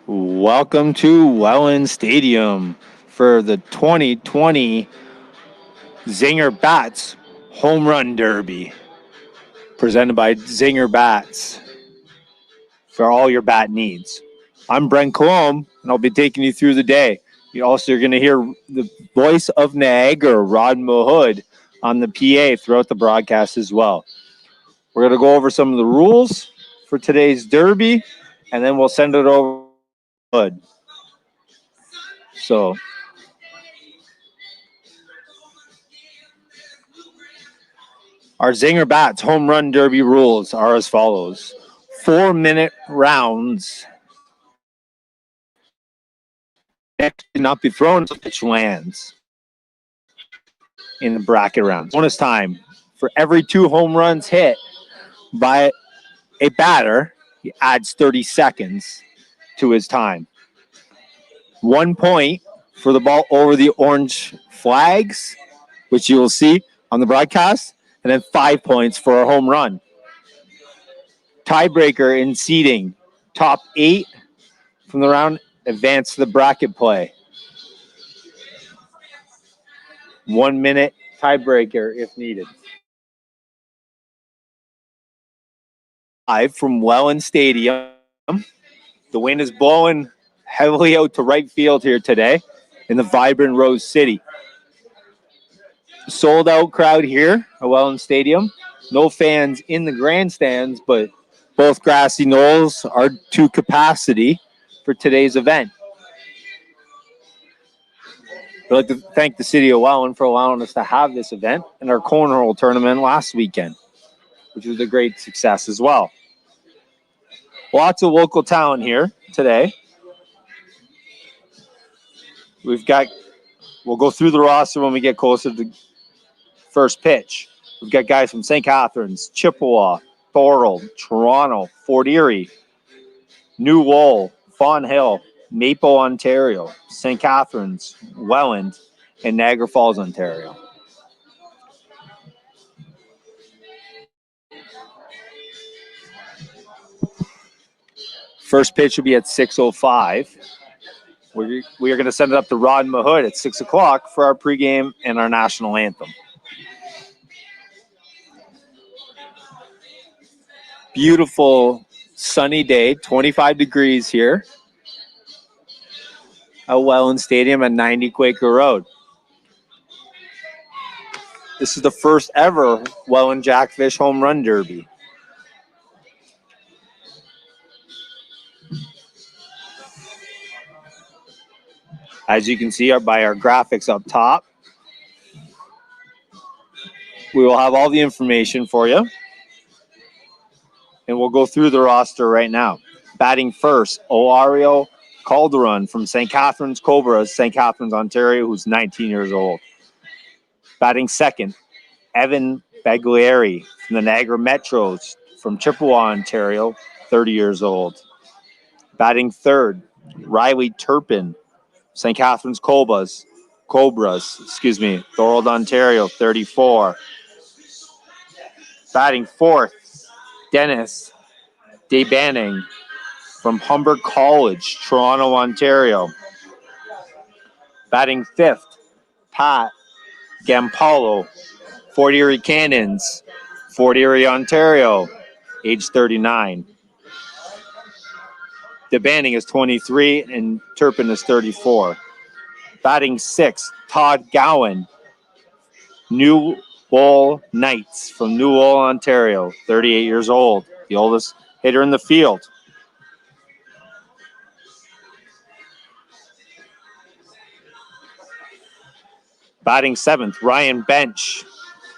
Welcome to Welland Stadium for the 2020 Zinger Bats Home Run Derby, presented by Zinger Bats for all your bat needs. I'm Brent Colomb, and I'll be taking you through the day. You're going to hear the voice of Niagara, Rod Mahood, on the PA throughout the broadcast as well. We're going to go over some of the rules for today's derby, and then we'll send it over to Hood. So, our Zinger Bats Home Run Derby rules are as follows. 4-minute rounds. Next not be thrown until pitch lands in the bracket rounds. Bonus time. For every 2 home runs hit by a batter, he adds 30 seconds to his time. 1 point for the ball over the orange flags, which you will see on the broadcast, and then 5 points for a home run. Tiebreaker in seeding. Top 8 from the round advance to the bracket play. 1 minute tiebreaker if needed. Live from Welland Stadium. The wind is blowing heavily out to right field here today in the vibrant Rose City. Sold out crowd here at Welland Stadium. No fans in the grandstands, but both grassy knolls are to capacity for today's event. I'd like to thank the city of Welland for allowing us to have this event and our cornhole tournament last weekend, which was a great success as well. Lots of local talent here today. We'll go through the roster when we get closer to the first pitch. We've got guys from St. Catharines, Chippewa, Thorold, Toronto, Fort Erie, New Lowell, Fawn Hill, Maple, Ontario, St. Catharines, Welland, and Niagara Falls, Ontario. First pitch will be at 6:05. We are going to send it up to Rod Mahood at 6 o'clock for our pregame and our national anthem. Beautiful sunny day, 25 degrees here at Welland Stadium at 90 Quaker Road. This is the first ever Welland Jackfish Home Run Derby. As you can see by our graphics up top, we will have all the information for you. And we'll go through the roster right now. Batting first, Olario Calderon from St. Catharines Cobras, St. Catharines, Ontario, who's 19 years old. Batting second, Evan Baglieri from the Niagara Metros from Chippewa, Ontario, 30 years old. Batting third, Riley Turpin, St. Catharines Cobras, Thorold, Ontario, 34. Batting fourth, Dennis Debanning from Humber College, Toronto, Ontario. Batting fifth, Pat Gampolo, Fort Erie Cannons, Fort Erie, Ontario, age 39. Debanning is 23 and Turpin is 34. Batting sixth, Todd Gowan, New Lowell Knights from New Lowell, Ontario, 38 years old, the oldest hitter in the field. Batting seventh, Ryan Bench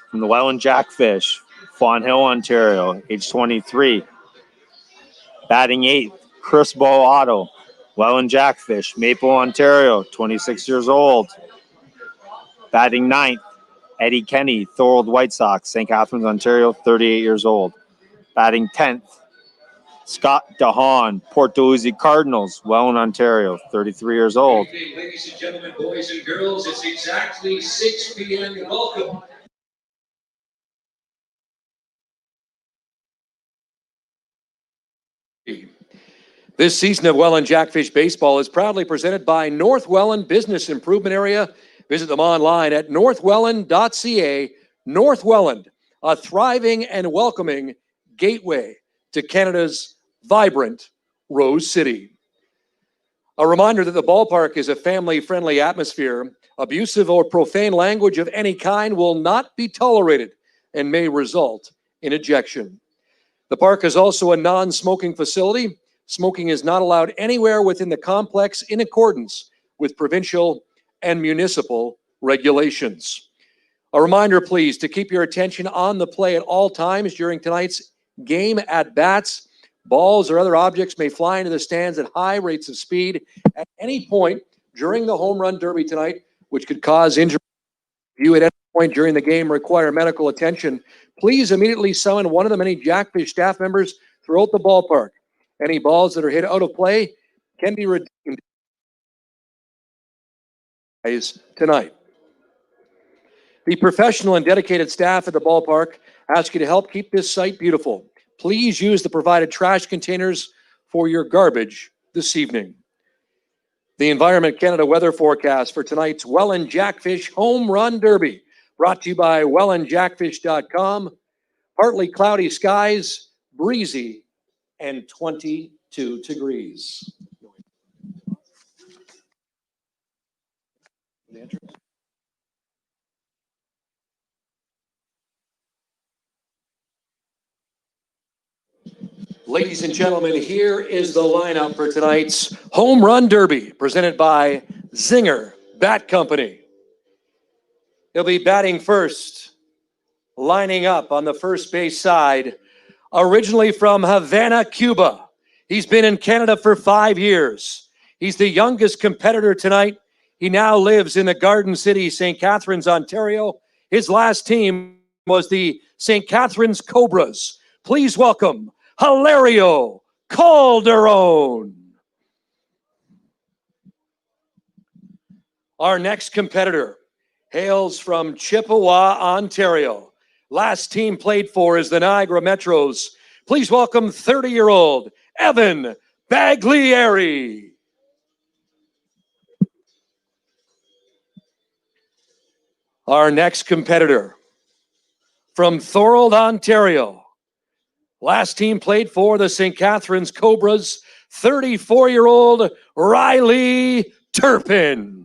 from the Welland Jackfish, Fawn Hill, Ontario, age 23. Batting eighth, Chris Boato, Welland Jackfish, Maple, Ontario, 26 years old. Batting ninth, Eddie Kenny, Thorold White Sox, St. Catharines, Ontario, 38 years old. Batting 10th, Scott DeHaan, Port Dalhousie Cardinals, Welland, Ontario, 33 years old. Good evening, ladies and gentlemen, boys and girls. It's exactly 6 p.m. Welcome. This season of Welland Jackfish Baseball is proudly presented by North Welland Business Improvement Area. Visit them online at northwelland.ca. North Welland, a thriving and welcoming gateway to Canada's vibrant Rose City. A reminder that the ballpark is a family-friendly atmosphere. Abusive or profane language of any kind will not be tolerated and may result in ejection. The park is also a non-smoking facility. Smoking is not allowed anywhere within the complex in accordance with provincial and municipal regulations. A reminder, please, to keep your attention on the play at all times during tonight's game at bats. Balls or other objects may fly into the stands at high rates of speed at any point during the home run derby tonight, which could cause injury. If you at any point during the game require medical attention, please immediately summon one of the many Jackfish staff members throughout the ballpark. Any balls that are hit out of play can be redeemed tonight. The professional and dedicated staff at the ballpark ask you to help keep this site beautiful. Please use the provided trash containers for your garbage this evening. The Environment Canada weather forecast for tonight's Welland Jackfish Home Run Derby, brought to you by wellandjackfish.com. Partly cloudy skies, breezy, and 22 degrees. Ladies and gentlemen, here is the lineup for tonight's Home Run Derby, presented by Zinger Bat Company. He'll be batting first, lining up on the first base side. Originally from Havana, Cuba, he's been in Canada for 5 years. He's the youngest competitor tonight. He now lives in the Garden City, St. Catharines, Ontario. His last team was the St. Catharines Cobras. Please welcome Hilario Calderon. Our next competitor hails from Chippewa, Ontario. Last team played for is the Niagara Metros. Please welcome 30-year-old Evan Baglieri. Our next competitor from Thorold, Ontario. Last team played for the St. Catharines Cobras, 34-year-old Riley Turpin.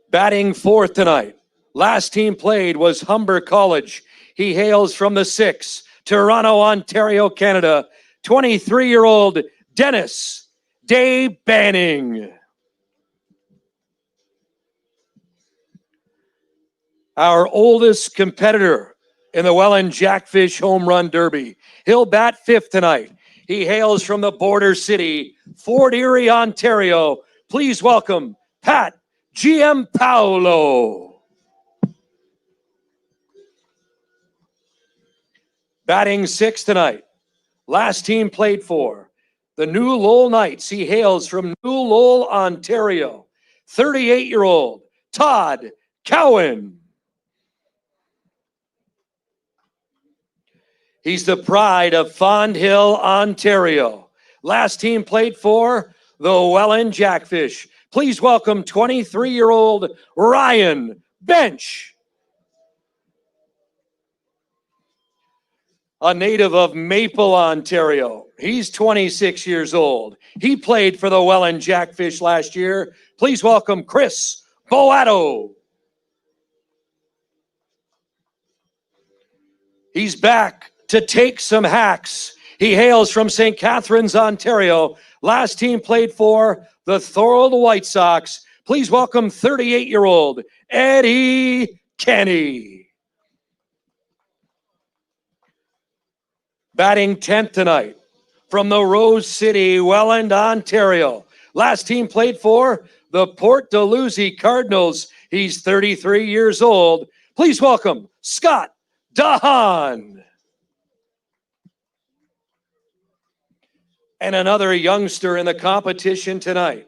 Batting fourth tonight. Last team played was Humber College. He hails from the 6, Toronto, Ontario, Canada. 23-year-old Dennis Day Banning. Our oldest competitor in the Welland Jackfish Home Run Derby. He'll bat fifth tonight. He hails from the border city, Fort Erie, Ontario. Please welcome Pat Giampaolo. Batting sixth tonight. Last team played for the New Lowell Knights. He hails from New Lowell, Ontario. 38-year-old Todd Cowan. He's the pride of Fond Hill, Ontario. Last team played for the Welland Jackfish. Please welcome 23-year-old Ryan Bench. A native of Maple, Ontario. He's 26 years old. He played for the Welland Jackfish last year. Please welcome Chris Boato. He's back to take some hacks. He hails from St. Catharines, Ontario. Last team played for the Thorold White Sox. Please welcome 38-year-old Eddie Kenny. Batting 10th tonight from the Rose City, Welland, Ontario. Last team played for the Port Dalhousie Cardinals. He's 33 years old. Please welcome Scott Dahan. And another youngster in the competition tonight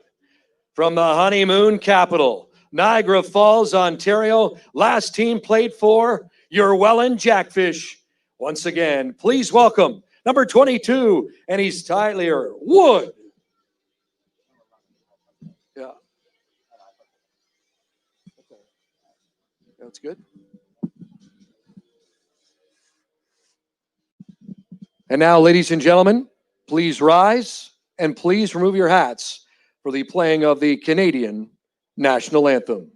from the honeymoon capital, Niagara Falls, Ontario. Last team played for your Welland Jackfish. Once again, please welcome number 22, and he's Tyler Wood. Yeah. That's good. And now, ladies and gentlemen, please rise and please remove your hats for the playing of the Canadian National Anthem.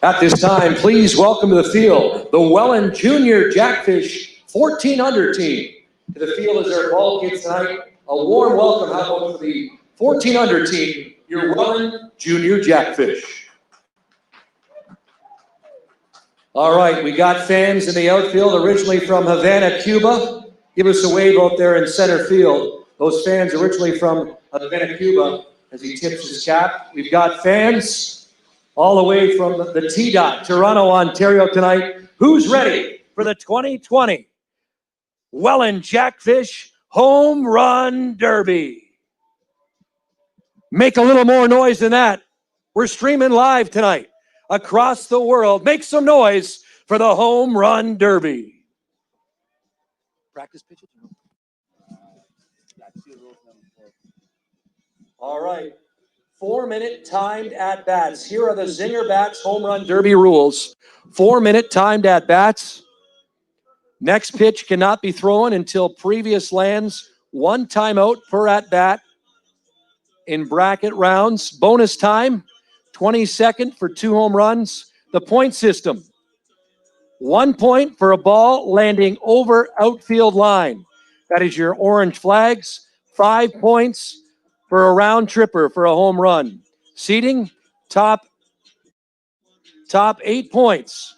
At this time, please welcome to the field the Welland Junior Jackfish 1400 team. To the field as their ball kids tonight. A warm welcome, how about for the 1400 team, your Welland Junior Jackfish. All right, we got fans in the outfield originally from Havana, Cuba. Give us a wave out there in center field. Those fans originally from Havana, Cuba, as he tips his cap. We've got fans all the way from the T-Dot, Toronto, Ontario tonight. Who's ready for the 2020 Welland Jackfish Home Run Derby? Make a little more noise than that. We're streaming live tonight across the world. Make some noise for the Home Run Derby. Practice pitches? All right. 4-minute timed at-bats. Here are the Zinger Bats Home Run Derby rules. 4-minute timed at-bats. Next pitch cannot be thrown until previous lands. 1 timeout per at-bat. In bracket rounds. Bonus time, 22nd for 2 home runs. The point system. 1 point for a ball landing over outfield line. That is your orange flags. 5 points for a round tripper for a home run. Seeding, top 8 points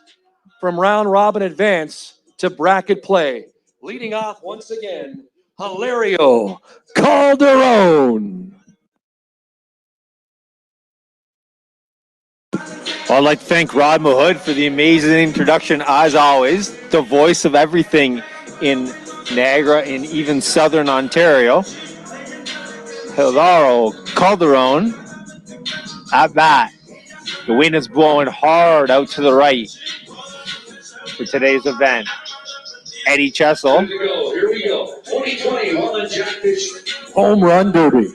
from round robin advance to bracket play. Leading off once again, Hilario Calderon. Well, I'd like to thank Rod Mahood for the amazing introduction, as always. The voice of everything in Niagara and even southern Ontario. Hilario Calderon at bat. The wind is blowing hard out to the right for today's event. Eddie Chessel. Here we go. 2020 Welland Jackfish Home Run Derby.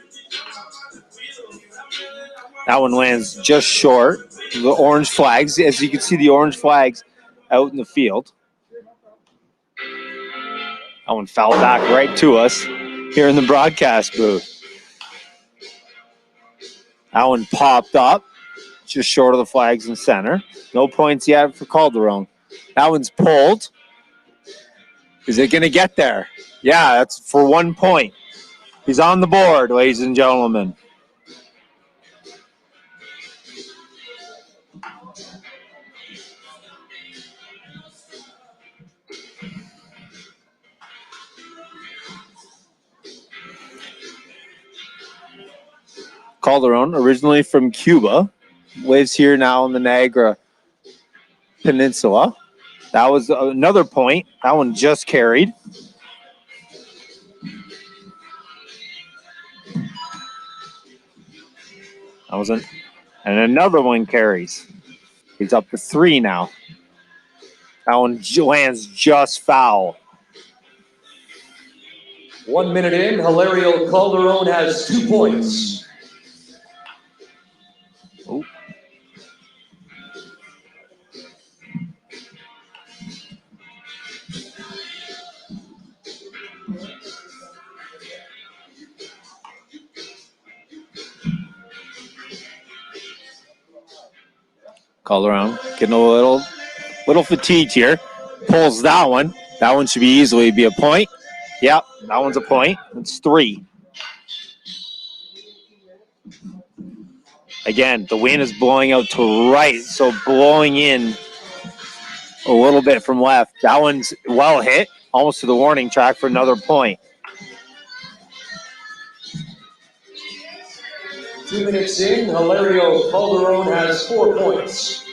That one lands just short. The orange flags, as you can see the orange flags out in the field. That one fell back right to us here in the broadcast booth. That one popped up just short of the flags in center. No points yet for Calderon. That one's pulled. Is it going to get there? Yeah, that's for 1 point. He's on the board, ladies and gentlemen. Calderon, originally from Cuba, lives here now in the Niagara Peninsula. That was another point. That one just carried. That was and another one carries. He's up to 3 now. That one lands just foul. 1 minute in, Hilario Calderon has 2 points. Ooh. Calderon getting a little fatigued here. Pulls that one. That one should easily be a point. Yep, that one's a point. It's 3. Again, the wind is blowing out to right, so blowing in a little bit from left. That one's well hit, almost to the warning track for another point. 2 minutes in, Hilario Calderon has 4 points.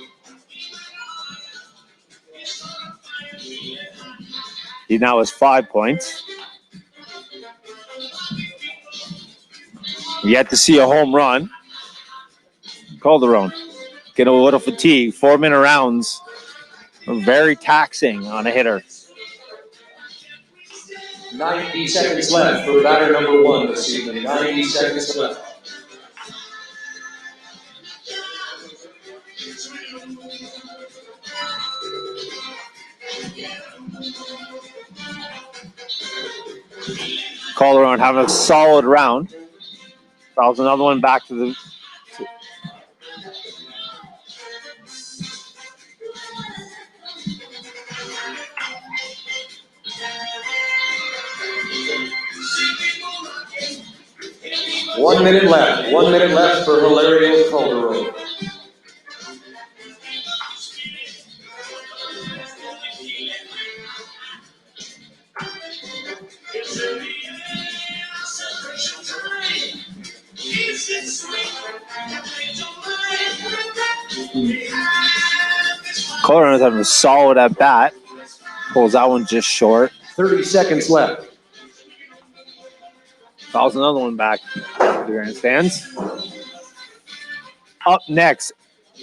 He now has 5 points. We yet to see a home run. Calderon getting a little fatigue. 4-minute rounds are very taxing on a hitter. 90 seconds left for batter number 1 this evening. 90 seconds left. Calderon having a solid round. Fouls another one back to the. One minute left. 1 minute left for Hilario Calderon. Calderon is having a solid at bat. Pulls that one just short. 30 seconds left. Fouls another one back to the grandstands. Up next,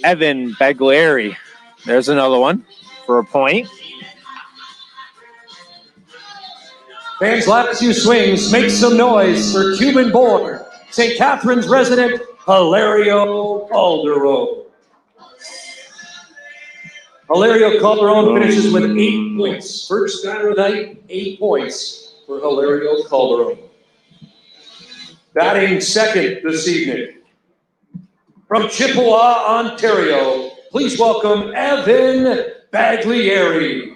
Evan Baglieri. There's another one for a point. Fans, last few swings, make some noise for Cuban-born, St. Catharines resident, Hilario Calderon. Hilario Calderon finishes with 8 points. First batter of the night, 8 points for Hilario Calderon. Batting second this evening, from Chippewa, Ontario, please welcome Evan Baglieri.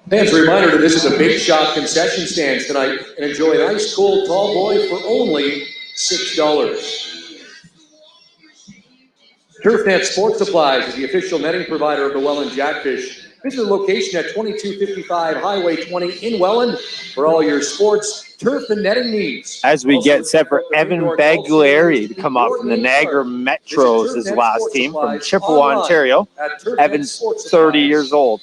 Fans, a reminder that this is a Big Shot concession stand tonight, and enjoy an ice cold tall boy for only $6. TurfNet Sports Supplies is the official netting provider of the Welland Jackfish. Visit the location at 2255 Highway 20 in Welland for all your sports, turf, and netting needs. As we get set for Evan Baglieri to come up from the Niagara Metros, his last team from Chippewa, Ontario. Evan's 30 years old.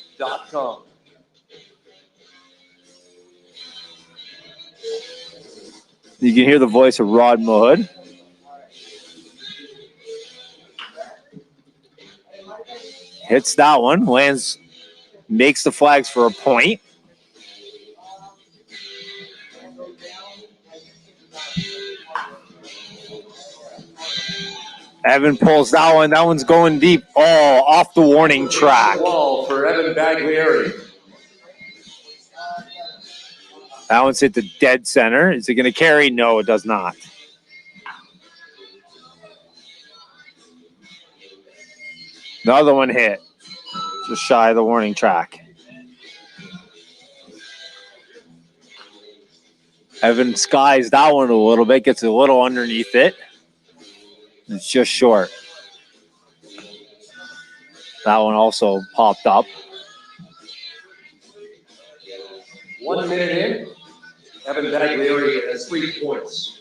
You can hear the voice of Rod Mahood. Hits that one, lands, makes the flags for a point. Evan pulls that one. That one's going deep. Oh, off the warning track. Wall for Evan Baglieri. That one's hit the dead center. Is it going to carry? No, it does not. Another one hit. Just shy of the warning track. Evan skies that one a little bit, gets a little underneath it. It's just short. That one also popped up. 1 minute in. Evan Baglieri has 3 points.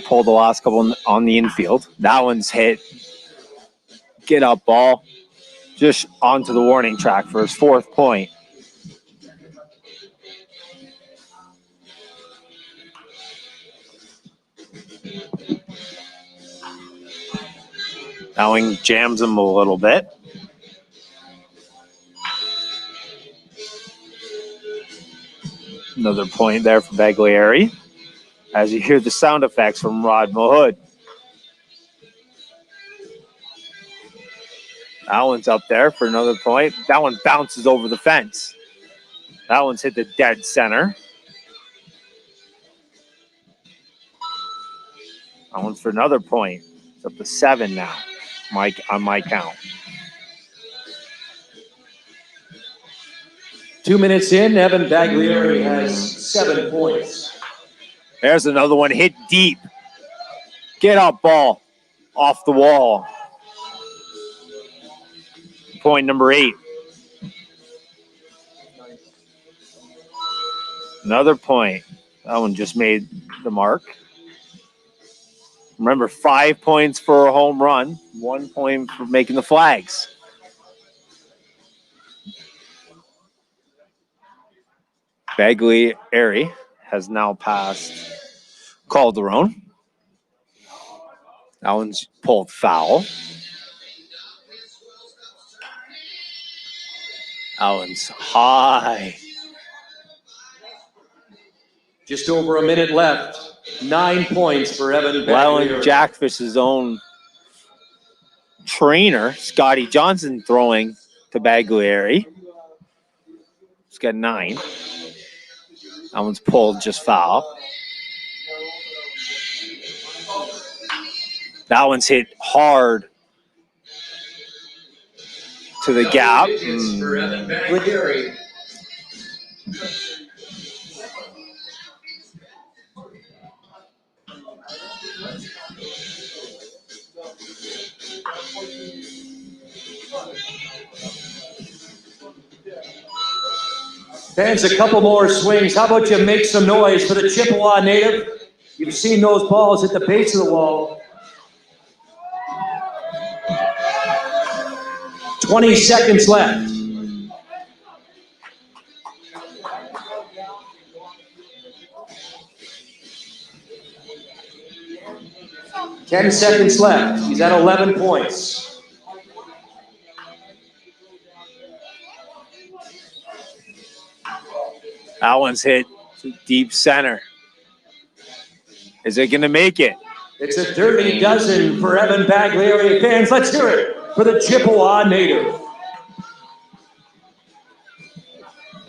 Pulled the last couple on the infield. That one's hit. Get up ball. Just onto the warning track for his 4th point. That one jams him a little bit. Another point there for Baglieri. As you hear the sound effects from Rod Mahood. That one's up there for another point. That one bounces over the fence. That one's hit the dead center. That one's for another point. It's up to 7 now, Mike, on my count. 2 minutes in, Evan Baglieri has 7 points. There's another one hit deep. Get up ball off the wall. Point number 8. Another point. That one just made the mark. Remember, 5 points for a home run, 1 point for making the flags. Baglieri has now passed Calderon. That one's pulled foul. That one's high. Just over a minute left. 9 points for Evan Baglieri. Welland Jackfish's own trainer, Scotty Johnson, throwing to Baglieri. He's got 9. That one's pulled just foul. That one's hit hard to the gap. For Evan Baglieri. Fans, a couple more swings. How about you make some noise for the Chippewa native? You've seen those balls hit the base of the wall. 20 seconds left. Ten seconds left. He's at 11 points. That one's hit deep center. Is it going to make it? It's a dirty dozen for Evan Baglieri. Fans, let's hear it for the Chippewa native.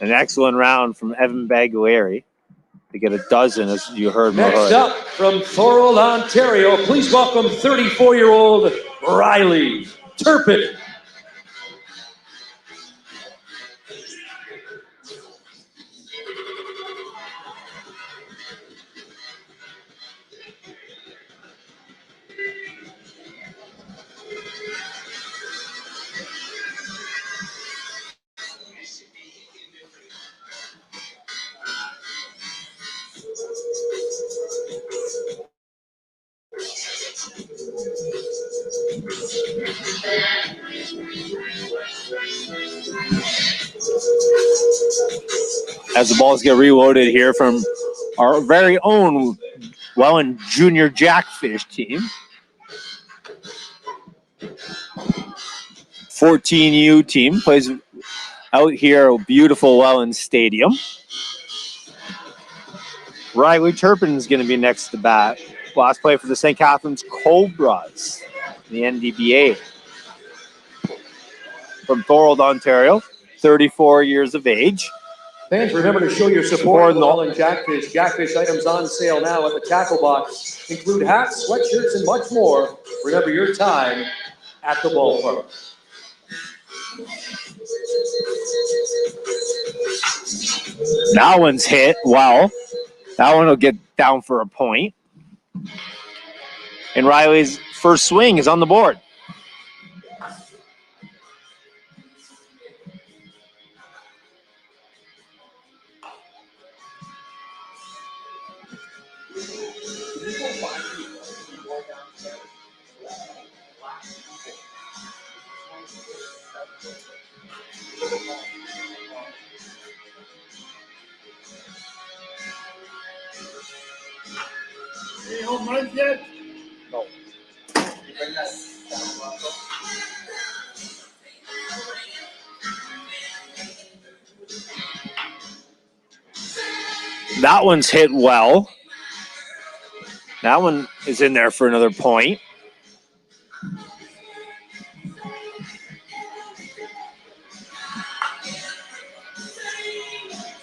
An excellent round from Evan Baglieri to get a dozen, as you heard. Next Mahood. up from Thorold, Ontario, please welcome 34-year-old Riley Turpin. As the balls get reloaded here from our very own Welland Junior Jackfish team. 14U team plays out here at beautiful Welland Stadium. Riley Turpin is going to be next to bat. Last play for the St. Catharines Cobras, the NDBA. From Thorold, Ontario, 34 years of age. Fans, remember to show your support for the Welland Jackfish. Jackfish items on sale now at the tackle box. Include hats, sweatshirts, and much more. Remember your time at the ballpark. That one's hit well. That one will get down for a point. And Riley's first swing is on the board. Any home runs yet? No. That one's hit well. That one is in there for another point.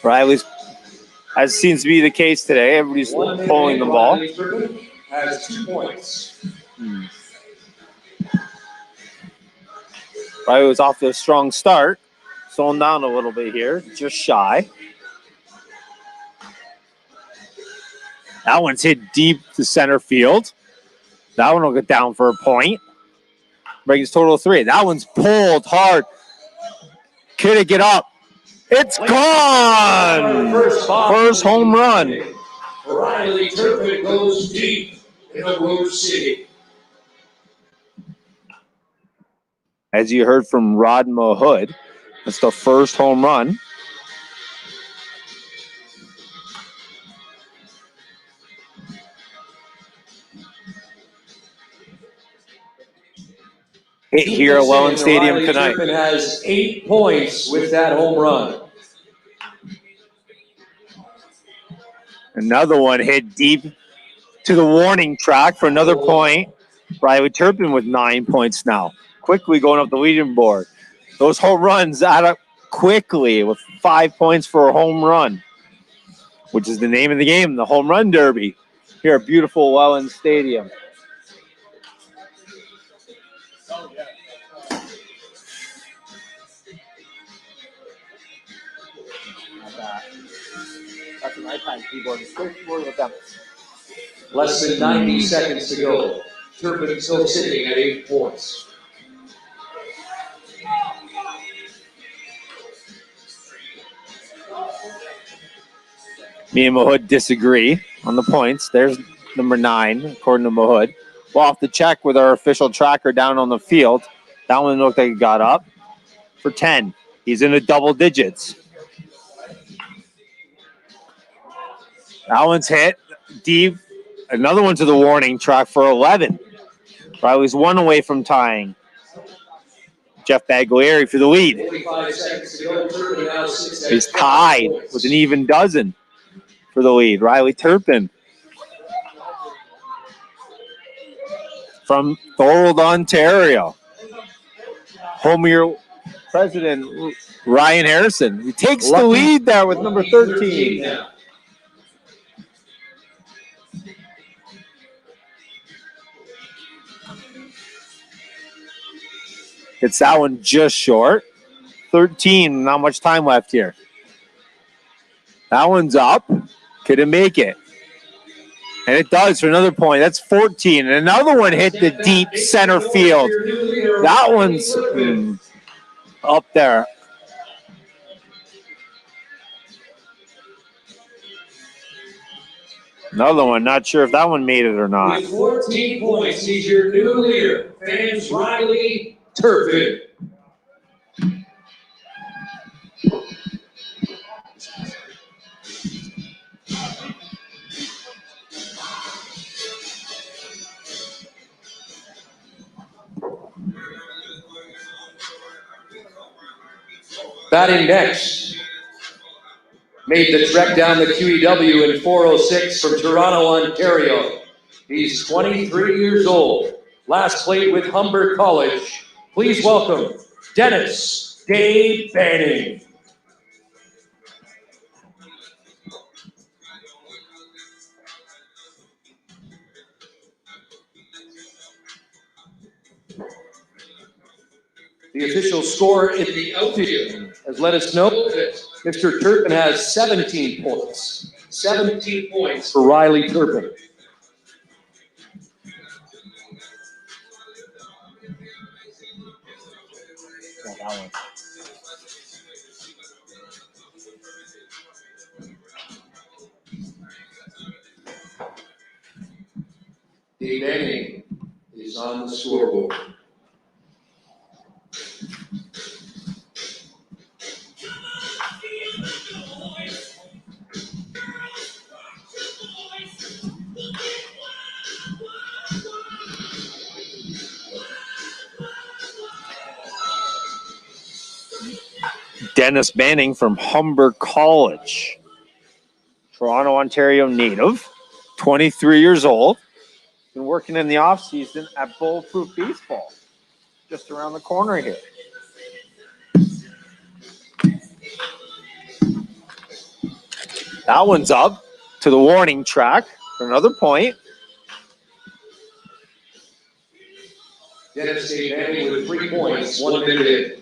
Riley's, as seems to be the case today, everybody's pulling the ball. Has 2 points. Riley was off to a strong start. Slowing down a little bit here, just shy. That one's hit deep to center field. That one will get down for a point. Brings total of 3. That one's pulled hard. Could it get up? It's gone! First home run. Riley Turpin goes deep in a Rose City. As you heard from Rod Mahood, that's the first home run. Hit here at Welland Stadium Riley tonight. Turpin has 8 points with that home run. Another one hit deep to the warning track for another point. Riley Turpin with 9 points now. Quickly going up the leaderboard. Those home runs add up quickly with 5 points for a home run, which is the name of the game, the Home Run Derby, here at beautiful Welland Stadium. That's an iPad keyboard. Keyboard with them. Less than 90 seconds to go. Turpin still sitting at 8 points. Me and Mahood disagree on the points. There's number 9, according to Mahood. We'll have to check with our official tracker down on the field. That one looked like it got up for 10. He's in the double digits. That one's hit deep. Another one to the warning track for 11. Riley's 1 away from tying. Jeff Baglieri for the lead. 45 seconds to go. Turpin now sits at He's 5 tied points. with an even dozen for the lead. Riley Turpin from Thorold, Ontario. Home of your president, Ryan Harrison. He takes the lead there with number 13. now. It's that one just short. 13, not much time left here. That one's up. Could it make it? And it does for another point. That's 14. And another one hit the deep center field. That one's up there. Another one, not sure if that one made it or not. With 14 points, he's your new leader. Fans Riley Turpin. Batting next. Made the trek down the QEW in 406 from Toronto, Ontario. He's 23 years old. Last played with Humber College. Please welcome Dennis Dave Banning. The official score in the outfield has let us know Mr. Turpin has 17 points. 17 points for Riley Turpin. Dave Benning is on the scoreboard. Dennis Banning from Humber College, Toronto, Ontario native, 23 years old. Been working in the off-season at Bulletproof Baseball, just around the corner here. That one's up to the warning track for another point. Dennis Banning with 3 points, 1 minute in.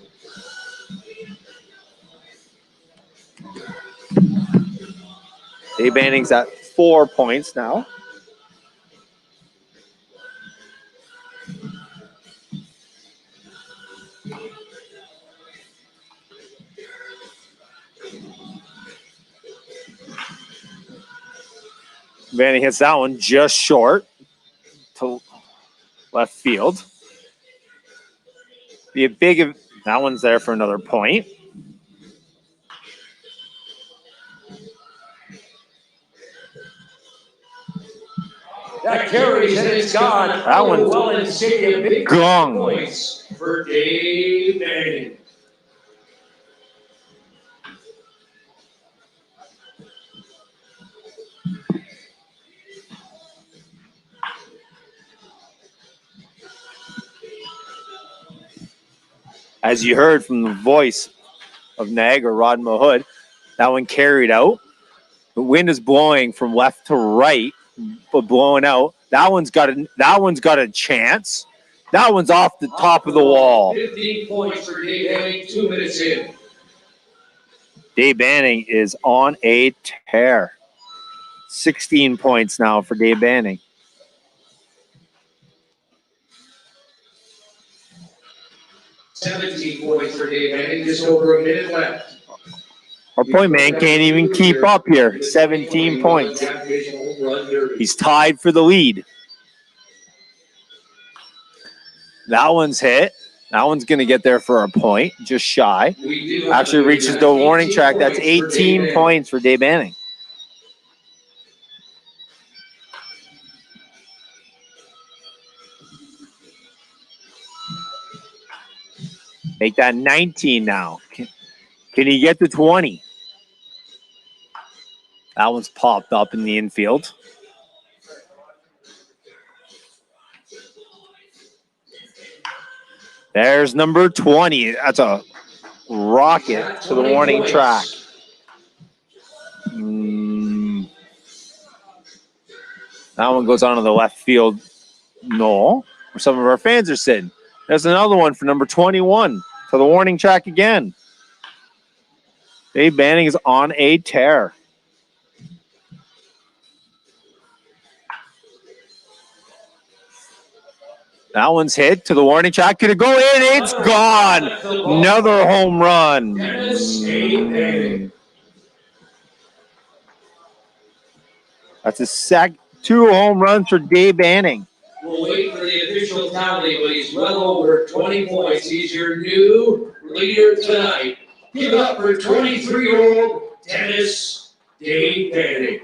Dave Banning's at 4 points now. Banning hits that one just short to left field. Be a big, that one's there for another point. That carries and it's gone. That one's Welland Stadium, big gone. Points for Dave Banning. As you heard from the voice of Niagara, Rod Mahood, that one carried out. The wind is blowing from left to right, but blowing out. That one's got a chance. That one's off the top of the wall. 15 points for Dave Banning, 2 minutes in. Dave Banning is on a tear. 16 points now for Dave Banning. $17 points for Dave Banning, just over a minute left. Our point man can't even keep up here. 17 points. He's tied for the lead. That one's hit. That one's going to get there for a point, just shy. Actually reaches the warning track. That's 18 points for Dave Banning. Make that 19 now. Can he get to 20? That one's popped up in the infield. There's number 20. That's a rocket to the warning track. That one goes on to the left field knoll, where some of our fans are sitting. There's another one for number 21 to the warning track again. Dave Banning is on a tear. That one's hit to the warning track. Could it go in? It's gone. Another home run. That's a 2 home runs for Dave Banning. We'll wait for the official tally, but he's well over 20 points. He's your new leader tonight. Give up for 23-year-old Dennis Dave Banning.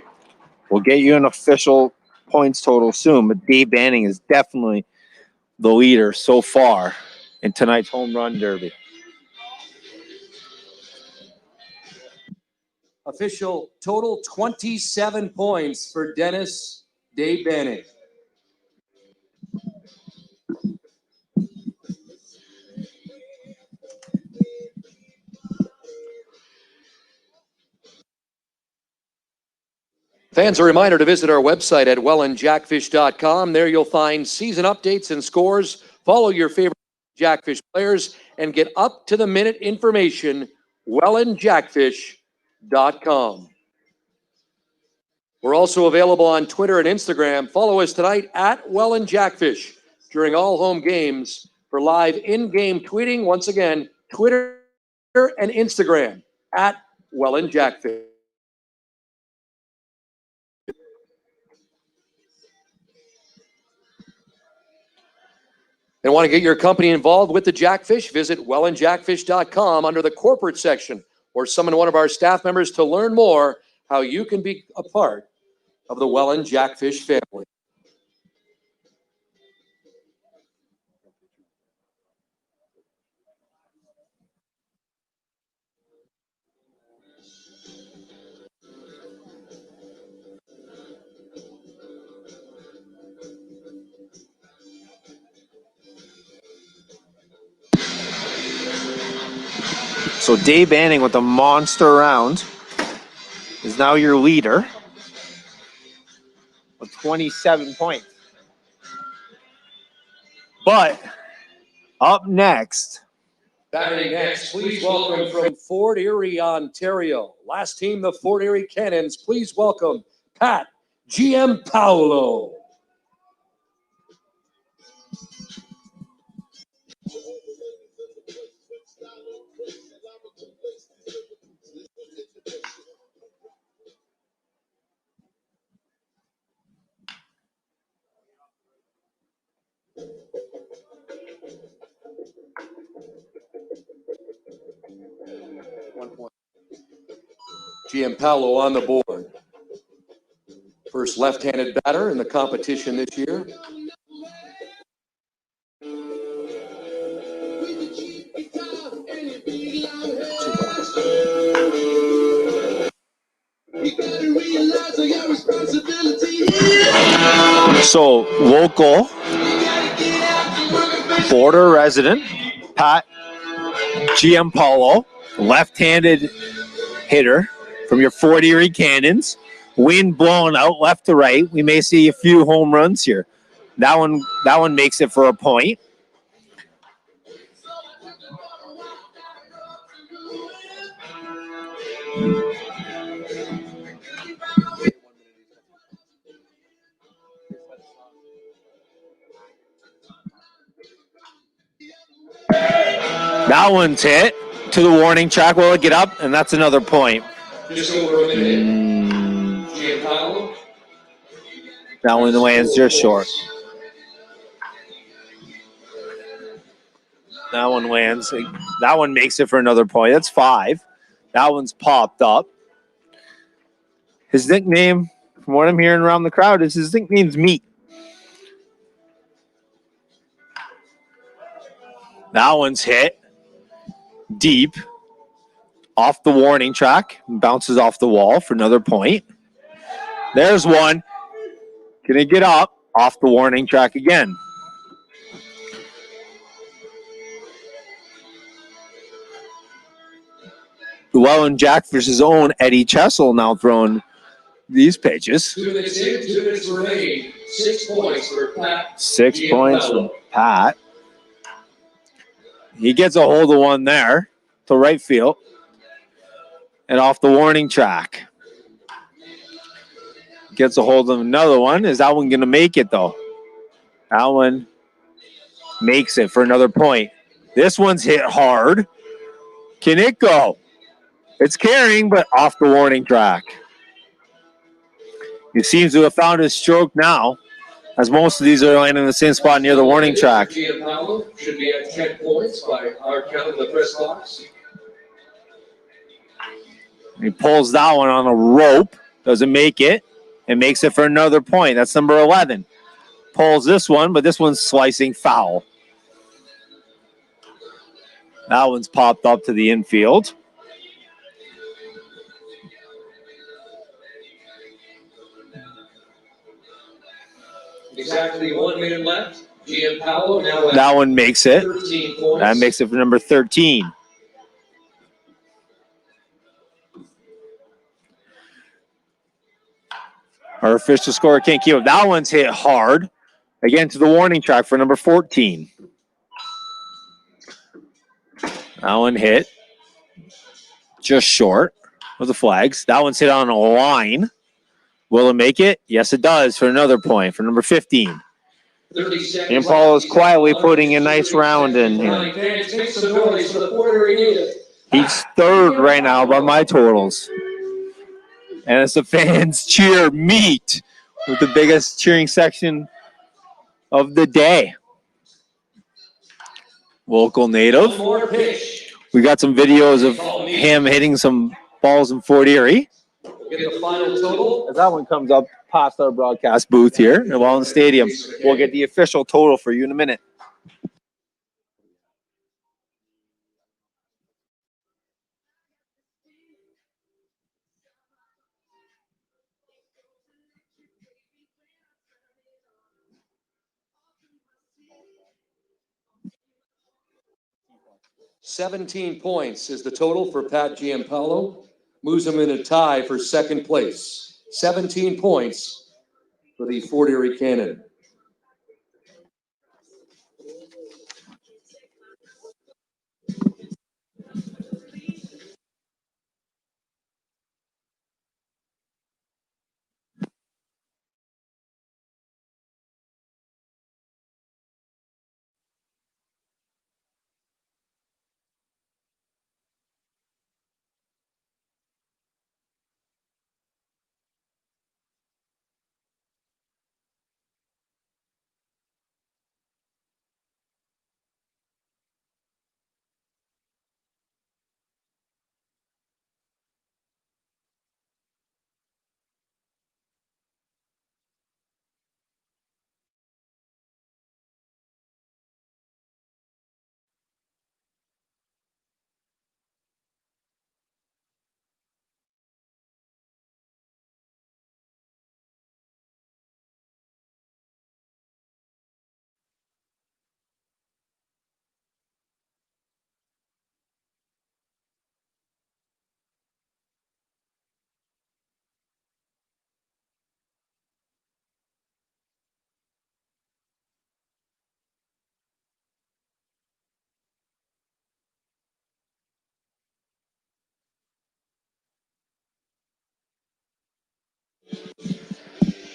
We'll get you an official points total soon, but Dave Banning is definitely the leader so far in tonight's home run derby. Official total 27 points for Dennis Dave Banning. Fans, a reminder to visit our website at wellandjackfish.com. There you'll find season updates and scores. Follow your favorite Jackfish players and get up-to-the-minute information, wellandjackfish.com. We're also available on Twitter and Instagram. Follow us tonight at Welland Jackfish during all home games for live in-game tweeting. Once again, Twitter and Instagram at Welland Jackfish. And want to get your company involved with the Jackfish? Visit wellandjackfish.com under the corporate section or summon one of our staff members to learn more how you can be a part of the Welland Jackfish family. So Dave Banning with a monster round is now your leader with 27 points. But up next, Batting next, please welcome from Fort Erie, Ontario. Last team, the Fort Erie Cannons. Please welcome Pat Giampaolo. Giampaolo on the board. First left-handed batter in the competition this year. so local border resident Pat Giampaolo, left-handed hitter from your Fort Erie Cannons. Wind blowing out left to right. We may see a few home runs here. That one makes it for a point. That one's hit to the warning track. Will it get up? And that's another point. Just over a minute. Giampaolo. That one lands just short. That one lands. That one makes it for another point. That's 5. That one's popped up. His nickname, from what I'm hearing around the crowd, is his nickname's Meat. That one's hit deep off the warning track, bounces off the wall for another point. There's one. Can it get up off the warning track again? The Welland Jackfish's own Eddie Chessel now throwing these pitches. 2 minutes in, 2 minutes remaining. 6 points for Pat. 6 points for Pat. He gets a hold of one there to right field and off the warning track. Gets a hold of another one. Is that one going to make it, though? That one makes it for another point. This one's hit hard. Can it go? It's carrying, but off the warning track. He seems to have found his stroke now, as most of these are landing in the same spot near the warning track. Giampaolo should be at 10 points by our count in the press box. He pulls that one on a rope. Doesn't make it. And makes it for another point. That's number 11. Pulls this one, but this one's slicing foul. That one's popped up to the infield. Exactly 1 minute left. Giampaolo now at That one makes it. 13 points. That makes it for number 13. Our official scorer can't keep up. That one's hit hard. Again to the warning track for number 14. That one hit just short of the flags. That one's hit on a line. Will it make it? Yes, it does for another point for number 15. And Paul is quietly putting a nice round in here. Make some noise for the Puerto Rican. He's third right now by my totals. And as the fans cheer meat with the biggest cheering section of the day. Local native. One more pitch. We got some videos of him hitting some balls in Fort Erie. We'll get the final total. As that one comes up past our broadcast booth here at Welland Stadium, we'll get the official total for you in a minute. $17 points is the total for Pat Giampaolo. Moves him in a tie for second place. 17 points for the Fort Erie Cannon.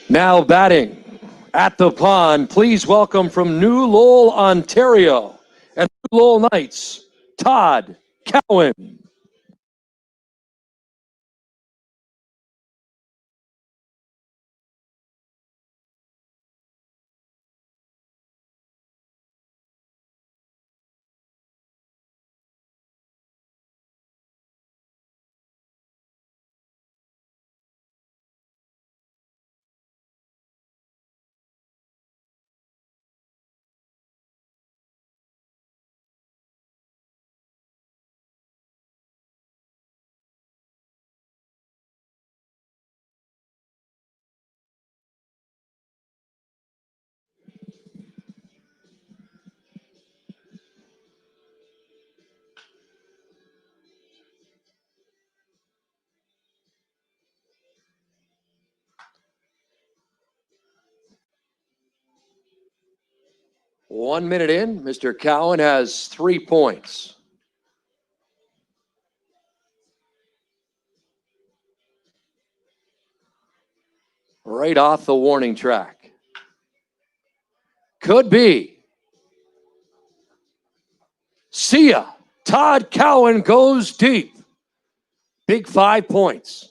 Now batting at the pond, please welcome from New Lowell, Ontario, and New Lowell Knights, Todd Cowan. One minute in, Mr. Cowan has 3 points. Right off the warning track. Could be. See ya. Todd Cowan goes deep. Big 5 points.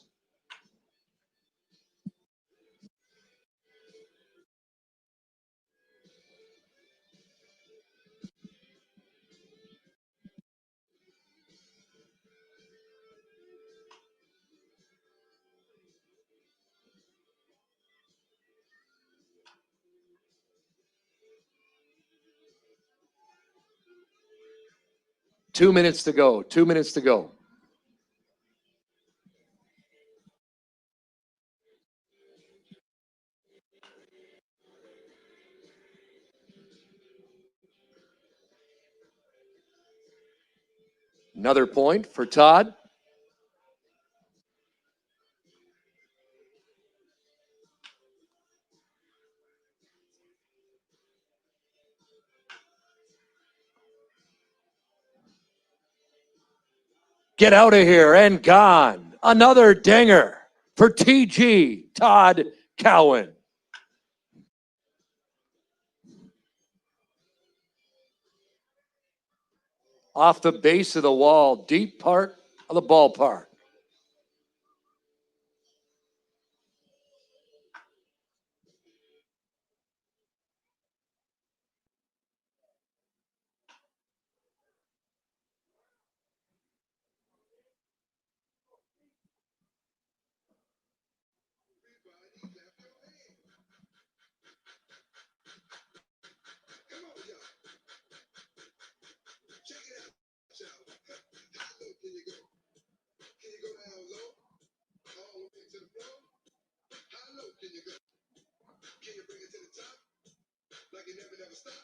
Two minutes to go. 2 minutes to go. Another point for Todd. Get out of here and gone. Another dinger for TG Todd Cowan. Off the base of the wall, deep part of the ballpark.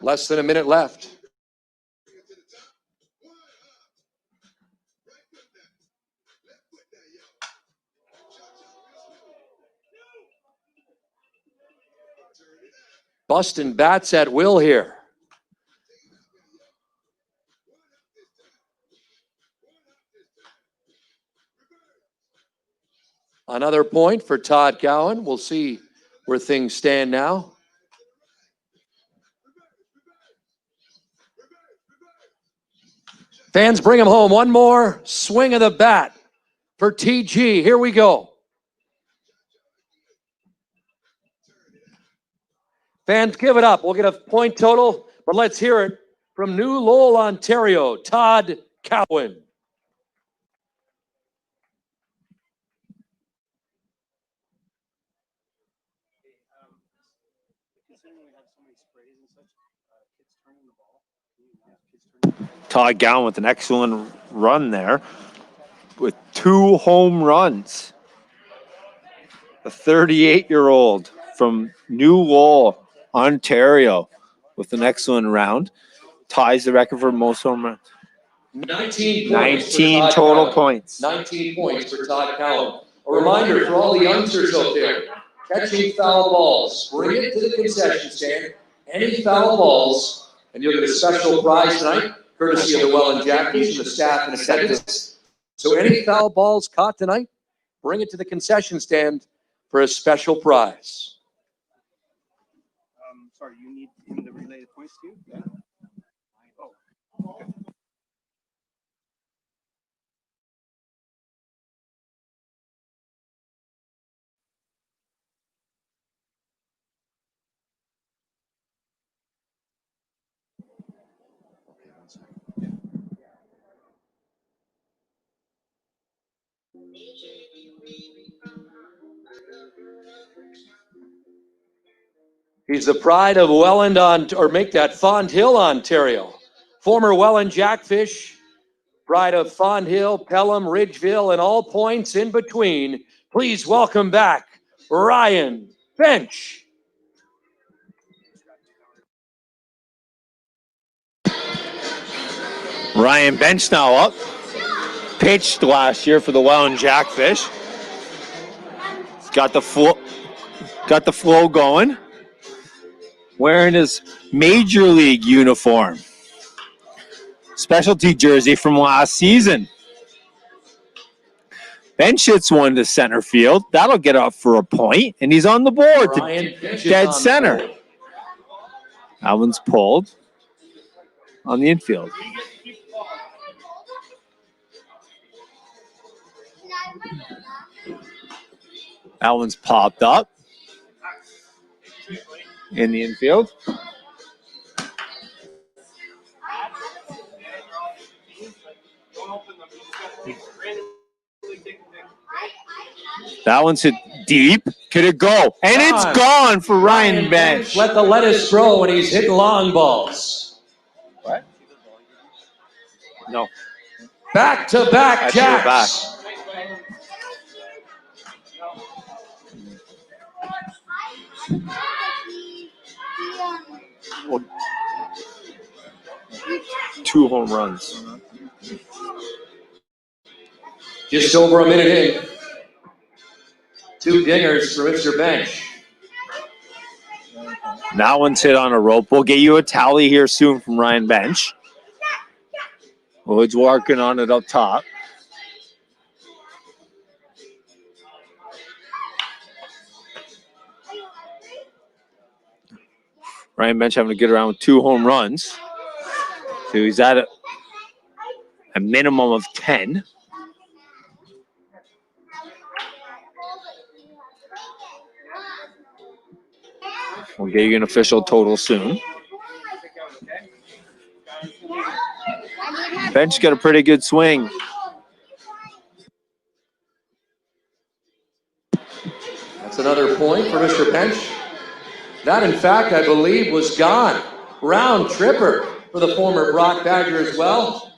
Less than a minute left. Busting bats at will here. Another point for Todd Cowan. We'll see where things stand now. Fans, bring him home. One more swing of the bat for TG. Here we go. Fans, give it up. We'll get a point total, but let's hear it from New Lowell, Ontario, Todd Cowan. Todd Cowan with an excellent run there with 2 home runs. A 38-year-old from New Lowell, Ontario, with an excellent round. Ties the record for most home runs. 19 total points. 19 points for Todd Cowan. A reminder for all the youngsters out there, catching foul balls, bring it to the concession stand. Any foul balls, and you'll get a special prize tonight, courtesy of the Welland Jackfish and the staff and attendants. So any foul balls caught tonight, bring it to the concession stand for a special prize. Sorry, you need him to relay the points to you? Yeah. Oh, okay. He's the pride of Welland, Fond Hill, Ontario. Former Welland Jackfish, pride of Fond Hill, Pelham, Ridgeville, and all points in between. Please welcome back Ryan Bench. Ryan Bench now up. Pitched last year for the Welland Jackfish. Got the flow going. Wearing his Major League uniform. Specialty jersey from last season. Bench hits one to center field. That'll get up for a point, and he's on the board to dead center. That one's pulled on the infield. That one's popped up in the infield. That one's hit deep. Could it go? And it's gone for Ryan Bench. Let the lettuce grow when he's hitting long balls. What? No. Back-to-back jacks. Well, 2 home runs. Just over a minute in. 2 dingers for Mr. Bench. That one's hit on a rope. We'll get you a tally here soon from Ryan Bench. Woods working on it up top. Ryan Bench having to get around with 2 home runs. So he's at a minimum of 10. We'll get you an official total soon. Bench got a pretty good swing. That's another point for Mr. Bench. That, in fact, I believe, was gone. Round tripper for the former Brock Badger as well.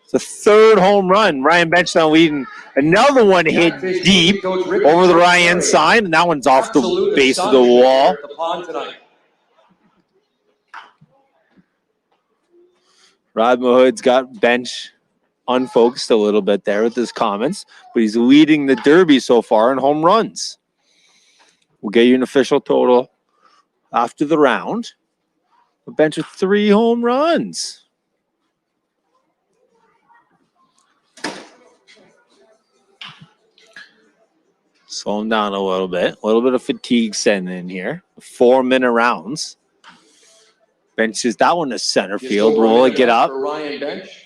It's the 3rd home run. Ryan Bench now leading. Another one hit deep over the Ryan side, and that one's off the base of the wall. The pond tonight. Rod Mahood's got Bench unfocused a little bit there with his comments, but he's leading the Derby so far in home runs. We'll get you an official total after the round. A Bench with 3 home runs. Slow him down a little bit. A little bit of fatigue setting in here. 4-minute rounds. Benches that one to center field. Will it get up? Ryan Bench.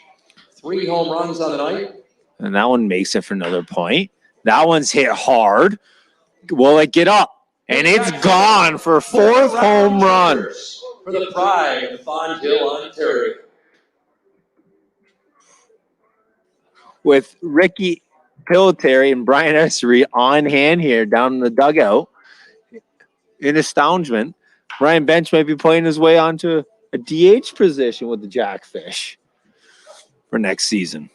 3 home runs on the night. And that one makes it for another point. That one's hit hard. Will it get up? And it's gone for 4th home run. For the pride of Fonthill, Ontario. With Ricky Piltary and Brian Essery on hand here down in the dugout. In astonishment, Ryan Bench might be playing his way onto a DH position with the Jackfish for next season.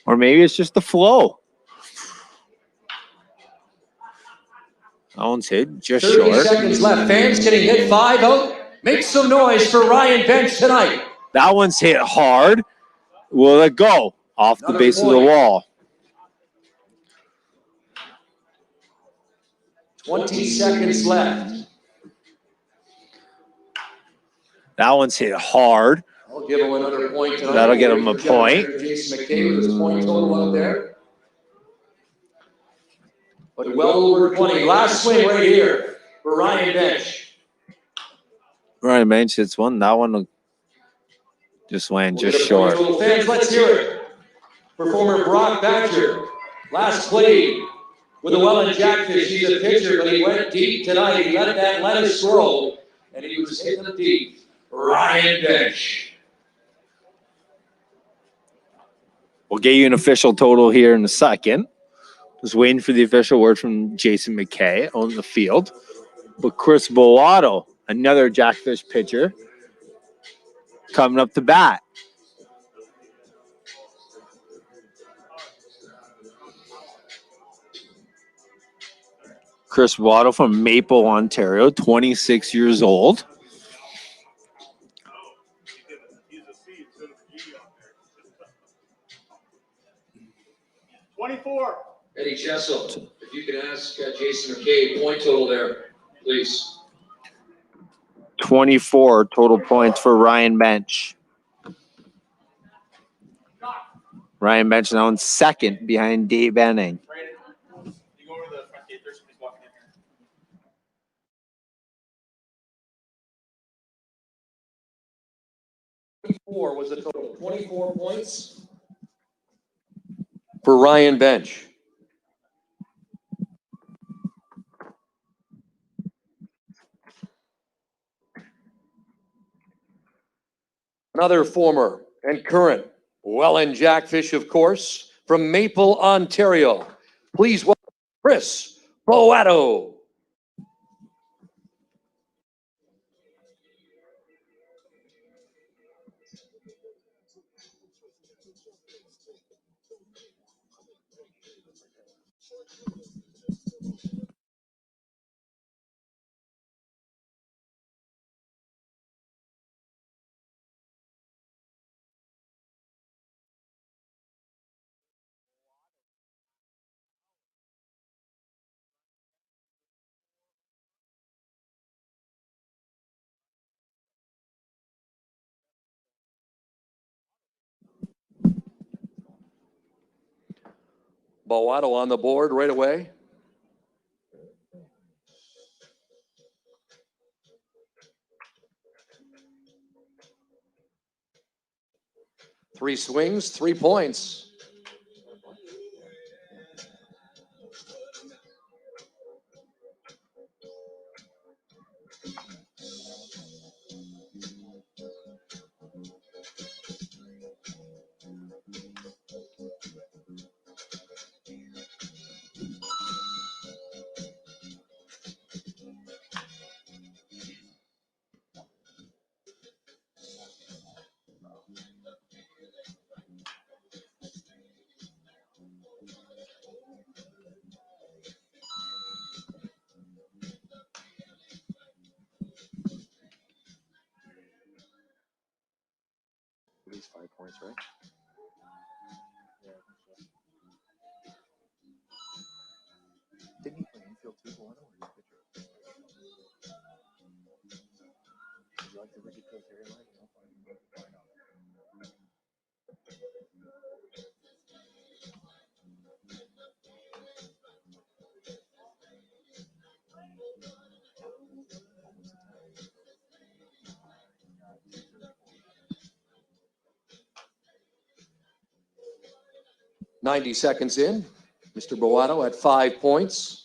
Or maybe it's just the flow. That one's hit just 30 short. seconds left. Fans getting hit 5 out. Make some noise for Ryan Bench tonight. That one's hit hard. Will it go? Off the base of the wall. 20 seconds left. That one's hit hard. I'll give him another point tonight. That'll get him a point. Jason McKay with his point total out there. But well over 20. Last swing right here for Ryan Bench. Ryan Bench hits one. That one just went just short. Fans, let's hear it for former Brock Badger. Last play with the Welland Jackfish. He's a pitcher, but he went deep tonight. He let that lettuce grow, and he was hitting them deep. Ryan Bench. We'll get you an official total here in a second. Just waiting for the official word from Jason McKay on the field. But Chris Boato, another Jackfish pitcher, coming up to bat. Chris Boato from Maple, Ontario, 26 years old. Eddie Chessel, if you could ask Jason McKay, point total there, please. 24 total points for Ryan Bench. Ryan Bench now in 2nd behind Dave Benning. Was the total 24 points for Ryan Bench. Another former and current Welland Jackfish, of course, from Maple, Ontario. Please welcome Chris Boato. Boato on the board right away. 3 swings, 3 points. At least 5 points, right? Didn't he play infield too, Bono, or pitcher? Would you like the ridiculous hairline? No. 90 seconds in. Mr. Boato at 5 points.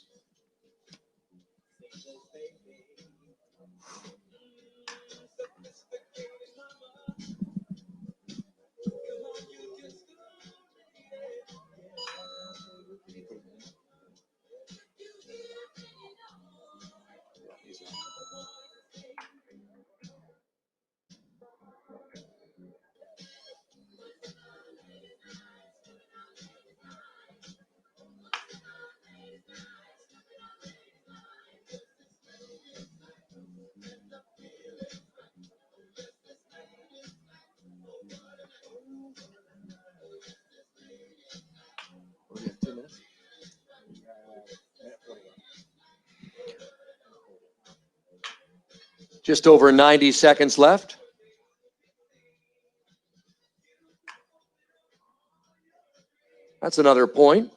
What do we have, 2 minutes? Minute 41. Just over 90 seconds left. That's another point.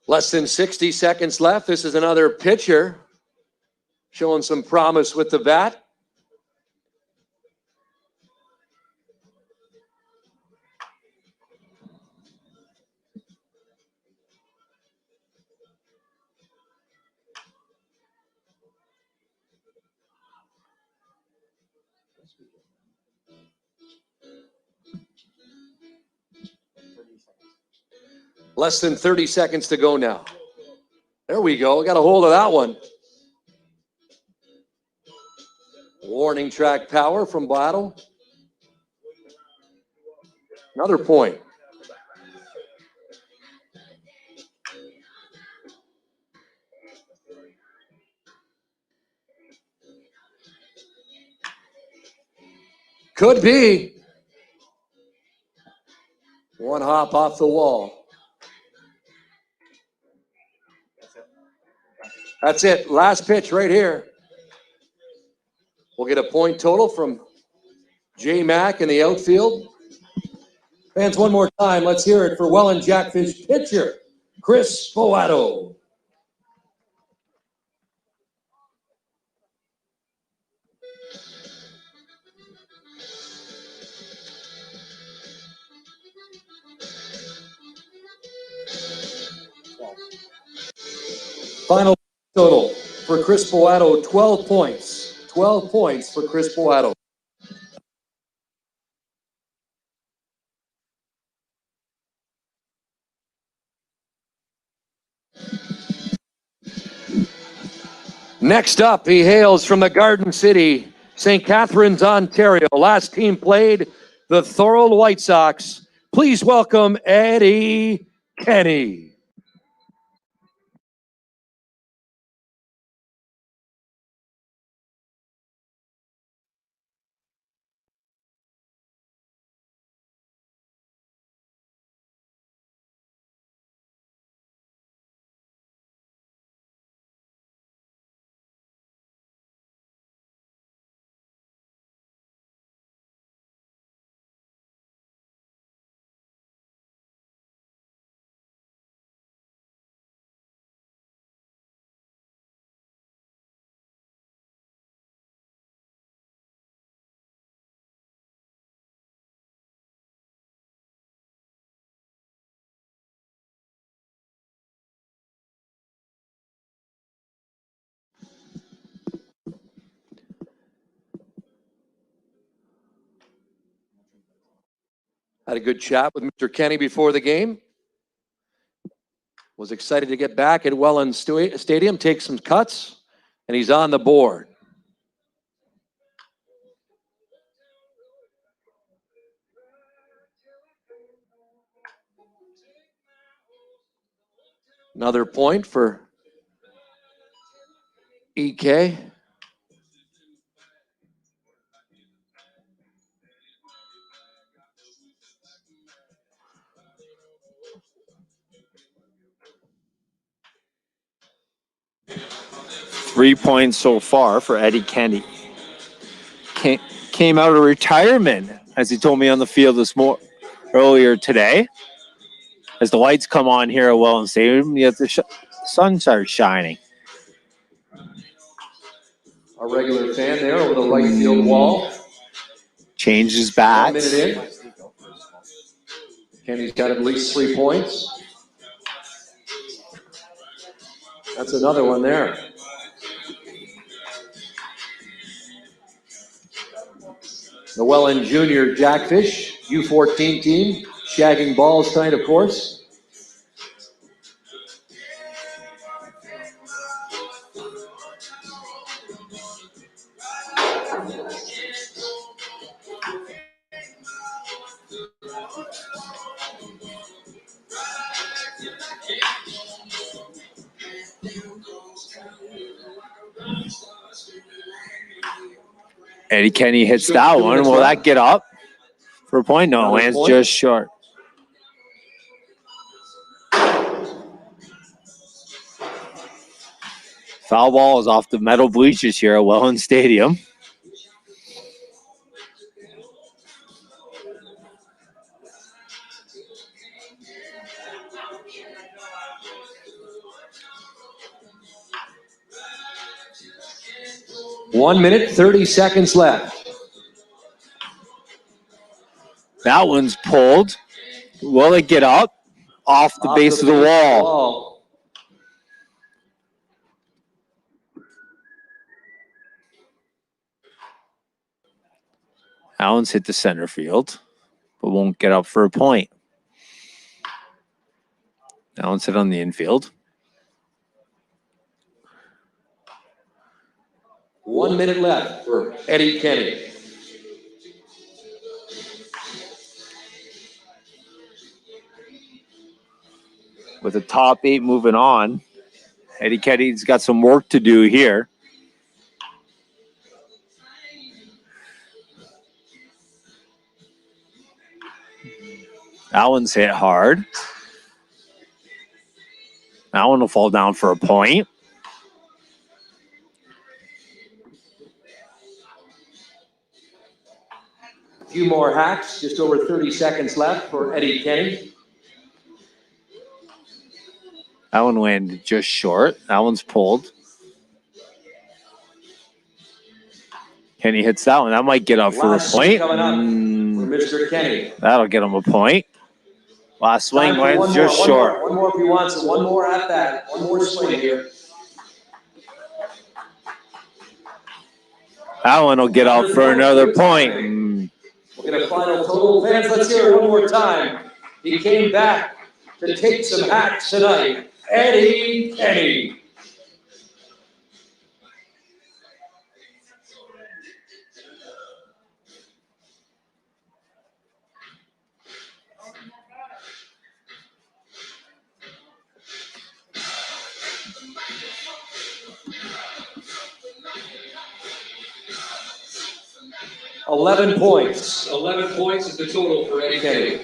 Less than 60 seconds left. This is another pitcher showing some promise with the bat. Less than 30 seconds to go now. There we go. Got a hold of that one. Warning track power from Boato. Another point. Could be. One hop off the wall. That's it. Last pitch right here. We'll get a point total from J Mac in the outfield. Fans, one more time, let's hear it for Welland Jackfish pitcher, Chris Boato. Final total for Chris Boato, 12 points. 12 points for Chris Boato. Next up, he hails from the Garden City, St. Catharines, Ontario. Last team played, the Thorold White Sox. Please welcome Eddie Kenny. Had a good chat with Mr. Kenny before the game. Was excited to get back at Welland Stadium, take some cuts, and he's on the board. Another point for EK. Three points so far for Eddie Kenny. Came out of retirement, as he told me on the field earlier today. As the lights come on here at Welland Stadium, yet the sun starts shining. A regular fan there over the right field wall. Changes 1 bats. minute in. Kenny's got at least 3 points. That's another one there. The Welland Junior Jackfish, U14 team, shagging balls tonight, of course. Eddie Kenny hits that one. Will that get up for a point? No, lands just short. Foul ball is off the metal bleachers here at Welland Stadium. One minute, 30 seconds left. That one's pulled. Will it get up? Off the base of the wall. That one's hit the center field, but won't get up for a point. That one's hit on the infield. 1 minute left for Eddie Kenny. With the top 8 moving on, Eddie Kenny's got some work to do here. That one's hit hard. That one will fall down for a point. A few more hacks, just over 30 seconds left for Eddie Kenny. That one landed just short. That one's pulled. Kenny hits that one. That might get up for a point. For Mr. Kenny. That'll get him a point. Last swing lands just short. One more if he wants it. One more at that. One more swing here. That one will get out for another point. We'll get a final total. Fans, let's hear it one more time. He came back to take some hacks tonight. Eddie Kenny. $11 points. 11 points is the total for Eddie Kenny.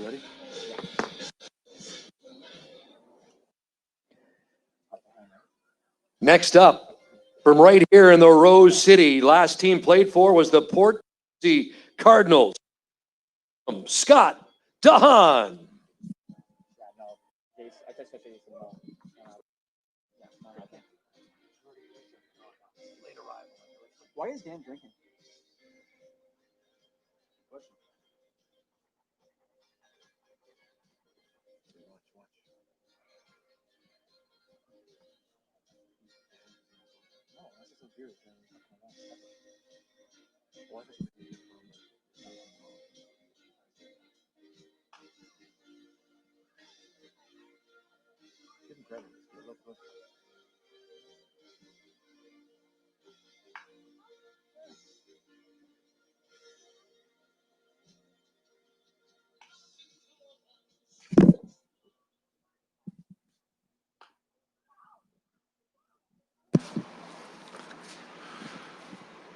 Ready? Next up, from right here in the Rose City, last team played for was the Port Cardinals. Scott Dahan. Why is Dan drinking?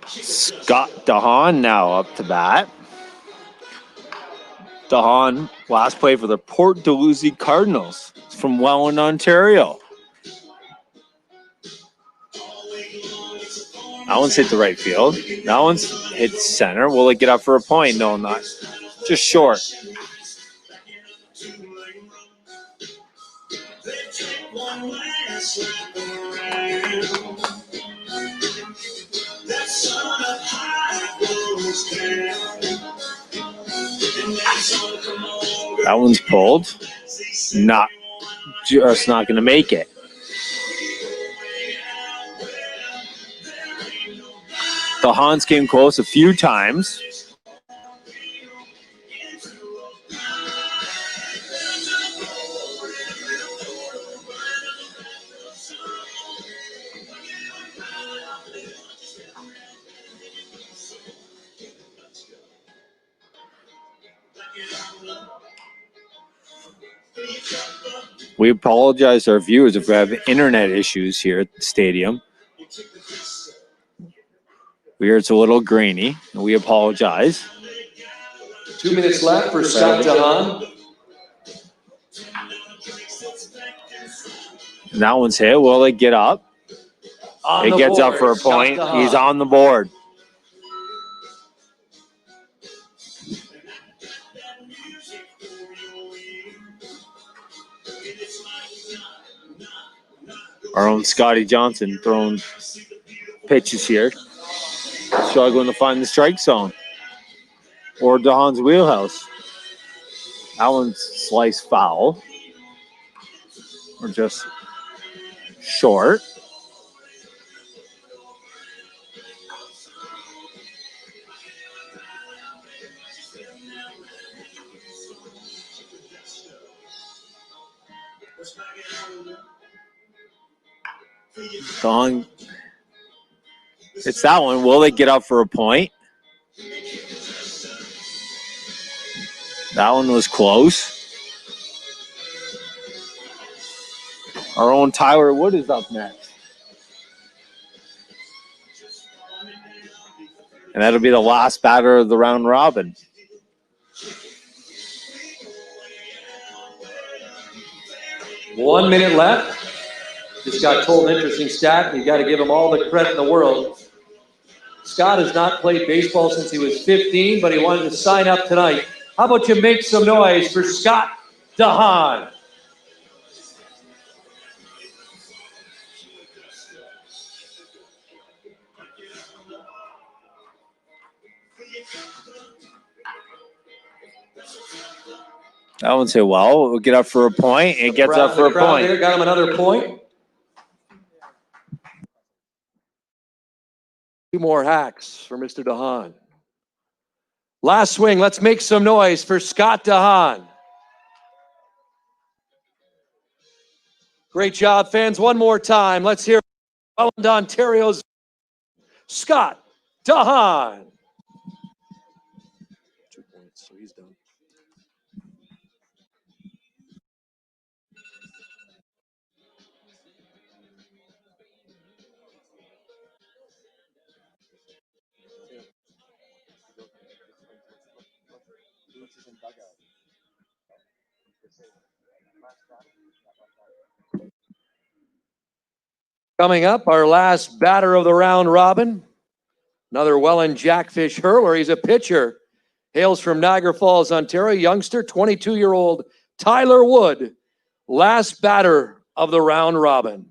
Scott Dahan now up to bat. Dahan last played for the Port Dalhousie Cardinals from Welland, Ontario. That one's hit the right field. That one's hit center. Will it get up for a point? No, not. Just short. That one's pulled. Just not going to make it. The Hans came close a few times. We apologize to our viewers if we have internet issues here at the stadium. We hear it's a little grainy. We apologize. 2 minutes left for Scott Dahan. And that one's hit. Will it get up? It gets up for a point. He's on the board. Our own Scotty Johnson throwing pitches here. Struggling to find the strike zone. Or Dahan's wheelhouse. That one's sliced foul. Or just short. Dahan. It's that one. Will they get up for a point? That one was close. Our own Tyler Wood is up next. And that'll be the last batter of the round robin. One minute left. Just got told an interesting stat. You got to give him all the credit in the world. Scott has not played baseball since he was 15, but he wanted to sign up tonight. How about you make some noise for Scott Dahan? That one's hit well. We'll get up for a point. It gets up for a point. There got him another point. 2 more hacks for Mr. Dahan. Last swing. Let's make some noise for Scott Dahan. Great job, fans. One more time. Let's hear Welland, Ontario's Scott Dahan. 2 points, so he's done. Coming up, our last batter of the round robin. Another Welland Jackfish hurler. He's a pitcher. Hails from Niagara Falls, Ontario. Youngster, 22-year-old Tyler Wood. Last batter of the round robin.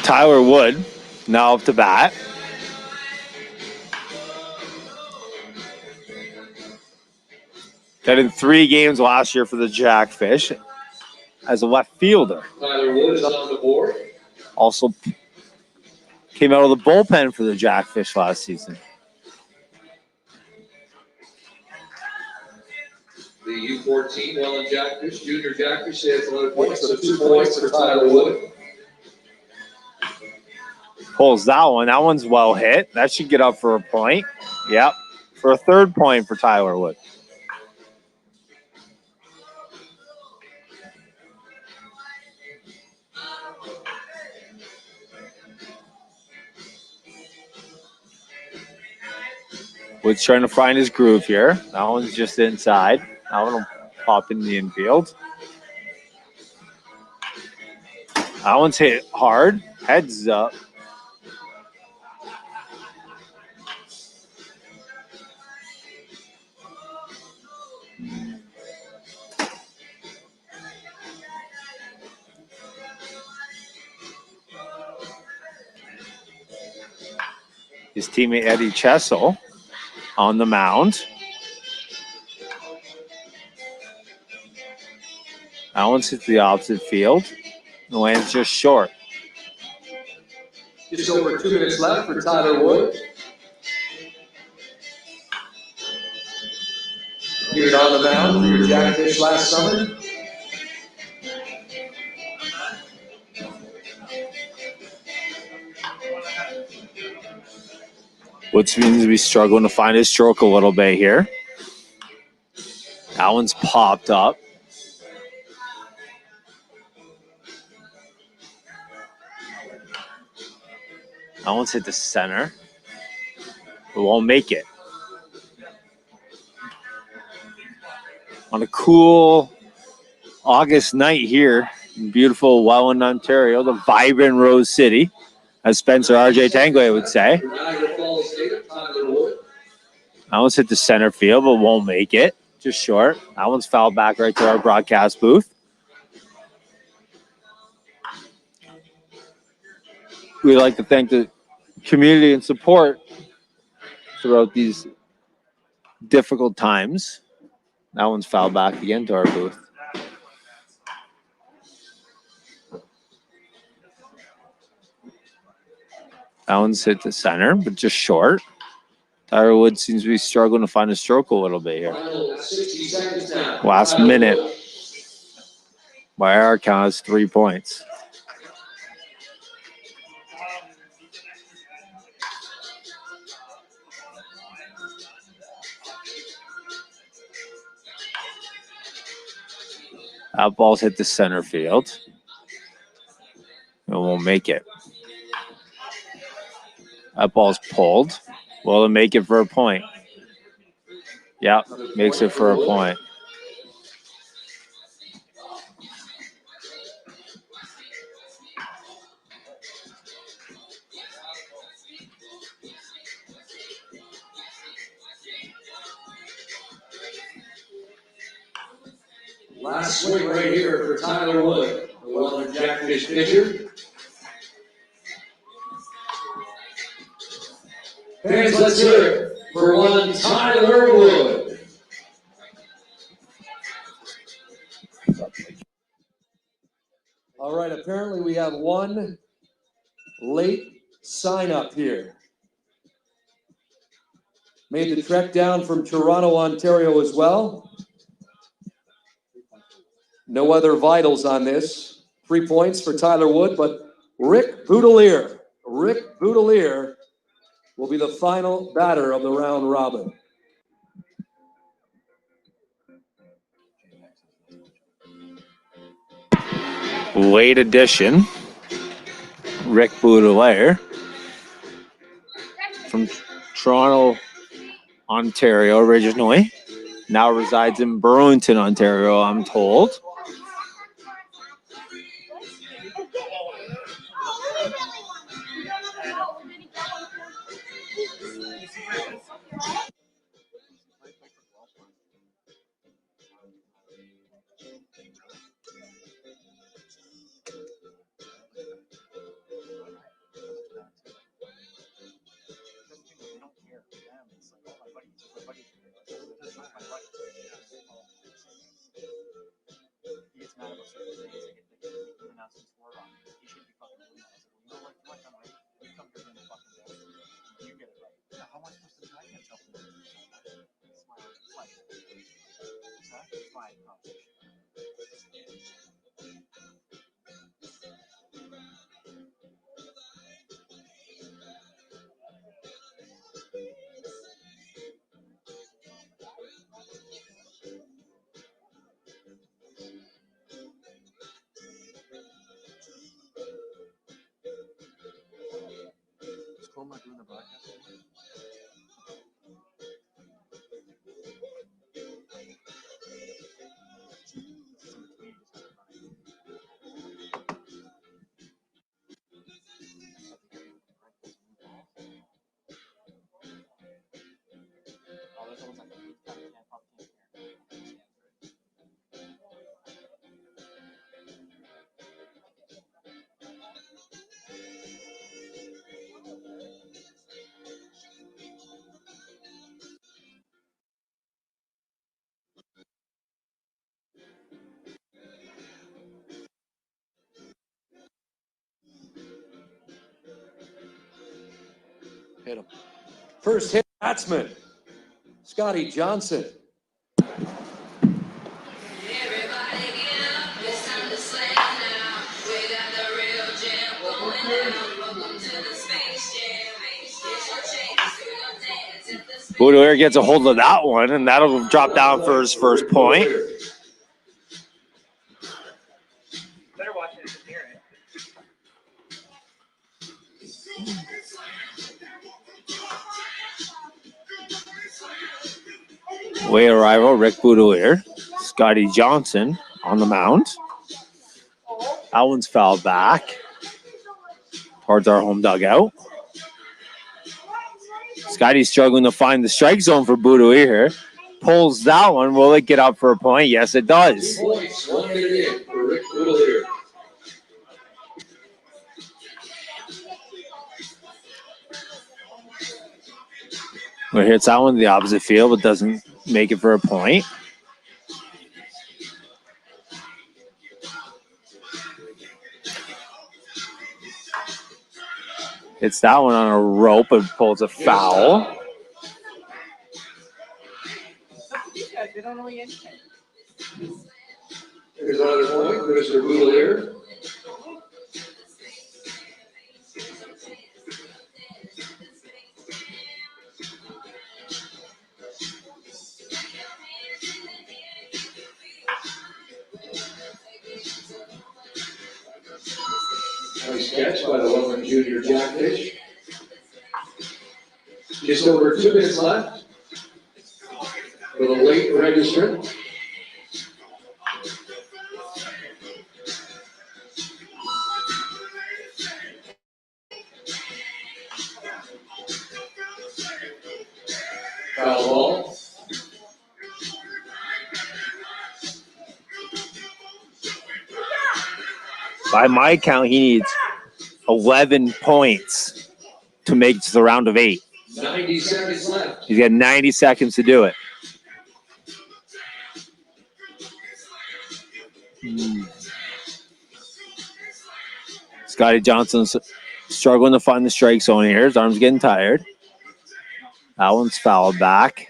Tyler Wood now up to bat. Got in 3 games last year for the Jackfish as a left fielder. Tyler Wood is on the board. Also came out of the bullpen for the Jackfish last season. The U14 Welland Jackfish, Junior Jackfish, has another point, so 2 points for Tyler Wood. Pulls that one. That one's well hit. That should get up for a point. Yep. For a 3rd point for Tyler Wood. Wood's trying to find his groove here. That one's just inside. That one will pop in the infield. That one's hit hard. Heads up. His teammate Eddie Chessel on the mound. That one's hit the opposite field. The land's just short. Just over 2 minutes left for Tyler Wood. Appeared on the mound for your Jackfish last summer. Wood seems to be struggling to find his stroke a little bit here. That one's popped up. That one's hit the center. It won't make it. On a cool August night here in beautiful Welland, Ontario, the vibrant Rose City, as Spencer R.J. Tanguay would say. That one's hit the center field, but won't make it. Just short. That one's fouled back right to our broadcast booth. We'd like to thank the community and support throughout these difficult times. That one's fouled back again to our booth. That one's hit the center, but just short. Tyler Wood seems to be struggling to find a stroke a little bit here. Last minute. By our count, is 3 points. That ball's hit the center field. It won't make it. That ball's pulled. Will it make it for a point? Yep, makes it for a point. Last swing right here for Tyler Wood, the Welland Jackfish pitcher. Fans, let's hear it for one Tyler Wood. All right, apparently we have one late sign up here. Made the trek down from Toronto, Ontario as well. No other vitals on this. 3 points for Tyler Wood, but Rick Boudelier will be the final batter of the round robin. Late addition, Rick Boudelier from Toronto, Ontario originally. Now resides in Burlington, Ontario, I'm told. He gets mad about certain things. I get the announcements were wrong. He should be fucking doing that. I said, well, you know what? You want done right? You come here doing the fucking best. You get it right. Now, how am I supposed to do? I can't tell them. It's my it's my competition. Is Coma doing the broadcast? Oh, there's almost like Hit him. First hit batsman, Scotty Johnson. Boudelier gets a hold of that one, and that'll drop down for his first point. better watch it and hear it. Late arrival, Rick Boudelier. Scotty Johnson on the mound. That one's fouled back towards our home dugout. Scotty's struggling to find the strike zone for Boudelier here. Pulls that one. Will it get up for a point? Yes, it does. 2 points, 1 hit in for Rick Boudelier. Well, hits that one to the opposite field, but doesn't make it for a point. Hits that one on a rope and pulls a foul. These guys, they don't know anything. Here's another point for Mr. Boudelier. Nice catch by the Welland Junior Jackfish. Just over 2 minutes left for the late registrant. Foul ball. By my count, he needs 11 points to make it to the round of 8. 90 seconds left. He's got 90 seconds to do it. Scotty Johnson's struggling to find the strike zone here. His arm's getting tired. That one's fouled back.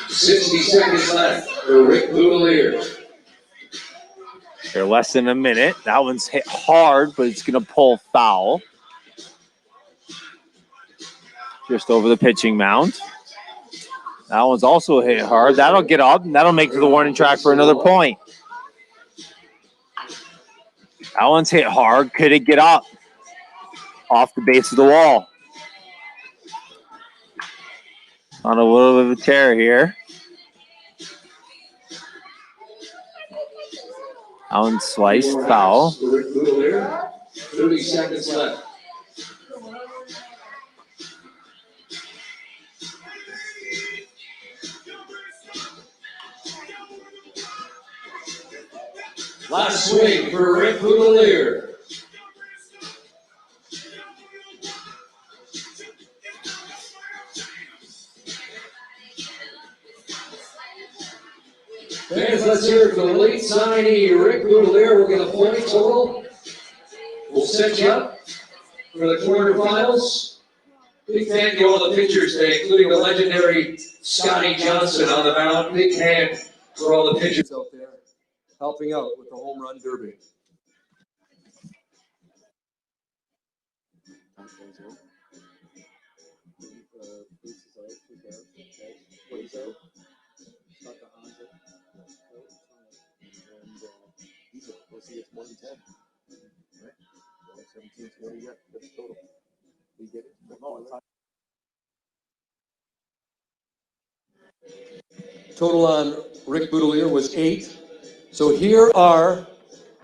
$60 left for Rick Boudelier. They're less than a minute. That one's hit hard, but it's going to pull foul. Just over the pitching mound. That one's also hit hard. That'll get up, and that'll make it to the warning track for another point. That one's hit hard. Could it get up? Off the base of the wall. On a little bit of a tear here. That one's sliced foul. Rick Boudelier. 30 seconds left. Last swing for Rick Boudelier. Fans, let's hear it for the late signee, Rick Boudelier. We'll get a point total. We'll set you up for the quarterfinals. Big fan to all the pitchers today, including the legendary Scotty Johnson on the mound. Big hand for all the pitchers Out there helping out with the home run derby. Total on Rick Boudelier was 8. So here are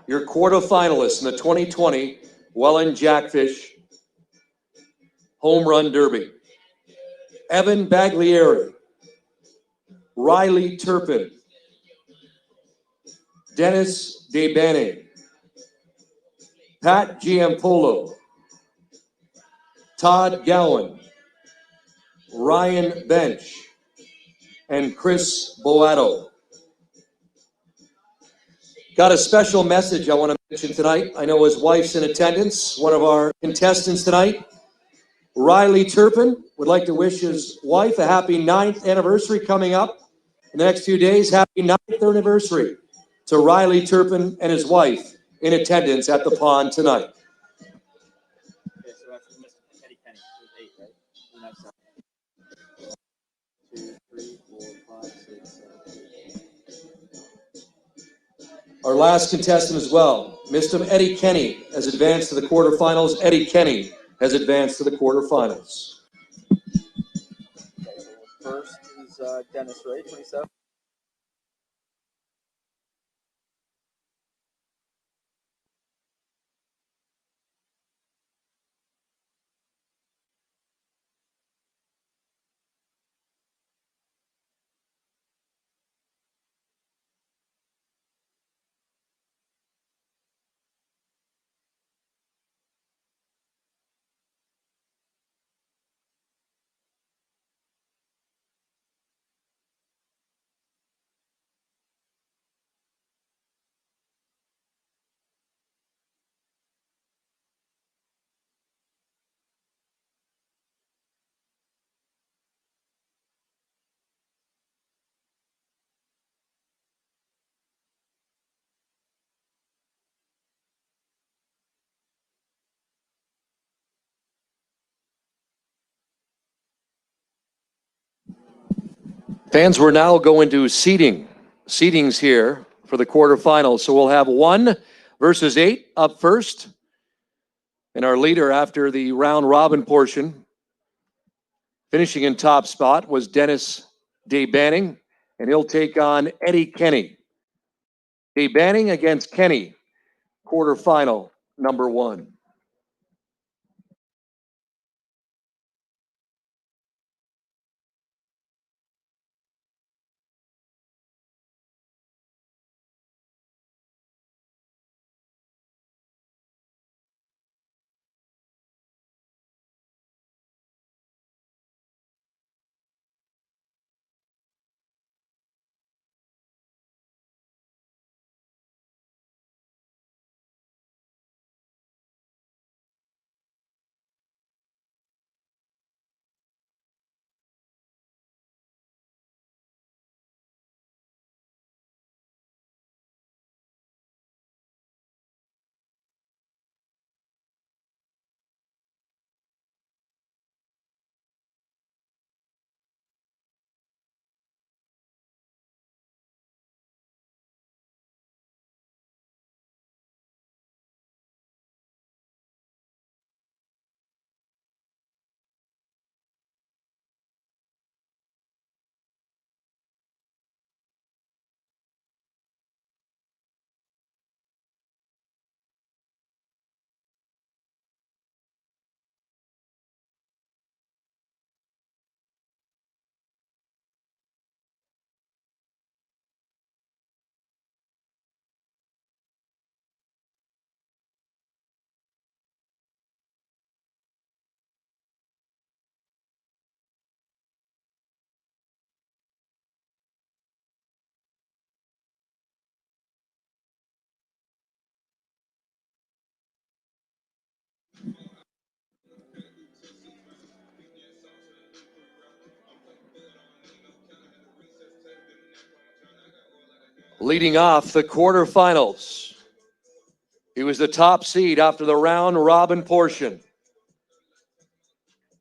your quarterfinalists in the 2020 Welland Jackfish Home Run Derby. Evan Baglieri, Riley Turpin, Dennis DeBanning, Pat Giampolo, Todd Gowan, Ryan Bench, and Chris Boato. Got a special message I want to mention tonight. I know his wife's in attendance, one of our contestants tonight. Riley Turpin would like to wish his wife a happy 9th anniversary coming up in the next few days. Happy 9th anniversary to Riley Turpin and his wife in attendance at the pond tonight. Okay, so that's Mr. Eddie Kenny. It was 8, right? And that's 2, 3, 4, 5, 6, 7, 8. Our last contestant as well, Mr. Eddie Kenny, has advanced to the quarterfinals. Eddie Kenny has advanced to the quarterfinals. Okay, so first is Dennis, right? 27. Fans, we're now going to seedings here for the quarterfinals. So we'll have 1 versus 8 up first. And our leader after the round robin portion, finishing in top spot, was Dennis DeBanning, and he'll take on Eddie Kenny. DeBanning against Kenny, quarterfinal number 1. Leading off the quarterfinals. He was the top seed after the round robin portion.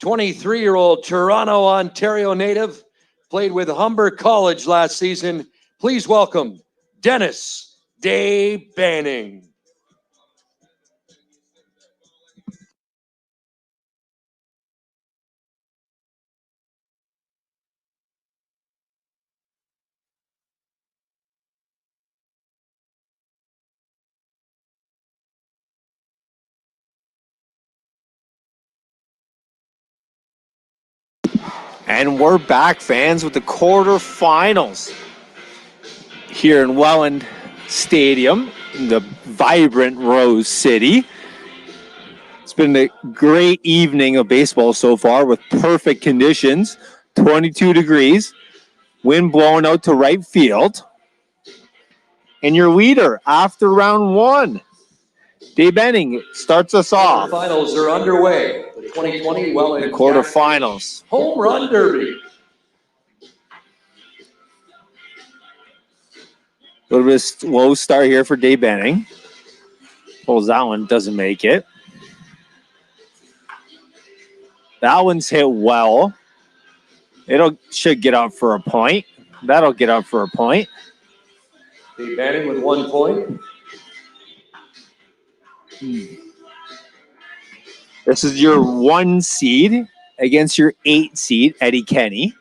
23-year-old Toronto, Ontario native, played with Humber College last season. Please welcome Dennis Day Banning. And we're back, fans, with the quarterfinals here in Welland Stadium in the vibrant Rose City. It's been a great evening of baseball so far with perfect conditions, 22 degrees, wind blowing out to right field. And your leader after round one, Dave Benning, starts us off. Finals are underway. The 2020 Welland Quarterfinals. Home Run Derby. A little bit of slow start here for Dave Benning. Pulls that one, doesn't make it. That one's hit well. Should get up for a point. That'll get up for a point. Dave Banning with 1 point. This is your 1 seed against your 8 seed, Eddie Kenny.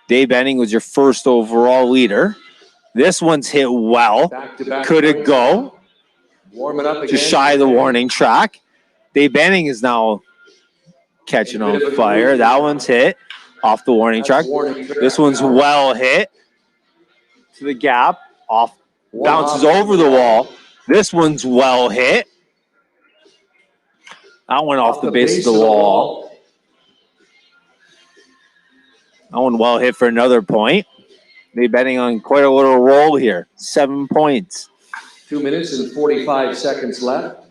Dave Benning was your first overall leader. This one's hit well. Back-to-back Could it points. go? Warming up again. Just shy of the warning track. Dave Benning is now catching on fire. That one's hit off the warning track. This one's well hit to the gap. Off, bounces over the wall. This one's well hit. That one off the base of the wall. That one well hit for another point. They're betting on quite a little roll here. 7 points. 2 minutes and 45 seconds left.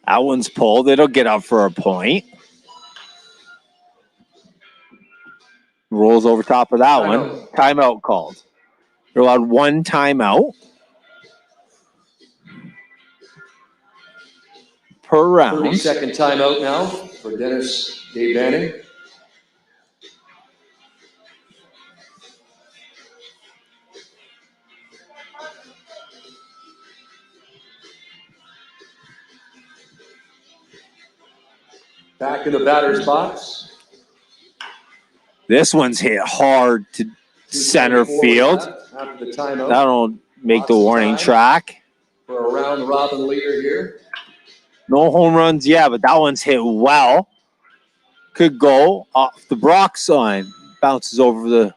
That one's pulled. It'll get up for a point. Rolls over top of that one. Timeout called. They're allowed 1 timeout per round. 30-second timeout now for Dennis Day Banning. Back in the batter's box. This one's hit hard to center field. After the timeout. That'll make the warning track. For a round robin leader here. No home runs yet, but that one's hit well. Could go off the Brock sign. Bounces over the...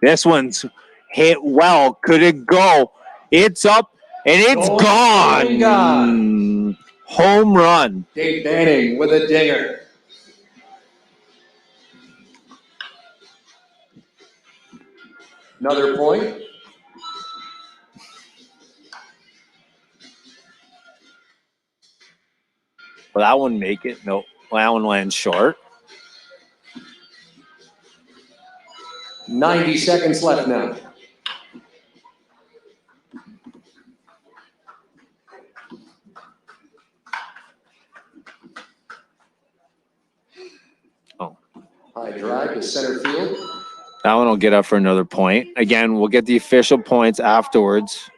This one's hit well. Could it go? It's up, and it's gone. Home run. Dave Banning with a dinger. Another point. Will that one make it? Nope. That one lands short. 90 seconds left now. Oh. High drive to center field. That one will get up for another point. Again, we'll get the official points afterwards.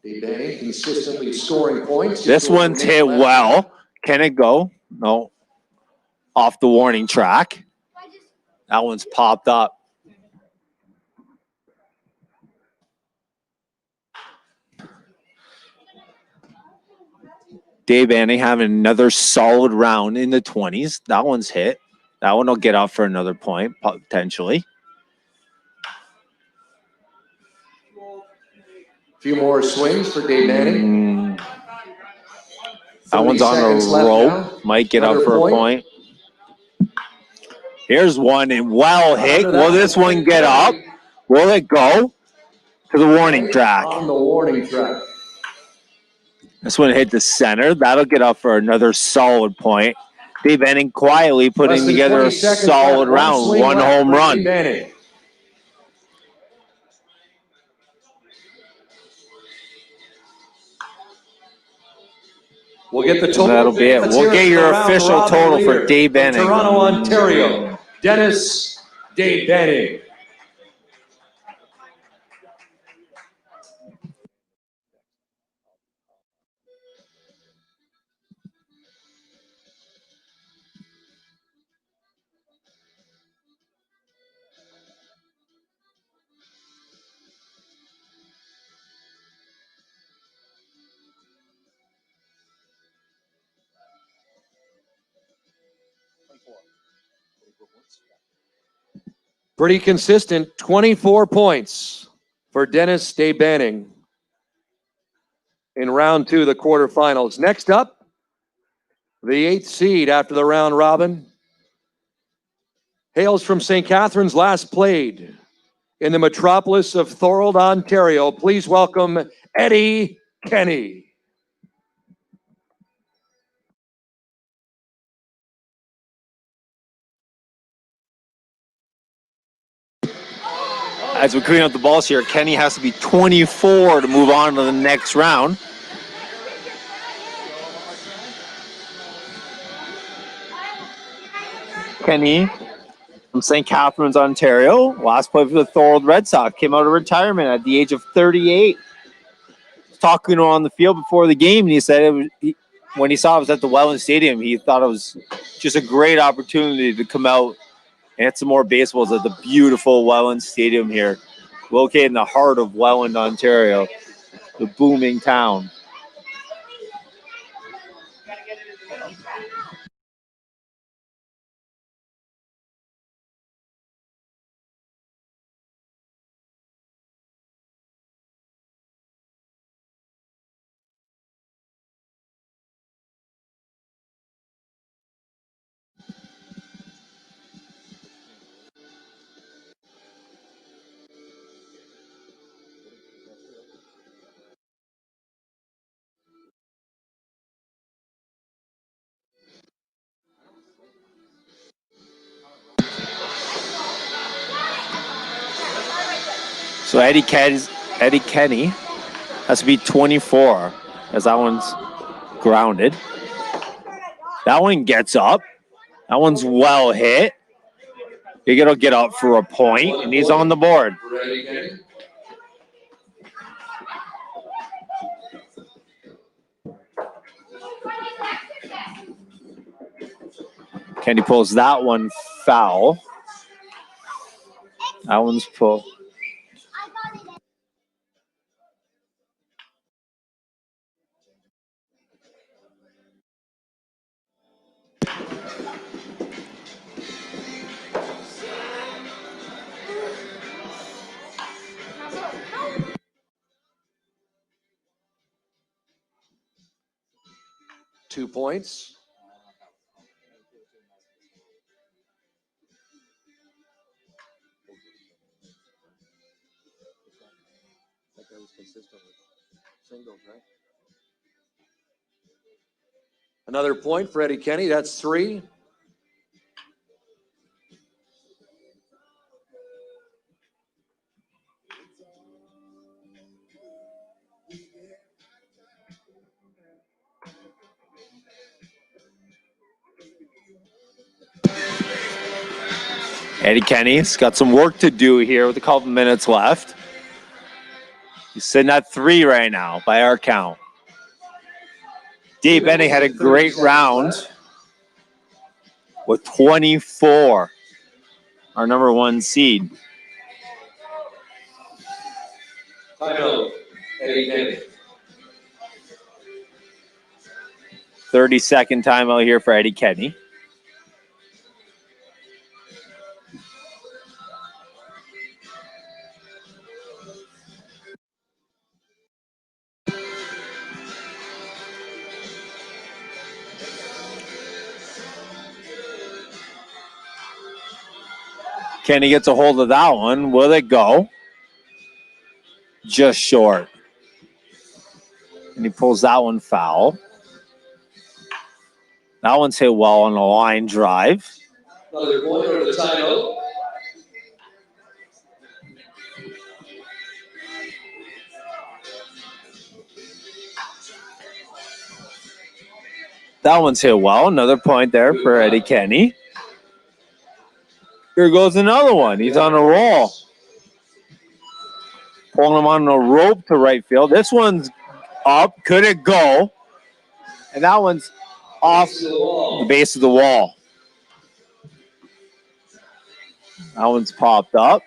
Dave Banning consistently scoring points. This one's hit well. Can it go? No. Off the warning track. That one's popped up. Dave Banning having another solid round in the 20s. That one's hit. That one will get up for another point, potentially. A few more swings for Dave Banning. That one's on a rope. Might get up for a point. Here's one and well hit. Will this one get up? Will it go? to the warning track. On the warning track. This one hit the center. That'll get up for another solid point. Dave Benning quietly putting together a solid round. One home run. We'll get the total. That'll be it. We'll get your official total for Dave Benning. Toronto, Ontario, Dennis Dave Benning. Pretty consistent, 24 points for Dennis Dave Benning in round 2 of the quarterfinals. Next up, the 8th seed after the round robin. Hails from St. Catharines, last played in the metropolis of Thorold, Ontario. Please welcome Eddie Kenny. As we clean up the balls here, Kenny has to be 24 to move on to the next round. Kenny from St. Catharines, Ontario. Last play for the Thorold Red Sox. Came out of retirement at the age of 38. Talking on the field before the game, and he said when he saw it was at the Welland Stadium, he thought it was just a great opportunity to come out and hit some more baseballs at the beautiful Welland Stadium here, located in the heart of Welland, Ontario, the booming town. So Eddie Kenny has to be 24 as that one's grounded. That one gets up. That one's well hit. It'll get up for a point, and he's on the board. Kenny pulls that one foul. That one's pulled. Two points. Another point for Eddie Kenny. That's 3. Eddie Kenny's got some work to do here with a couple minutes left. He's sitting at 3 right now by our count. Dave Benning had a great round with 24, our number 1 seed. Timeout, Eddie Kenny. 30-second timeout here for Eddie Kenny. Kenny gets a hold of that one. Will it go? just short. And he pulls that one foul. That one's hit well on a line drive. Another point over the timeout. That one's hit well. Another point there for Eddie Kenny. Here goes another one. He's on a roll. Pulling him on a rope to right field. This one's up. Could it go? And that one's off the base of the wall. That one's popped up.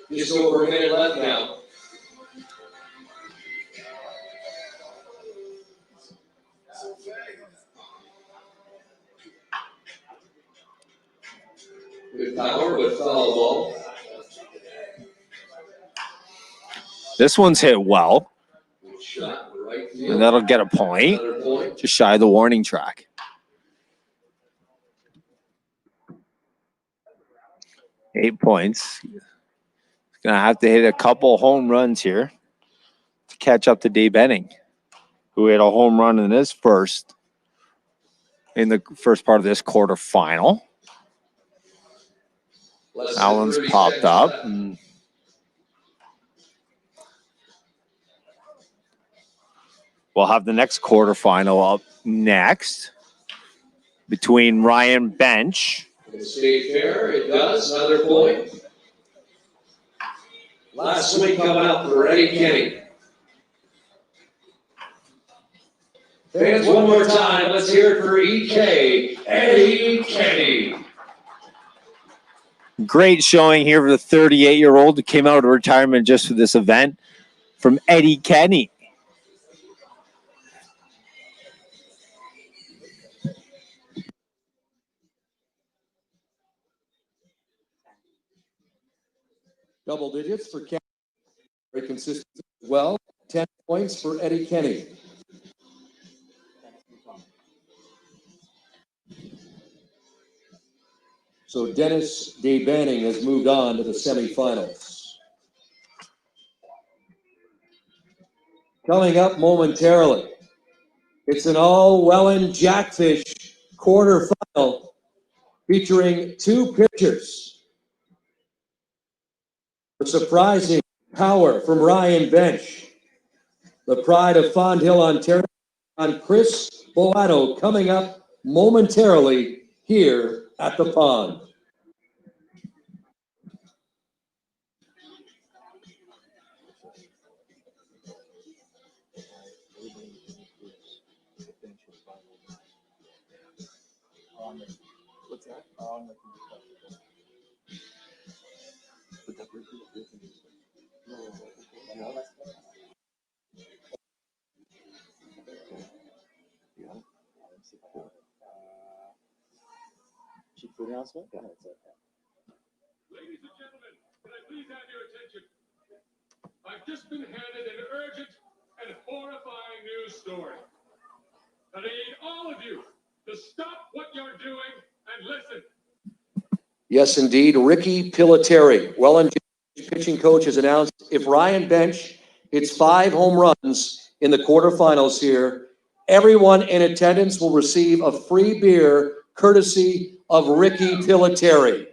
Just over a minute left now. Good power, but foul ball. This one's hit well. Good shot, right field. And that'll get a point. Another point. Just shy of the warning track. 8 points. He's going to have to hit a couple home runs here to catch up to Dave Benning, who hit a home run in the first part of this quarterfinal. That one's popped up. And we'll have the next quarterfinal up next between Ryan Bench. State fair, it does. Another point. Last swing coming up for Eddie Kenny. Fans, one more time, let's hear it for EK, Eddie Kenny. Great showing here for the 38-year-old who came out of retirement just for this event from Eddie Kenny. Double digits for Kenny. Very consistent as well. 10 points for Eddie Kenny. So Dennis D. Banning has moved on to the semifinals. Coming up momentarily, it's an all Welland Jackfish quarterfinal featuring two pitchers. A surprising power from Ryan Bench. The pride of Fond Hill, Ontario, on Chris Boato coming up momentarily here at the pond. What's that? Food announcement? Yeah, it's okay. Ladies and gentlemen, can I please have your attention? I've just been handed an urgent and horrifying news story. And I need all of you to stop what you're doing and listen. Yes, indeed. Ricky Piliteri, Welland pitching coach, has announced if Ryan Bench hits 5 home runs in the quarterfinals here, everyone in attendance will receive a free beer courtesy of Ricky Piliteri.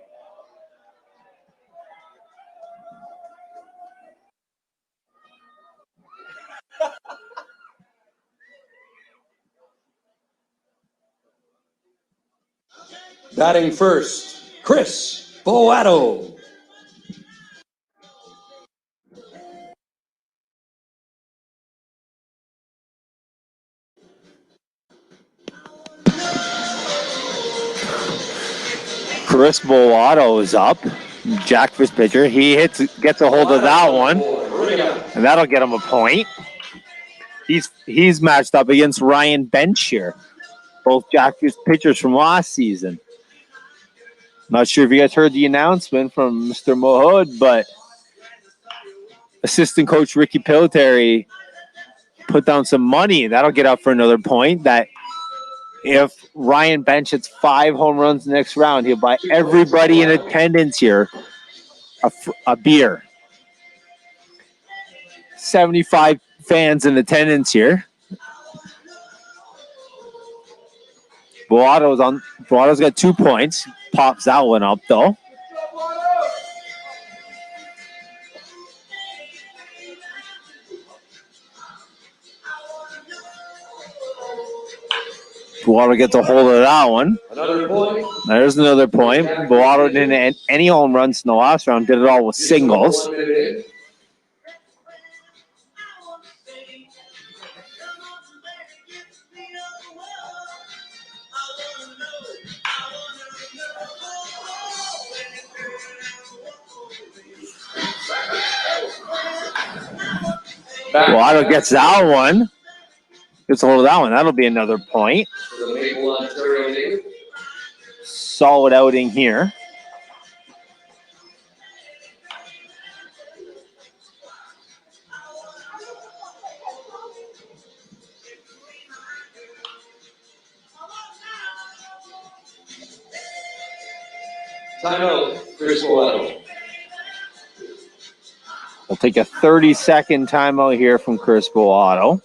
Batting first, Chris Boato. Chris Boato is up. Jackfish pitcher. He gets a hold of that one, and that'll get him a point. He's matched up against Ryan Bench here. Both Jackfish pitchers from last season. Not sure if you guys heard the announcement from Mr. Mohud, but assistant coach Ricky Piliteri put down some money. That'll get up for another point. That if Ryan Bench hits 5 home runs next round, he'll buy everybody in attendance here a beer. 75 fans in attendance here. Boato's got 2 points. Pops that one up though. Boato gets a hold of that one. Another point. There's another point. Boato didn't hit any home runs in the last round. Did it all with singles. 1 minute in. Boato gets that one. Gets a hold of that one. That'll be another point. For the Maple Ontario native. Solid outing here. Timeout, Chris Boato. We'll take a 30-second timeout here from Chris Boato.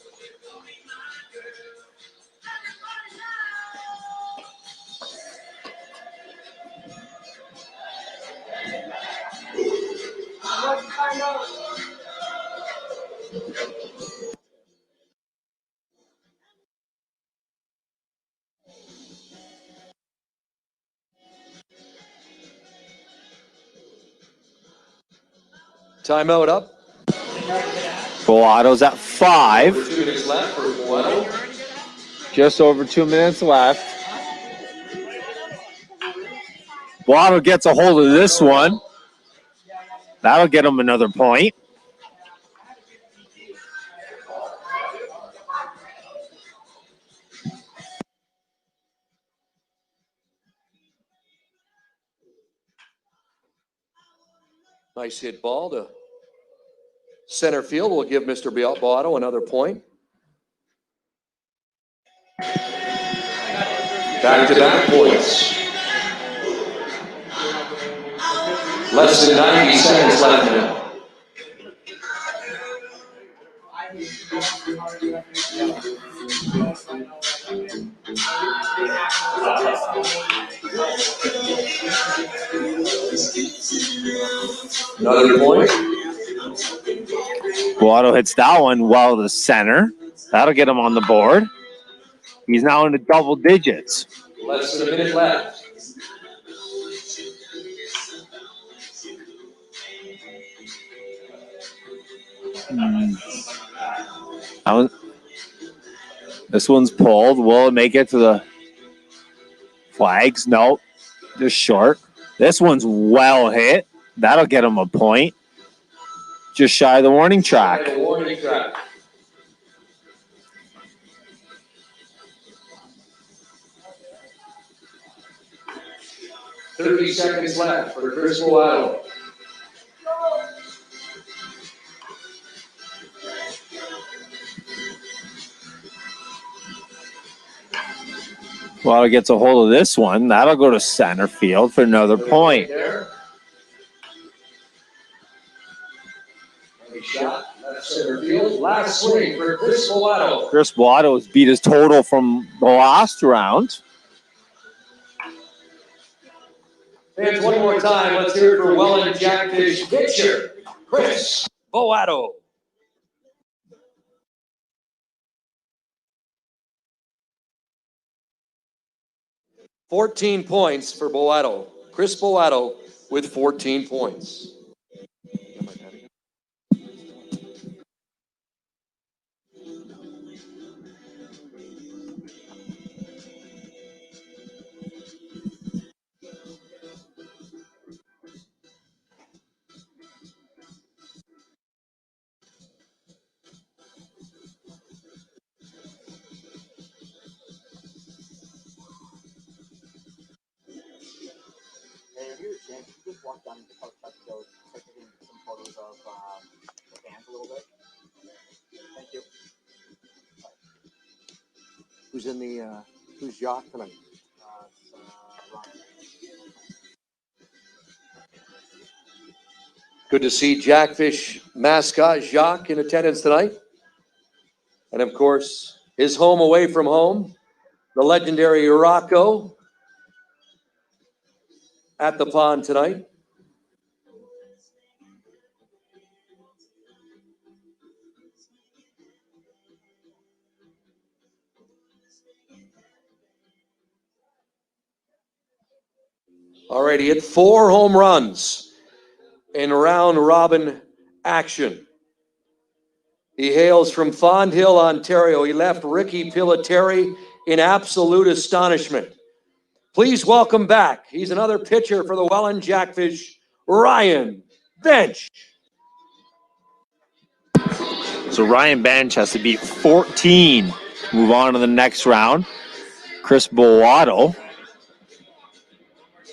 Timeout up. Boato's at 5. 2 minutes left for Boato. Just over 2 minutes left. Boato gets a hold of this one. That'll get him another point. Nice hit ball to center field. Will give Mr. Boato another point. Back-to-back points. Less than 90 seconds left now. Another point. Boato hits that one well to center. That'll get him on the board. He's now into double digits. Less than a minute left. This one's pulled. Will it make it to the flags? No, just short. This one's well hit. That'll get him a point. Just shy of the warning track. The warning track. "30 seconds left for Chris Boato." Boato gets a hold of this one. That'll go to center field for another point. Shot, left center field. Last swing for Chris Boato. Chris Boato has beat his total from the last round. Fans, one more time, let's hear it for Welland Jackfish pitcher, Chris Boato. "14 points for Boato. Chris Boato with 14 points. Just walk down to Coach Go, start taking some photos of the fans a little bit. Thank you. Who's in the who's Jacques tonight? Ryan. Good to see Jackfish mascot Jacques in attendance tonight. And of course, his home away from home, the legendary Rocco at the pond tonight. All right, he hit 4 home runs in round robin action. He hails from Fond Hill, Ontario. He left Ricky Piloteri in absolute astonishment. Please welcome back. He's another pitcher for the Welland Jackfish, Ryan Bench. So Ryan Bench has to beat 14 to move on to the next round. Chris Bowato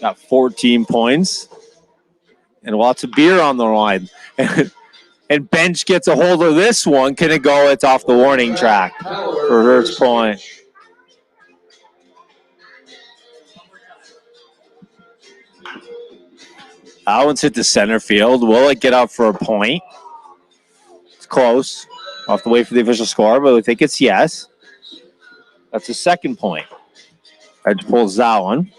got 14 points and lots of beer on the line. And Bench gets a hold of this one. Can it go? It's off the warning track for first point. That one's hit the center field. Will it get up for a point? It's close. I'll have to wait for the official score, but I think it's yes. That's a second point. Edge pulls that one.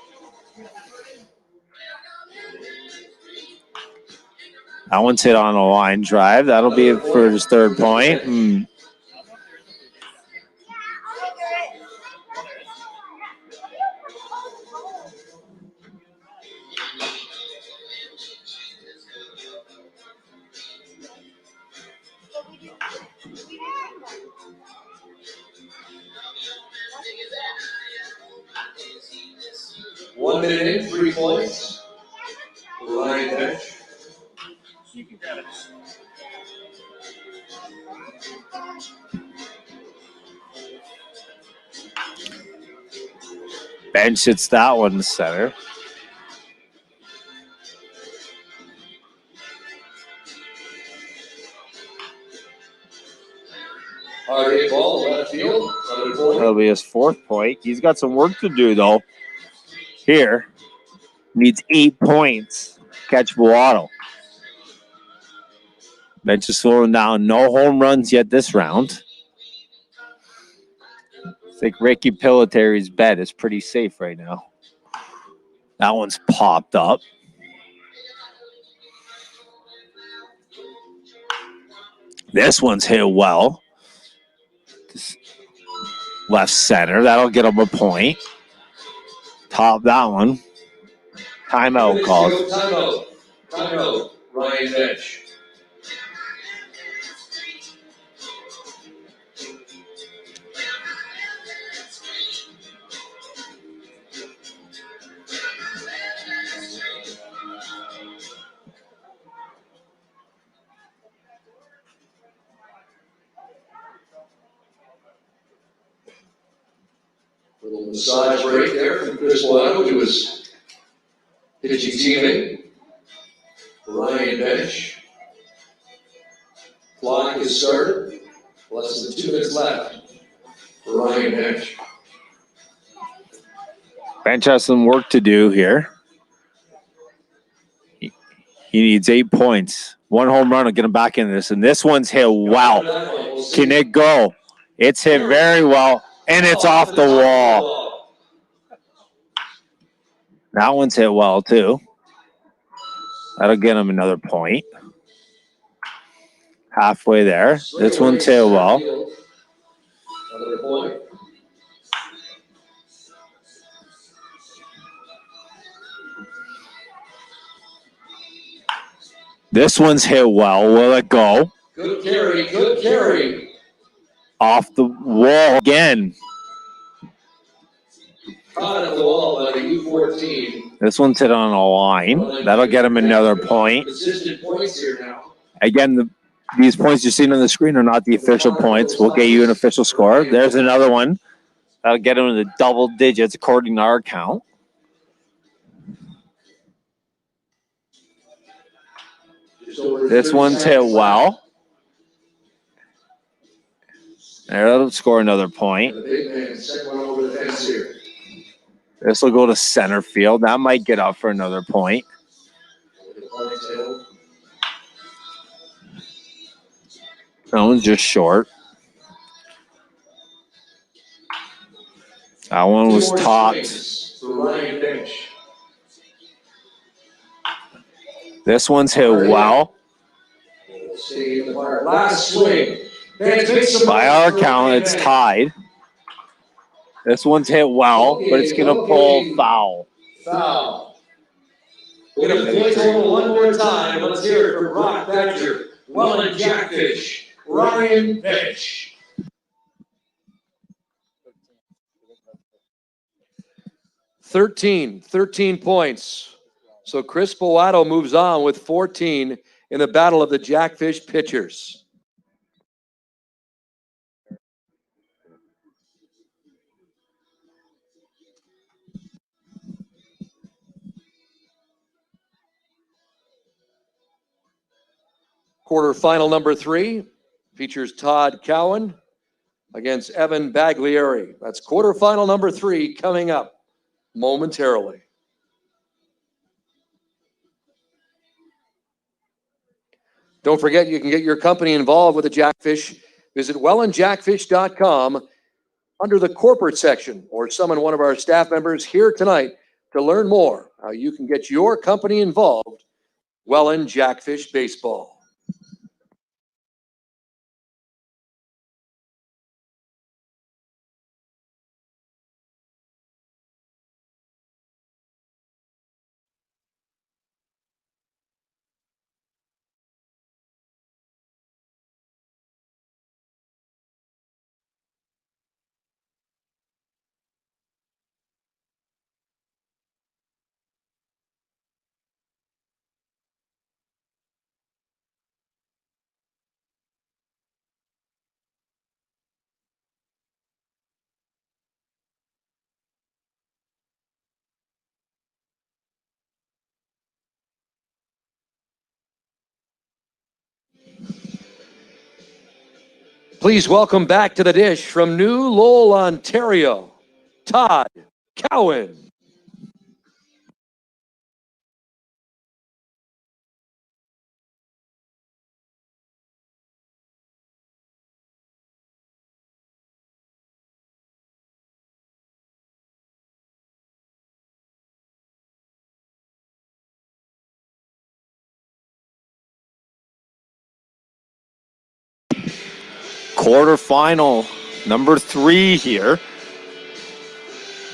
That one's hit on a line drive. That'll be for his third point. One minute in, 3 points. Ryan Bench. You can grab it. Bench hits that one to center. Hard hit ball, left field. Another point. That'll be his fourth point. He's got some work to do, though. Here, needs 8 points. Catch Bowato. Bench is slowing down. No home runs yet this round. I think Ricky Piloteri's bet is pretty safe right now. That one's popped up. This one's hit well. Left center. That'll get him a point. Top that one. Timeout called. Timeout. Timeout. Ryan Bench. Little massage break there from Chris Bowato to his pitching teammate, Ryan Bench. Clock is started. Less than 2 minutes left for Ryan Bench. Bench has some work to do here. He needs 8 points. 1 home run will get him back into this. And this one's hit well. Can it go? It's hit very well. And it's off the wall. That one's hit well, too. That'll get him another point. Halfway there. This one's hit well. Another point. This one's hit well. Will it go? Good carry. Good carry. Off the wall again. Caught at the wall by the U14. This one's hit on a line. That'll get him another point. Consistent points here now. Again, these points you're seeing on the screen are not the official points. We'll get you an official score. There's another one. That'll get him into double digits according to our count. This one's hit well. That'll score another point. The big man sent one over the fence here. This will go to center field. That might get up for another point. That one's just short. That one was Two more topped. swings for Ryan Finch. This one's hit well. Stay in the fire. Last swing. Fans, make some By noise our for count, Ryan it's Finch. tied. This one's hit well, but it's going to pull foul. Foul. We're going to play total one more time. Let's hear it from Brock Thatcher, Welland Jackfish, Ryan Finch. 13 points. So Chris Boato moves on with 14 in the battle of the Jackfish pitchers. Quarterfinal number 3 features Todd Cowan against Evan Baglieri. That's quarterfinal number 3 coming up momentarily. Don't forget, you can get your company involved with the Jackfish. Visit wellandjackfish.com under the corporate section or summon one of our staff members here tonight to learn more how you can get your company involved. Welland Jackfish Baseball. Please welcome back to the dish from New Lowell, Ontario, Todd Cowan. Quarterfinal number 3 here.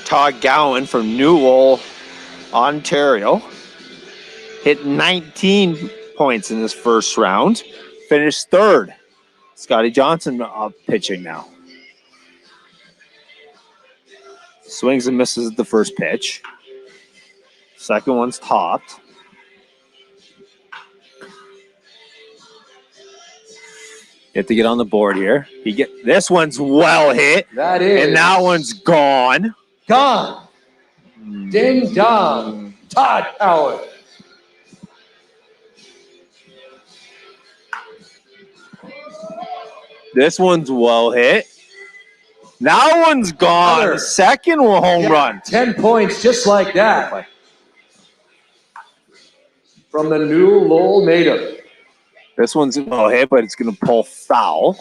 Todd Gowan from Newell, Ontario. Hit 19 points in this first round. Finished third. Scotty Johnson pitching now. Swings and misses the first pitch. Second one's topped. You have to get on the board here. This one's well hit. That is. And that one's gone. Gone. Ding dong. Todd Cowan. This one's well hit. That one's gone. Another. Second home run. 10 points just like that. From the New Lowell native. This one's well hit, but it's going to pull foul.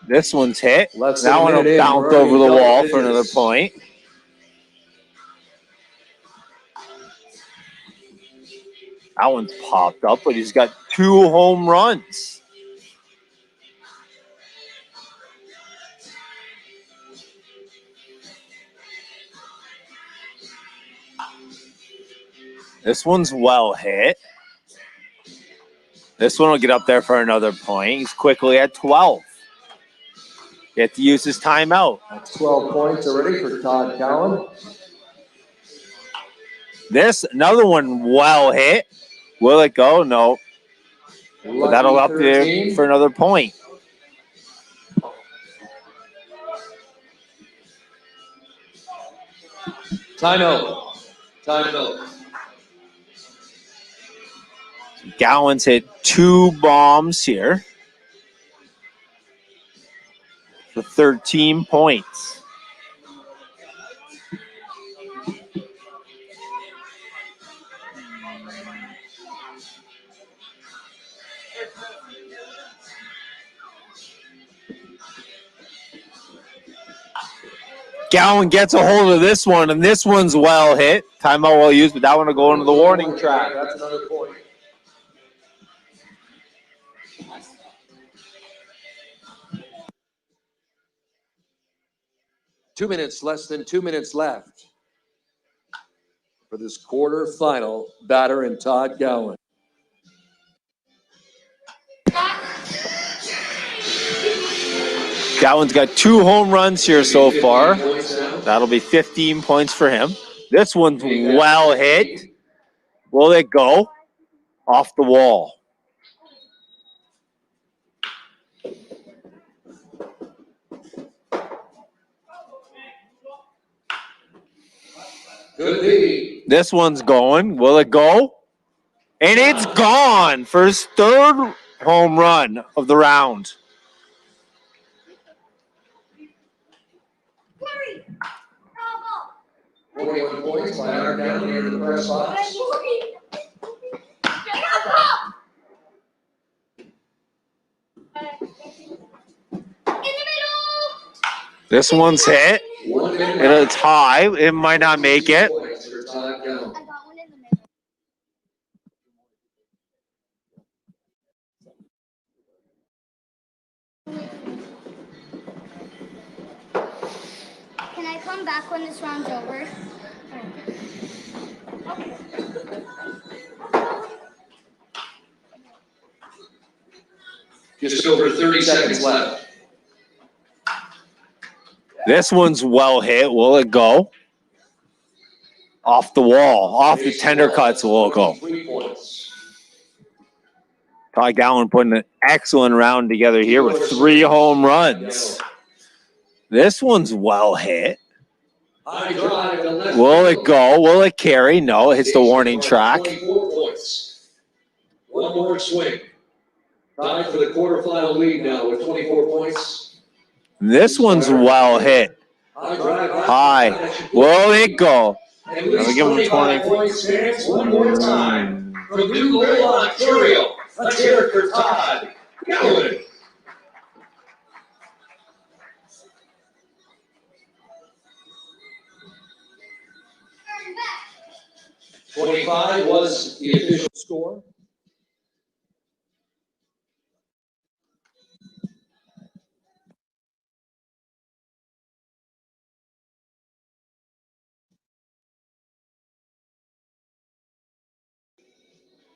This one's hit. Less That than a one will minute in, bounce we're over the already wall double for another digits. point. That one's popped up, but he's got 2 home runs. This one's well hit. This one will get up there for another point. He's quickly at 12. He has to use his timeout. That's 12 points already for Todd Cowan. Another one well hit. Will it go? No. But that'll up there for another point. Timeout. Timeout. Gowan's hit 2 bombs here for 13 points. Gowan gets a hold of this one, and this one's well hit. Timeout well used, but that one will go into the warning track. That's another point. Less than 2 minutes left for this quarterfinal. Batter and Todd Gowan. Gowan's got 2 home runs here so far. That'll be 15 points for him. This one's well hit. Will it go? Off the wall. Could be. This one's going. Will it go? And it's gone for his 3rd home run of the round. $41 points by our down here in the press box. This one's hit. 1 minute. And it's high. It might not make it. Points for Todd Gowan. Can I come back when this round's over? Just over 30 seconds left. This one's well hit. Will it go? Off the wall. Off the tender cuts will it go. 3 points. Todd Gowan putting an excellent round together here with 3 home runs. This one's well hit. High drive to left Will it field. go? Will it carry? No, it hits the warning track. 24 points. One more swing. Tied for the quarterfinal lead now with 24 points. This one's well hit. High drive. High. Will it go? At least I'll give him 25 20. points chance one more time. From New Welland, Ontario, let's hear it for Todd Gowan. $25 was the official Score.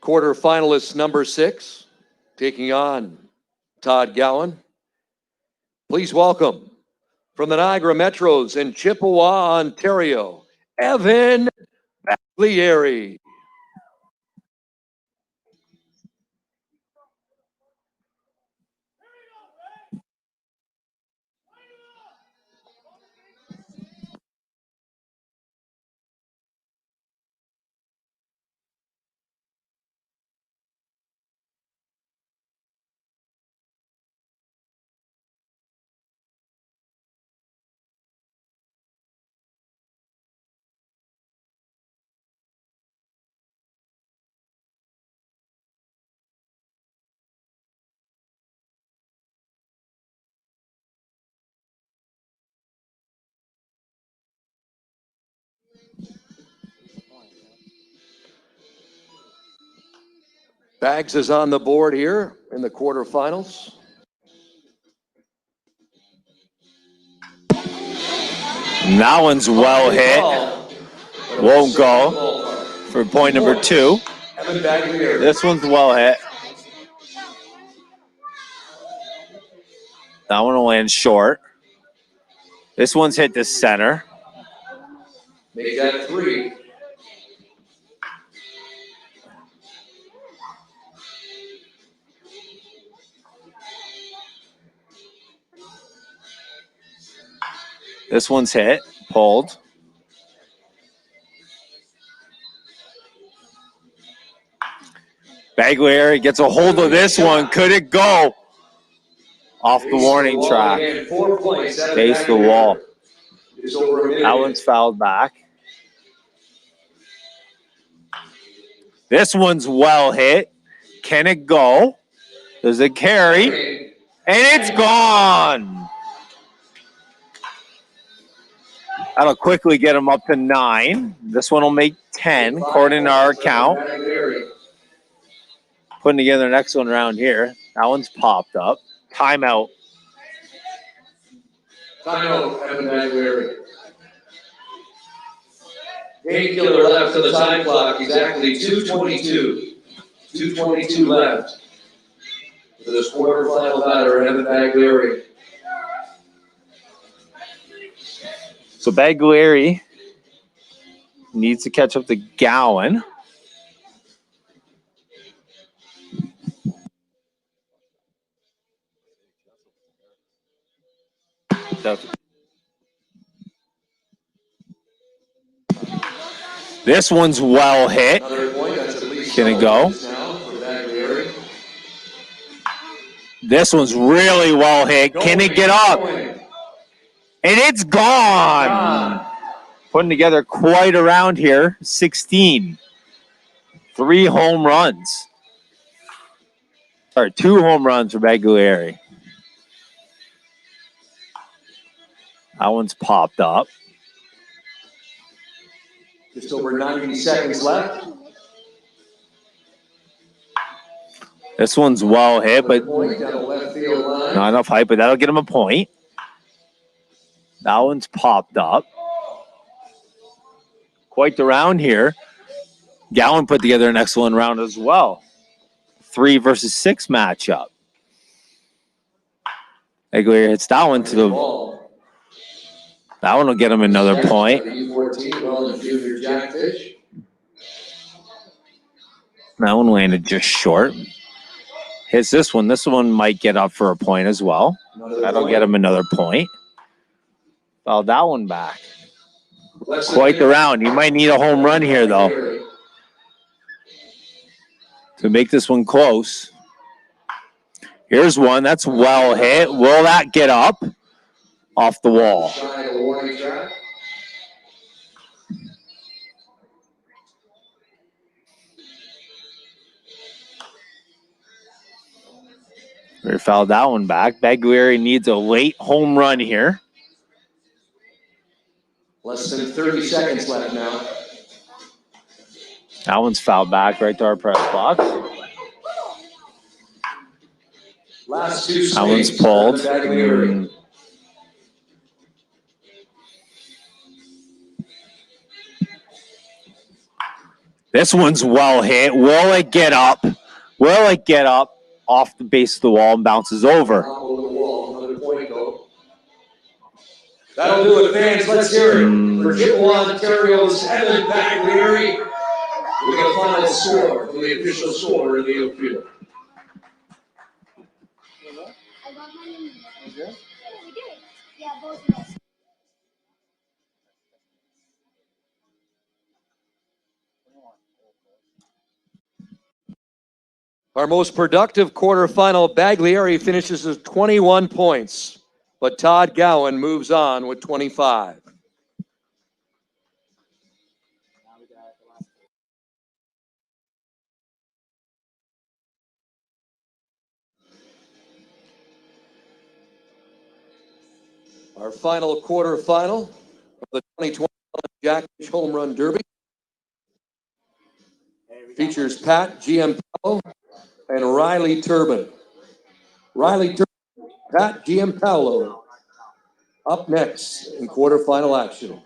Quarterfinalist number 6, taking on Todd Gowan. Please welcome from the Niagara Metros in Chippewa, Ontario, Evan Baglieri. Bags is on the board here in the quarterfinals. And that one's well hit. Won't go for point number 2. Evan Baglieri. This one's well hit. That one will land short. This one's hit the center. Make that 3. This one's hit. Pulled. Baglieri gets a hold of this one. Could it go? Off the warning track. And 4 points. Face the wall. Is over a minute. That one's fouled back. This one's well hit. Can it go? Does it carry? And it's gone. That'll quickly get him up to 9. This one will make 10, according to our count. Putting together the next one around here. That one's popped up. Timeout. Timeout, Evan Baglieri. Painkiller left on the time clock, exactly 2:22. 2:22 left for this quarterfinal batter, Evan Baglieri. So Baglieri needs to catch up to Gowan. This one's well hit. Gonna go. This one's really well hit. Can it get up? And it's gone. Putting together quite around here. 16. 3 home runs. Or 2 home runs for Baglieri. That one's popped up. Just over 90 seconds left. This one's well hit, but not enough height, but that'll get him a point. That one's popped up. Quite the round here. Gowan put together an excellent round as well. 3 versus 6 matchup. Baglieri hits that one to the... That one will get him another point. Welland Jackfish. That one landed just short. Hits this one. This one might get up for a point as well. That'll get him another point. Fouled that one back. Quite the round. He might need a home run here, though, to make this one close. Here's one. That's well hit. Will that get up? Off the wall. We fouled that one back. Baglieri needs a late home run here. Less than 30 seconds left now. That one's fouled back right to our press box. Last 2 that one's pulled. This one's well hit. Will it get up? Will it get up off the base of the wall and bounces over? That'll do it, fans. Let's hear it for Chippewa, Ontario's Evan Baglieri with a final score from the official score in the outfield. Our most productive quarterfinal, Baglieri finishes with 21 points, but Todd Gowan moves on with 25. Our final quarterfinal of the 2020 Jackfish Home Run Derby features Pat Giampaolo and Riley Turbin. Pat Giampaolo up next in quarterfinal action.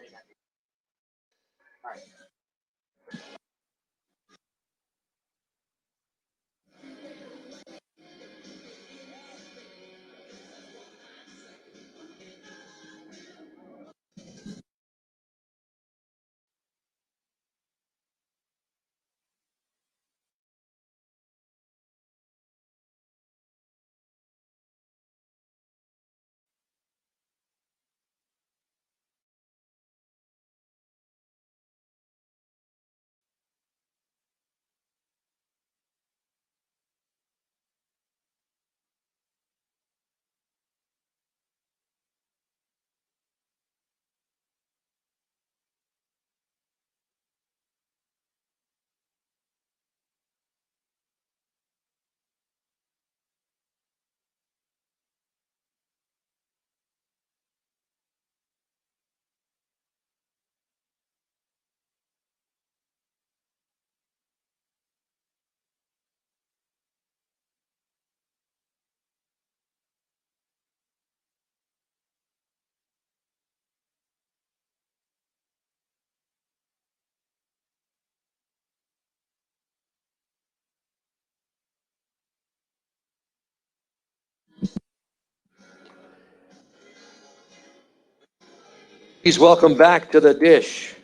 Please welcome back to the dish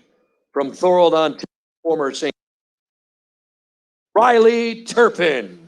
from Thorold, Ontario, former St. Riley Turpin.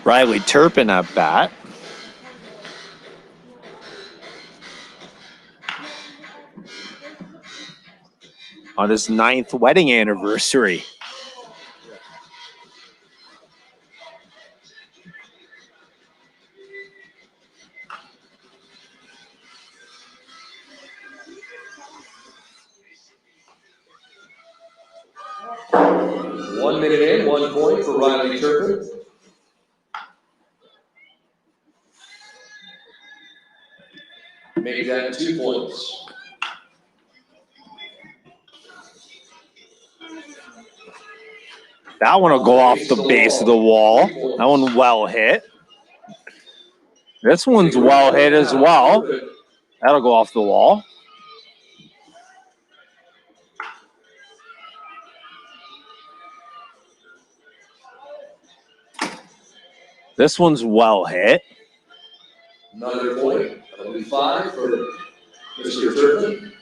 Riley Turpin at bat. On his 9th wedding anniversary. One minute in, 1 point for Riley Turpin. Make that 2 points. That one will go off the base of the wall. That one well hit. This one's well hit as well. That'll go off the wall. This one's well hit. Another point. That'll be 5 for Mr. Turpin.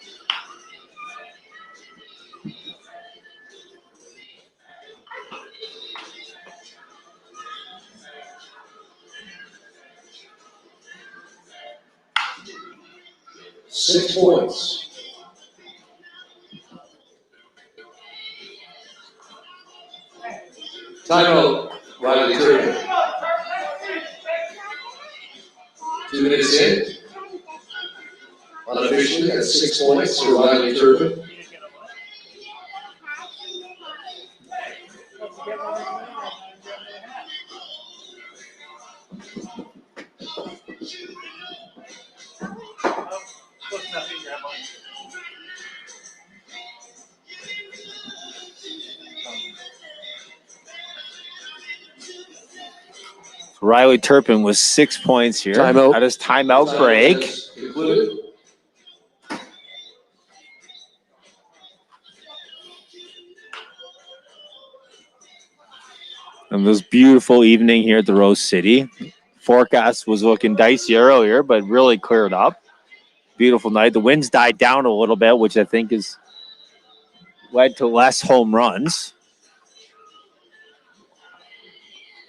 Six points. Timeout, Riley Turpin. 2 minutes in. Unofficially at 6 points for Riley Turpin. Riley Turpin was 6 points here. Timeout. At his timeout break. Included. And this beautiful evening here at the Rose City. Forecast was looking dicey earlier, but really cleared up. Beautiful night. The winds died down a little bit, which I think has led to less home runs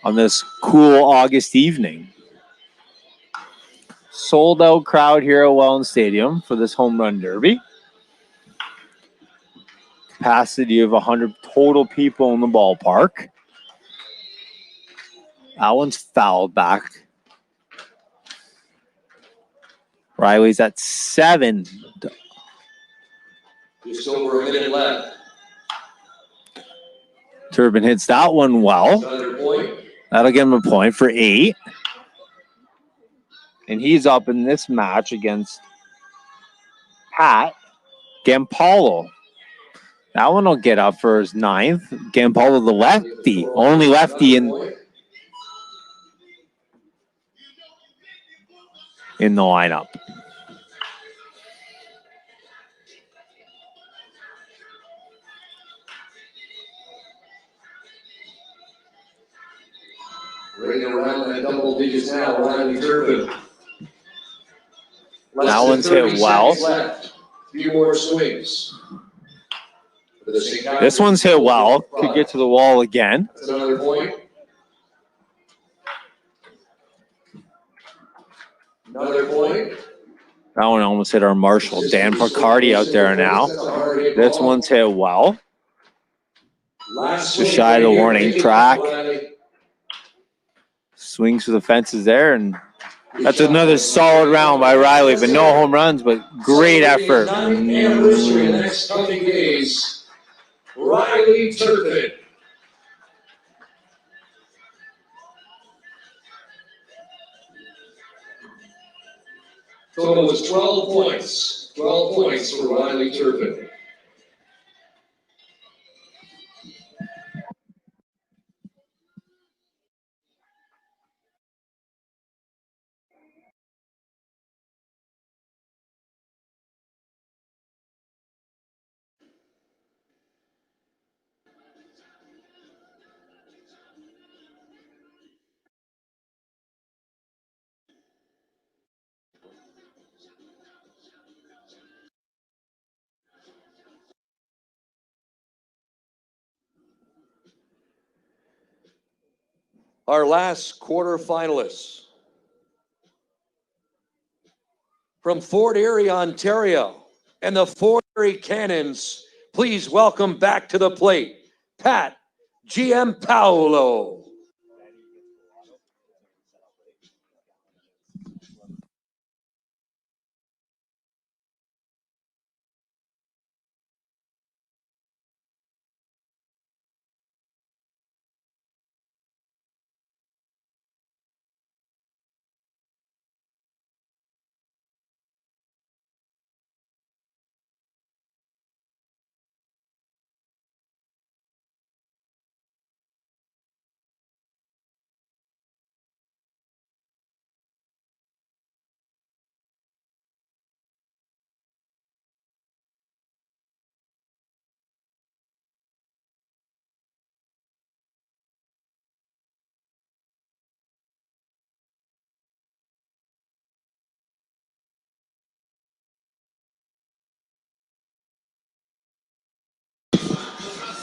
on this cool August evening. Sold out crowd here at Welland Stadium for this home run derby. Capacity of 100 total people in the ballpark. That one's fouled back. Riley's at 7. Just over a minute left. Turpin hits that one well. Another point. That'll give him a point for 8. And he's up in this match against Pat Gampolo. That one will get up for his 9th. Gampolo, the lefty. Only lefty in the lineup. Right around that double digits now, Riley Turpin. That one's hit well. Left. Few more swings. This one's hit well. Could get to the wall again. That's another point. Another point. That one almost hit our marshal, Dan Picardi, out there now. This one's hit well. Just shy of the warning track. Swings for the fences there, and That's another solid round by Riley, but no home runs, but great effort. Ninth anniversary in the next coming days. Riley Turpin. Total was 12 points. 12 points for Riley Turpin. Our last quarterfinalists from Fort Erie, Ontario, and the Fort Erie Cannons, please welcome back to the plate, Pat Giampaolo.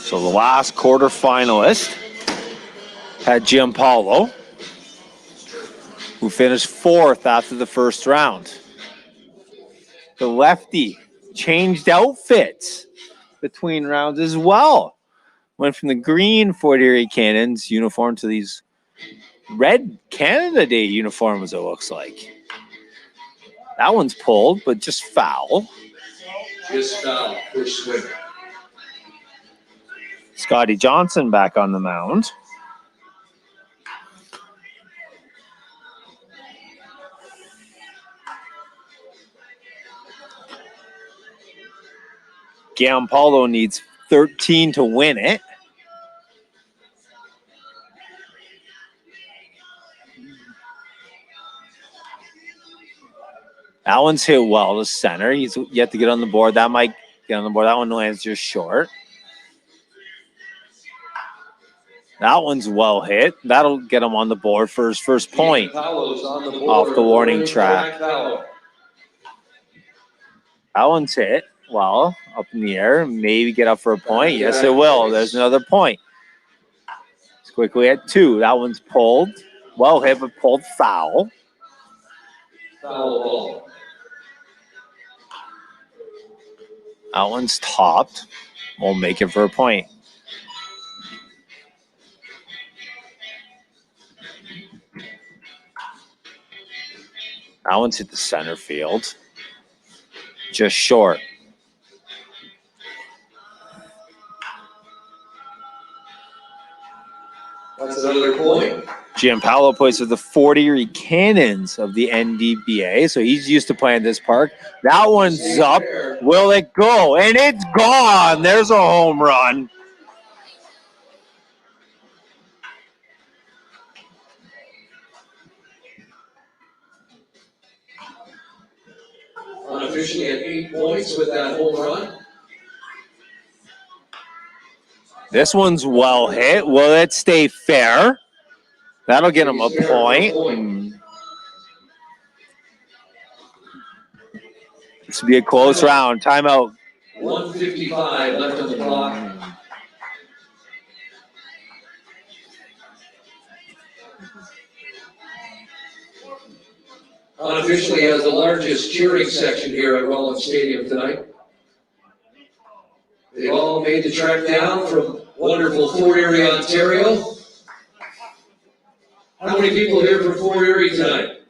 So the last quarterfinalist had Giampaolo, who finished fourth after the first round. The lefty changed outfits between rounds as well. Went from the green Fort Erie Cannons uniform to these red Canada Day uniforms, it looks like. That one's pulled, but just foul. Just foul for swing. Scotty Johnson back on the mound. Giampaolo needs 13 to win it. That one's hit well to center. He's yet to get on the board. That might get on the board. That one lands just short. That one's well hit. That'll get him on the board for his first point off the warning track. That one's hit well up in the air. Maybe get up for a point. Yes, it will. There's another point. It's quickly at 2. That one's pulled. Well hit, but pulled foul. Foul ball. That one's topped. We'll make it for a point. That one's hit the center field. Just short. That's another point. Giampaolo plays with the Fort Erie Cannons of the NDBA, so he's used to playing this park. That one's up. Will it go? And it's gone. There's a home run. Unofficially at 8 points with that home run. This one's well hit. Will it stay fair? That'll get him a point. This will be a close round. Timeout. 1:55 left on the clock. Unofficially has the largest cheering section here at Welland Stadium tonight. They've all made the trek down from wonderful Fort Erie, Ontario. How many people here from Fort Erie tonight?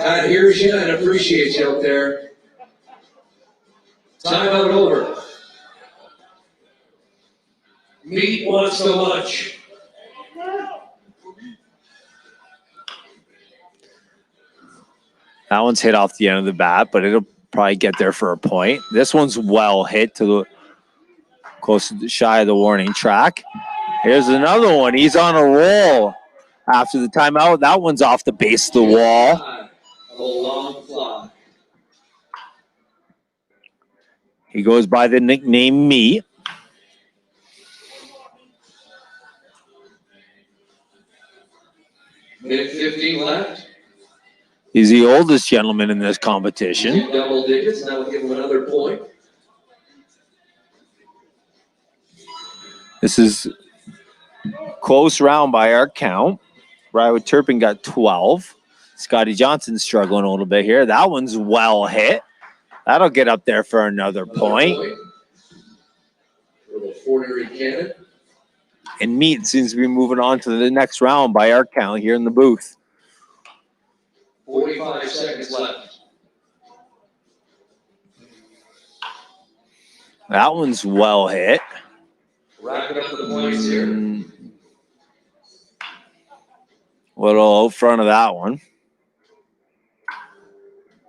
Pat hears you and appreciates you out there. Timeout over. Meat wants so much. That one's hit off the end of the bat, but it'll probably get there for a point. This one's well hit to the close to the shy of the warning track. Here's another one. He's on a roll after the timeout. That one's off the base of the wall. A long fly. He goes by the nickname Meat. Minute 15 left. He's the oldest gentleman in this competition. Double digits. Now we'll give him another point. This is close round by our count. Rywood Turpin got 12. Scotty Johnson's struggling a little bit here. That one's well hit. That'll get up there for another point. For the Fornery cannon. And Meat seems to be moving on to the next round by our count here in the booth. 45 seconds left. That one's well hit. Wrapping up the points here. Little out front of that one.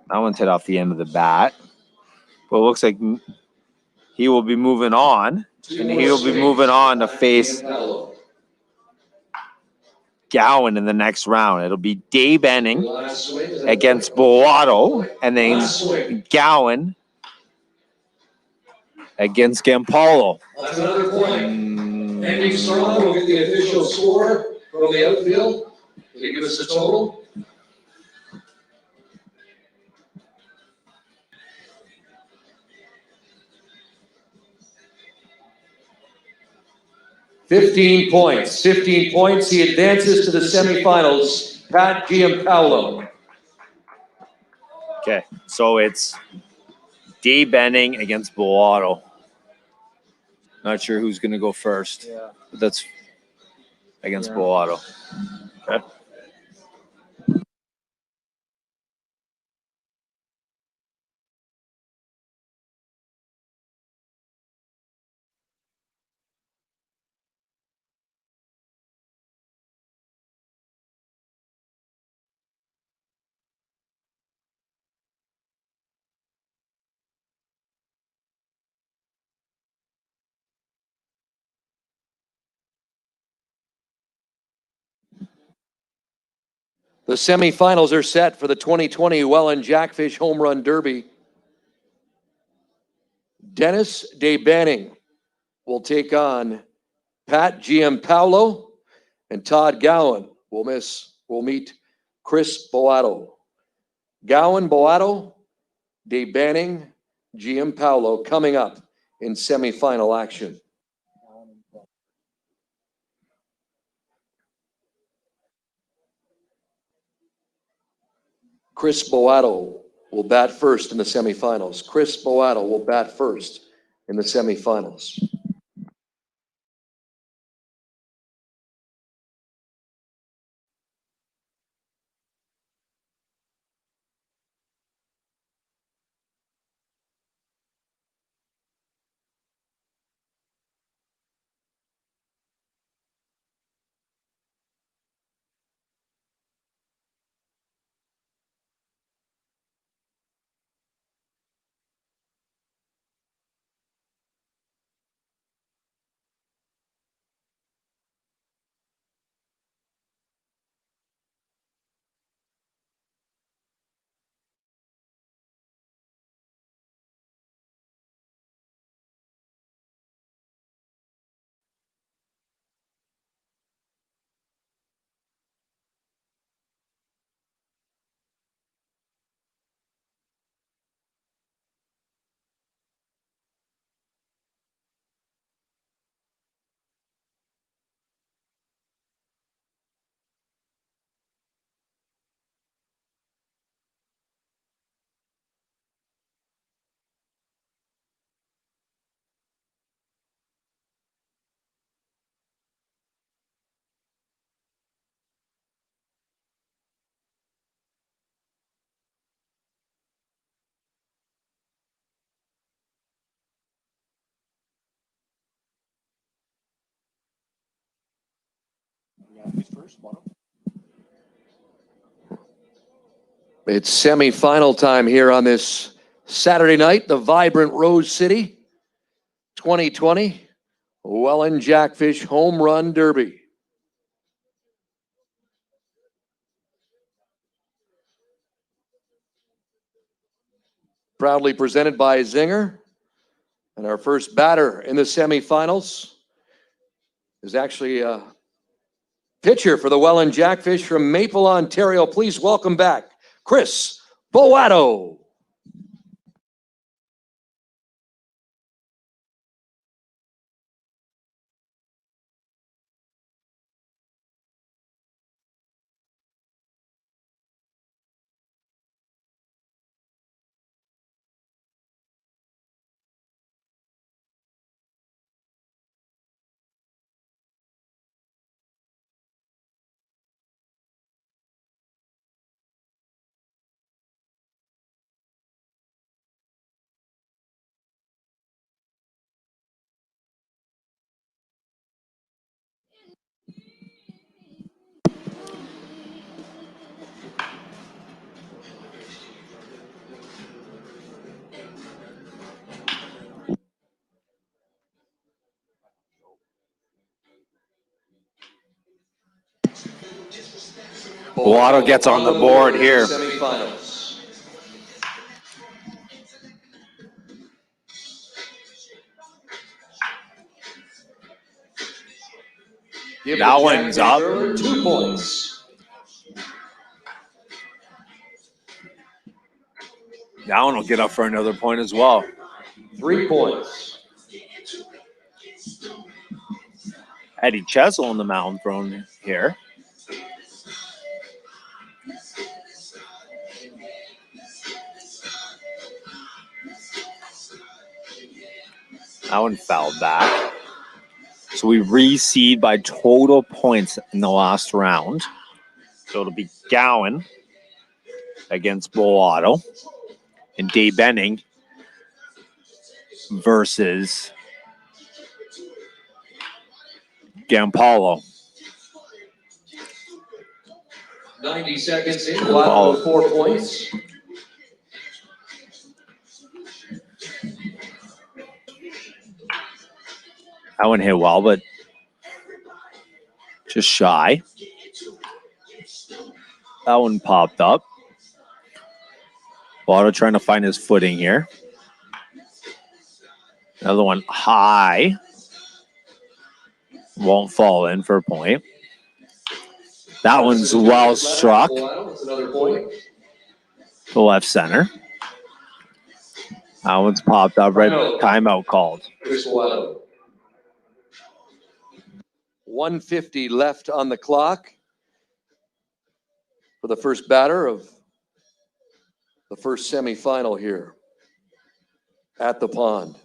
That one's hit off the end of the bat. But it looks like he will be moving on. And he'll be moving on to face Gowan in the next round. It'll be Dave Enning against Boato, and then Gowan against Gampolo. That's another point. Ending strong. We'll get the official score from the outfield to give us a total. $15 points. 15 points. He advances to the semifinals. Pat Giampaolo. Okay, so it's Dave Enning against Boato. Not sure who's going to go first. Yeah. But that's against Boato. Okay. The semifinals are set for the 2020 Welland Jackfish Home Run Derby. Dennis DeBanning will take on Pat Giampaolo, and Todd Gowan will meet Chris Boato. Gowan, Boato, DeBanning, Giampaolo coming up in semifinal action. Chris Boato will bat first in the semifinals. Chris Boato will bat first in the semifinals. It's semifinal time here on this Saturday night, the vibrant Rose City 2020 Welland Jackfish Home Run Derby. Proudly presented by Zinger. And our first batter in the semifinals is actually a pitcher for the Welland Jackfish from Maple, Ontario. Please welcome back Chris Boato. Boato gets on the board here. Semifinals. That one's up. 2 points. That one will get up for another point as well. 3 points. Eddie Chesel on the mound thrown here. That one fouled back. So we reseed by total points in the last round. So it'll be Gowan against Boato and Dave Benning versus Gampalo. 90 seconds in. Boato 4 points. That one hit well, but just shy. That one popped up. Boato trying to find his footing here. Another one high. Won't fall in for a point. That one's well struck. Another point. The left center. That one's popped up right. Timeout called. 150 left on the clock for the first batter of the first semifinal here at the pond.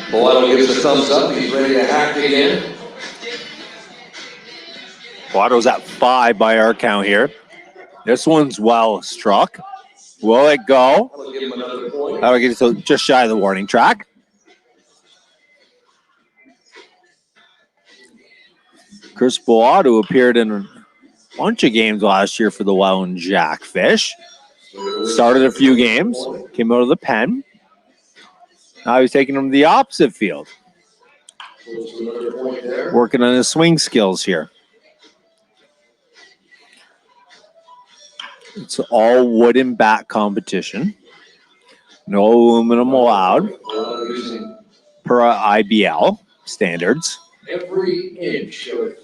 Boato gives a thumbs up. He's ready to hack again. Boato's at 5 by our count here. This one's well struck. Will it go? That'll give him another point. That'll get it just shy of the warning track. Chris Boato appeared in a bunch of games last year for the Welland Jackfish. Started a few games, came out of the pen. Now he's taking him to the opposite field. Working on his swing skills here. It's all wooden bat competition. No aluminum allowed per IBL standards. Every inch of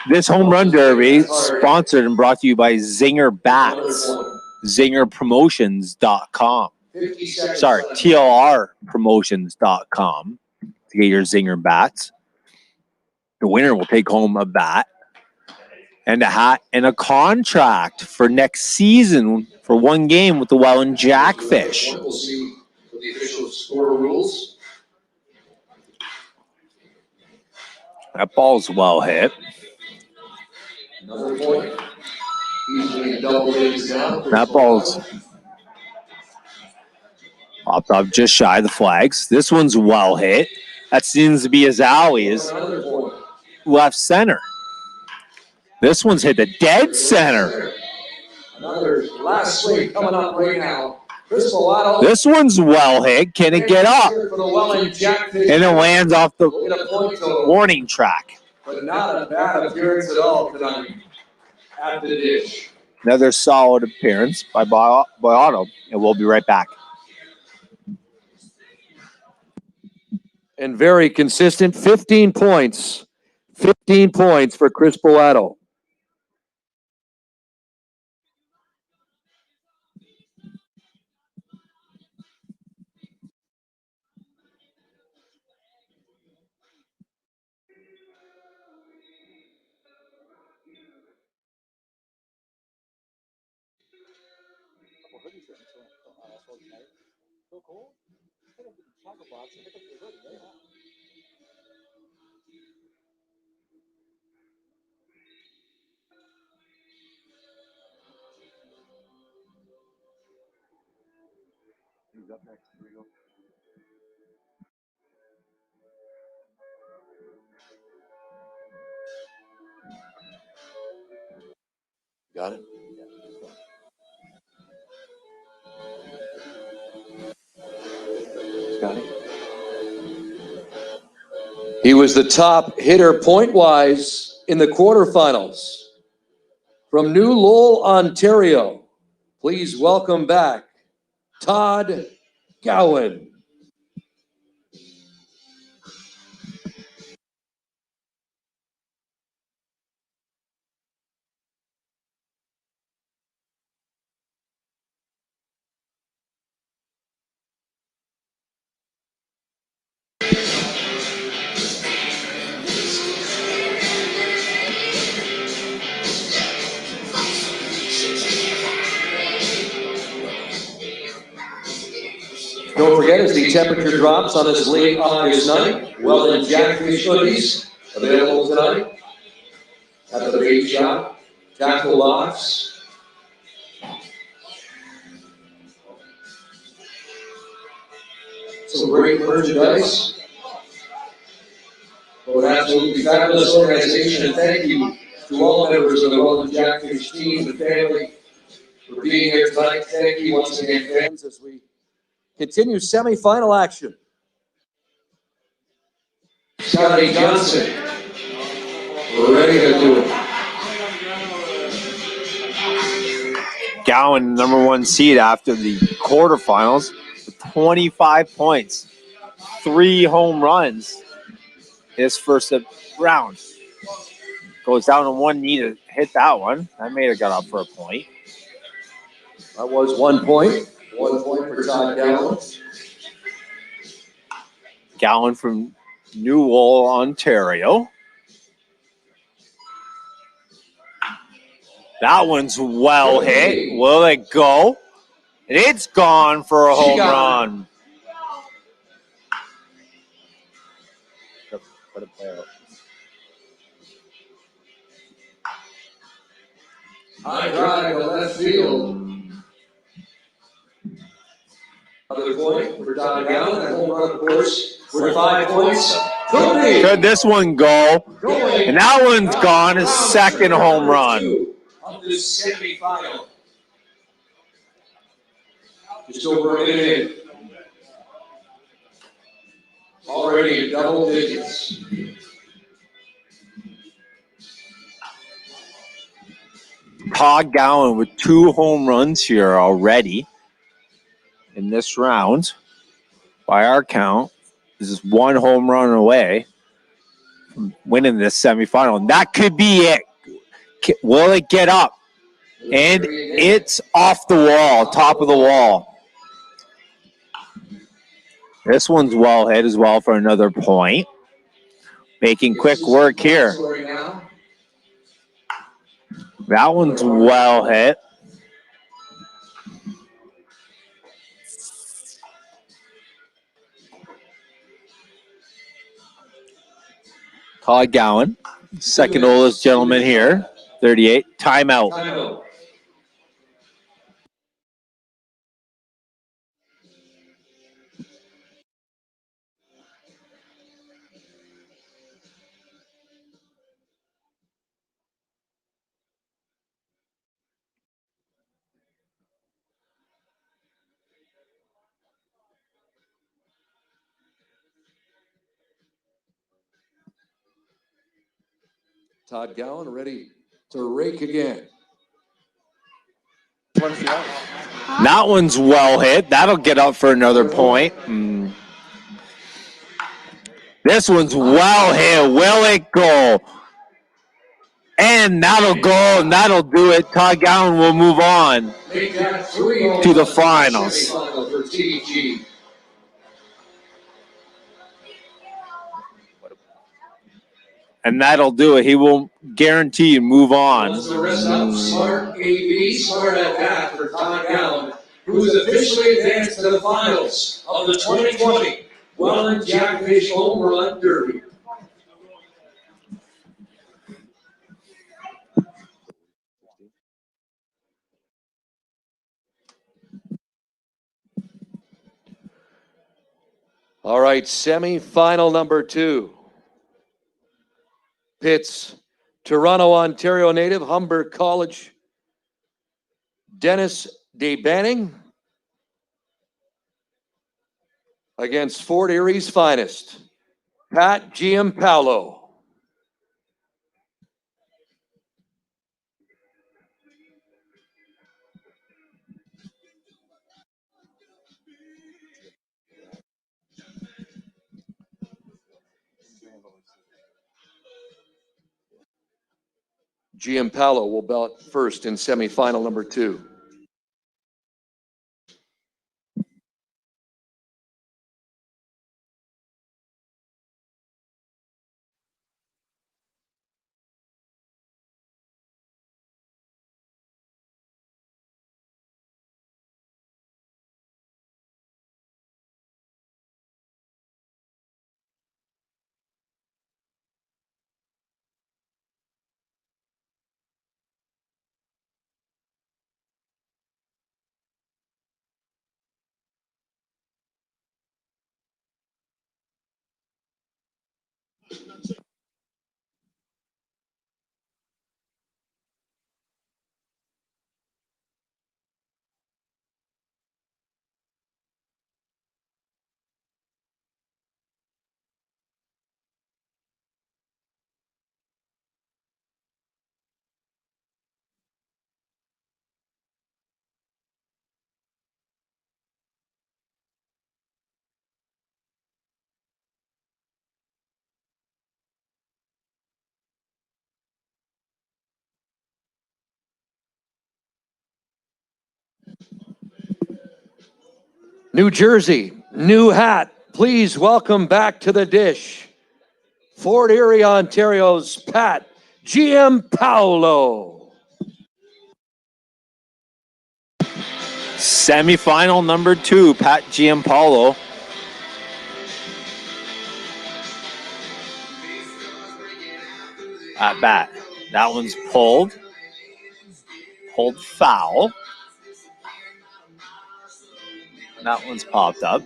This home run derby sponsored and brought to you by Zinger Bats. ZingerPromotions.com. Sorry, TLRPromotions.com to get your Zinger bats. The winner will take home a bat and a hat and a contract for next season for one game with the Welland Jackfish. We'll see what the official score rules. That ball's well hit. Another point. Easily double digits now. That ball's popped up just shy of the flags. This one's well hit. That seems to be Azali's Another point. left center. This one's hit the dead center. Another last swing coming up right now. Chris Bellato. This one's well hit. Can it get up? For the Welland Jackfish. And it lands off the Get a point total. warning track. But not a bad appearance at all tonight at the dish. Another solid appearance by Bellato, and we'll be right back. And very consistent, 15 points. 15 points for Chris Bellato. Got it? Got it. He was the top hitter point-wise in the quarterfinals. From New Lowell, Ontario, please welcome back Todd Gowan. Don't forget, as the temperature drops on this late August night, Welland Jackfish hoodies available tonight at the bait shop, tackle locks. Some great merchandise. Well, an absolutely fabulous organization, and thank you to all members of the Welland Jackfish team and family for being here tonight. Thank you once again, fans, as we continue semifinal action. Scotty Johnson, we're ready to do it. Gowan, number one seed after the quarterfinals, with 25 points, 3 home runs his first round. Goes down to one knee to hit that one. That may have got up for a point. That was 1 point. 1 point for Todd Gowan. Gowan from New Lowell, Ontario. That one's well hit. Will it go? And it's gone for a home run. Put a player up. High drive to left field. Another point for Todd Gowan. That home run, of course, for 5 points. Could this one go? And that one's gone. His second home run. Of this semifinal. Just over a minute in. Already in double digits. Todd Gowan with 2 home runs here already in this round. By our count, this is 1 home run away from winning this semifinal. And that could be it. Will it get up? And it's off the wall, top of the wall. This one's well hit as well for another point. Making quick work here. That one's well hit. Todd Gowan, second oldest gentleman here, 38. Timeout. Timeout. Todd Gowan ready to rake again. What is the ice? That one's well hit. That'll get up for another point. This one's well hit. Will it go? And that'll go, and that'll do it. Todd Gowan will move on Make that 3-0 to the finals. Semifinal for TG. And that'll do it. He will guarantee move on. Once the rest up, smart AV, smart at bat for Todd Gowan, who's officially advanced to the finals of the 2020 Welland Jackfish Home Run Derby. All right, semifinal number 2. Pits Toronto, Ontario native, Humber College, Dennis DeBanning against Fort Erie's finest, Pat Giampaolo. Giampaolo will bat first in semifinal number 2. New Jersey, new hat. Please welcome back to the dish, Fort Erie, Ontario's Pat Giampaolo. Semifinal number 2, Pat Giampaolo. At bat. That one's pulled foul. That one's popped up.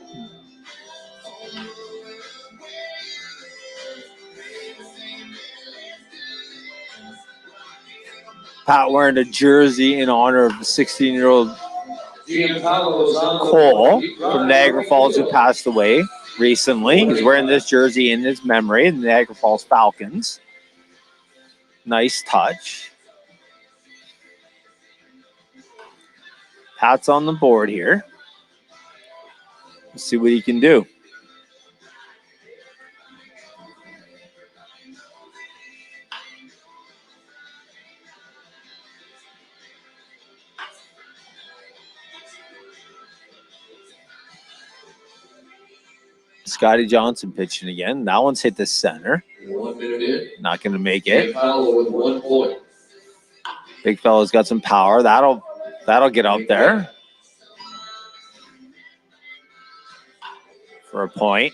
Pat wearing a jersey in honor of the 16-year-old Cole from Niagara Falls who passed away recently. He's wearing this jersey in his memory, the Niagara Falls Falcons. Nice touch. Pat's on the board here. Let's see what he can do. Scotty Johnson pitching again. That one's hit the center. 1 minute in. Not going to make it. Giampaolo with 1 point. Big fella's got some power. That'll get out there for a point.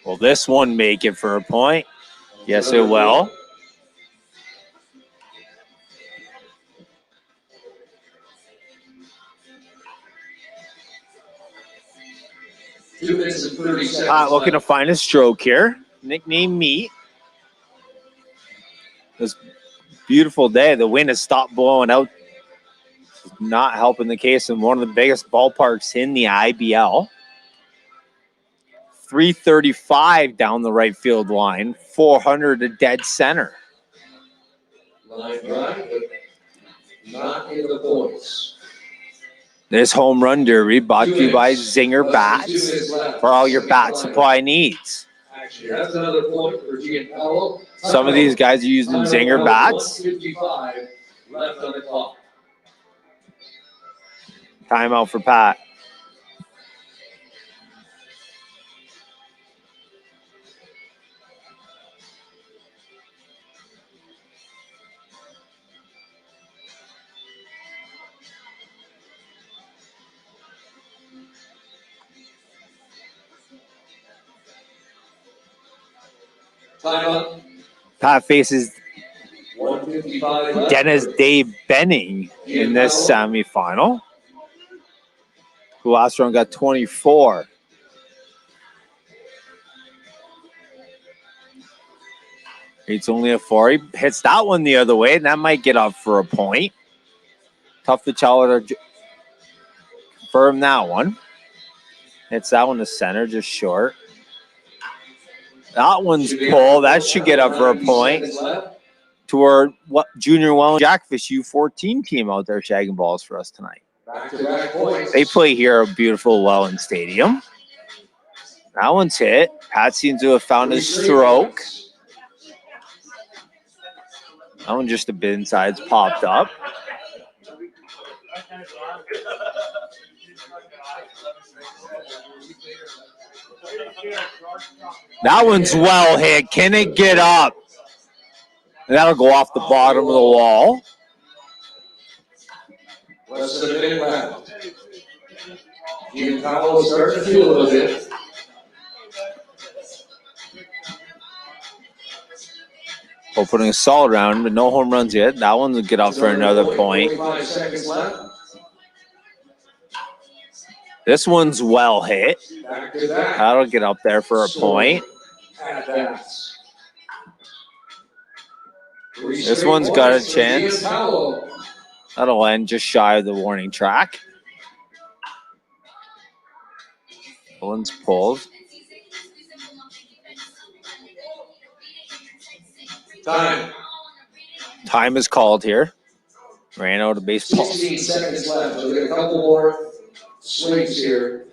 Will this one make it for a point? Yes, it will. Two minutes and 30 seconds. Pat looking to find a stroke here. Nickname Meat. This beautiful day. The wind has stopped blowing out. Not helping the case in one of the biggest ballparks in the IBL. 335 down the right field line. 400 to dead center. Line drive, but not in the points. This home run derby brought to you by Zinger Bats for all your bat supply needs. Actually, that's another point for Giancarlo. Some of these guys are using Zinger Bats. 1:55 left on the clock. Timeout for Pat. Timeout. Pat faces 1:55 left. Dennis Day Benning in this semifinal, who last round got 24. It's only a 4. He hits that one the other way, and that might get up for a point. Tough to tell it or confirm that one. Hits that one to center, just short. That one's pull. That should get up for a point. To our junior Welland Jackfish U14 team out there shagging balls for us tonight. Back-to-back points. They play here at beautiful Welland Stadium. That one's hit. Pat seems to have found his stroke. That one just a bit inside's popped up. That one's well hit. Can it get up? And that'll go off the bottom of the wall. Less than a minute left. Giancarlo starting to feel a little bit. Opening a solid round, but no home runs yet. That one will get up for another point. 45 seconds left. This one's well hit. Back to back. That'll get up there for a point. At bats. This one's got a chance. Giancarlo. That'll end just shy of the warning track. One's pulled. Time is called here. Ran out of baseball. 16 seconds left. We'll get a couple more swings here.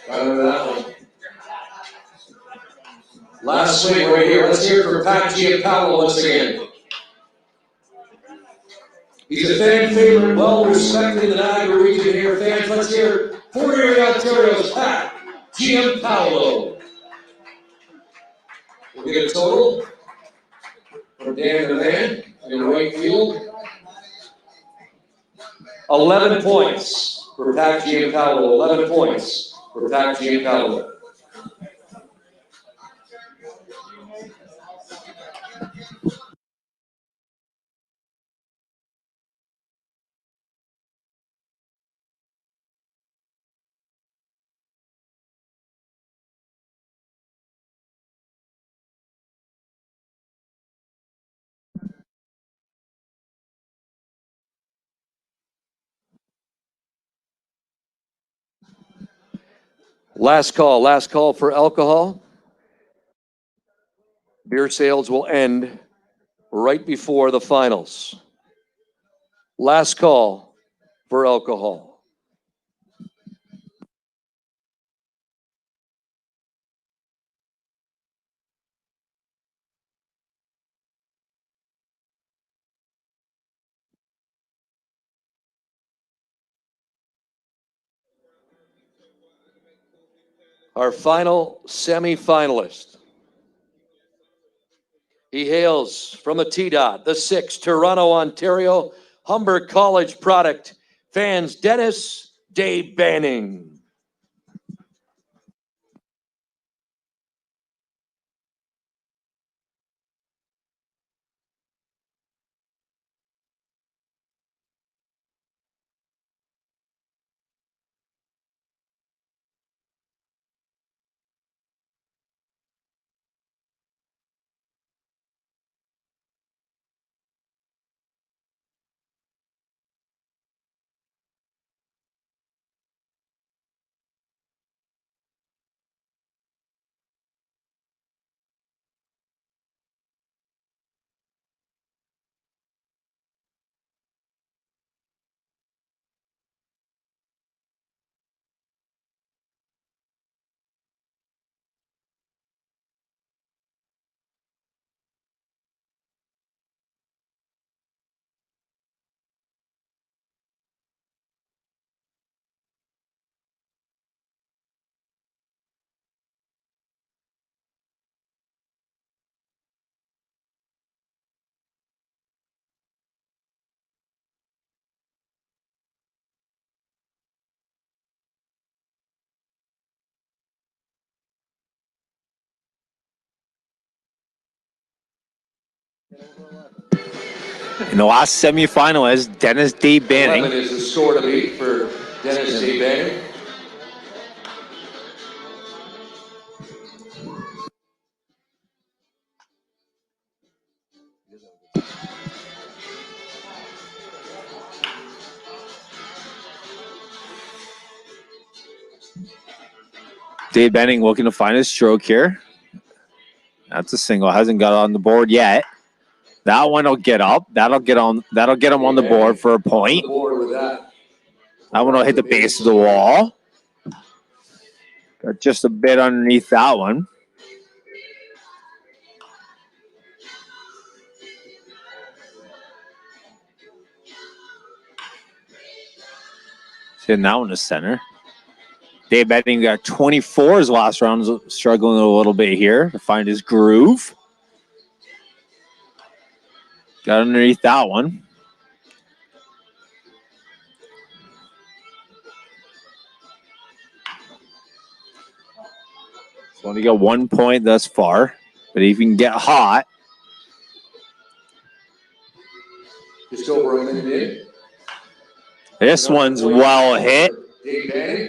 That one. Last swing right here. Let's hear it for Pat Giancarlo once again. He's a fan favorite, well respected in the Niagara region here. Fans, let's hear it for Ontario's Pat Giancarlo. We'll get a total from Dan the Man in right field. 11 points for Pat Giancarlo. 11 points for Pat Giancarlo. Last call for alcohol. Beer sales will end right before the finals. Last call for alcohol. Our final semifinalist. He hails from the T-Dot, the 6, Toronto, Ontario, Humber College product. Fans Dennis Day Banning. In the last semifinal is Dennis Day 11 Banning. is the score to beat for Dennis Day Banning. Day Banning looking to find his stroke here. That's a single. Hasn't got on the board yet. That one will get up. That'll get him on the board for a point. That one will hit the base of the wall. Got just a bit underneath that one. Hitting that one to center. Dave Betting got 24 his last round, struggling a little bit here to find his groove. Got underneath that one. He's only got 1 point thus far, but if he can get hot. Just over a minute in. This one's well hit.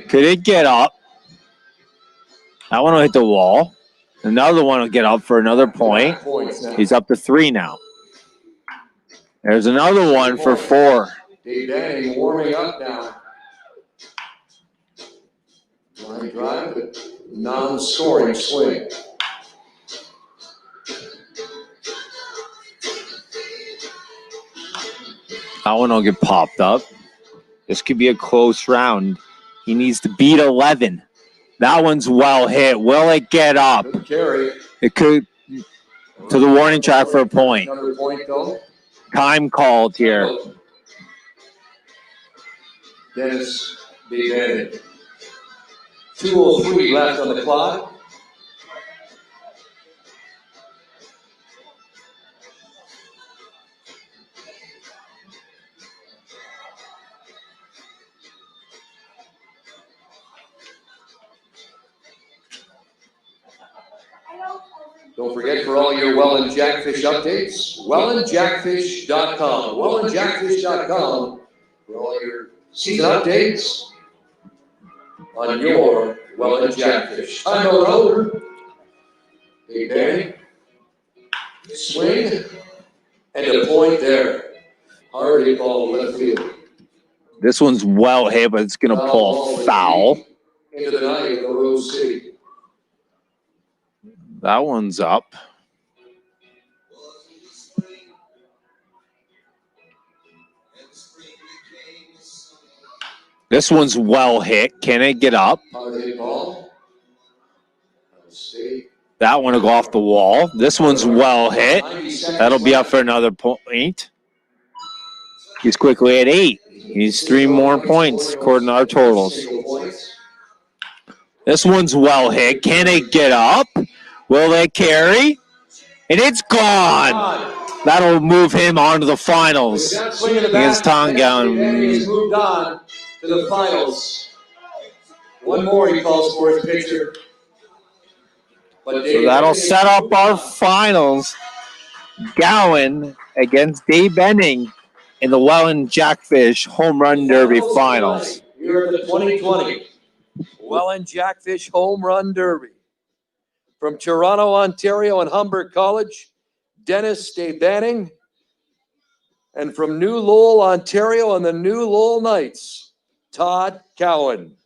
Could it get up? That one will hit the wall. Another one will get up for another point. He's up to 3 now. There's another one for 4. Dave Banning warming up now. Line drive, but non-scoring swing. That one will get popped up. This could be a close round. He needs to beat 11. That one's well hit. Will it get up? Carry. It could to the warning track for a point. Another point though. Time called here. Dennis Day Banning. 2:03 left on the clock. Don't forget, for all your Welland Jackfish updates, wellandjackfish.com. wellandjackfish.com for all your season updates on your Welland Jackfish. I'm no over. Big Banning. Swing. And a point there. Already ball left field. This one's well hit, but it's going to pull foul. Into the night of the Rose City. That one's up. This one's well hit. Can it get up? That one will go off the wall. This one's well hit. That'll be up for another point. He's quickly at 8. He's 3 more points according to our totals. This one's well hit. Can it get up? Will it carry? And it's gone. That'll move him on to the finals against Tongan. He's moved on to the finals. One more he calls for his picture. So that'll set up our finals. Gowan against Dave Benning in the Welland Jackfish Home Run Derby finals. Here at the 2020 Welland Jackfish Home Run Derby. From Toronto, Ontario and Humber College, Dennis Banning. And from New Lowell, Ontario and the New Lowell Knights, Todd Cowan.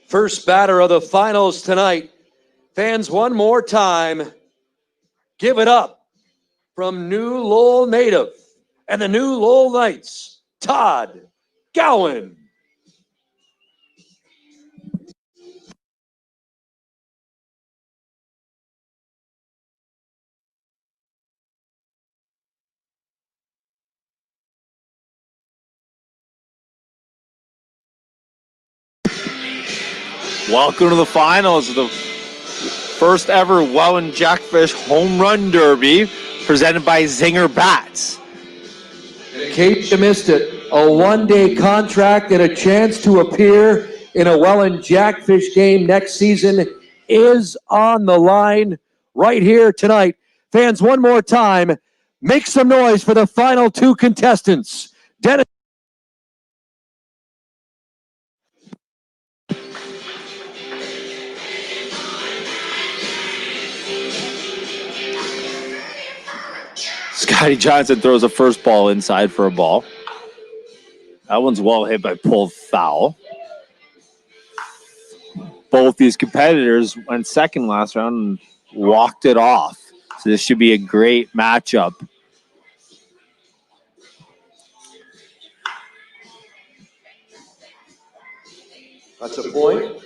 First batter of the finals tonight. Fans, one more time, give it up from New Lowell native and the New Lowell Knights, Todd Gowan. Welcome to the finals of the first ever Welland Jackfish Home Run Derby presented by Zinger Bats. In case you missed it, a one-day contract and a chance to appear in a Welland Jackfish game next season is on the line right here tonight. Fans, one more time, make some noise for the final two contestants. Dennis. Scotty Johnson throws a first ball inside for a ball. That one's well hit by pulled foul. Both these competitors went second last round and walked it off. So this should be a great matchup. That's a point.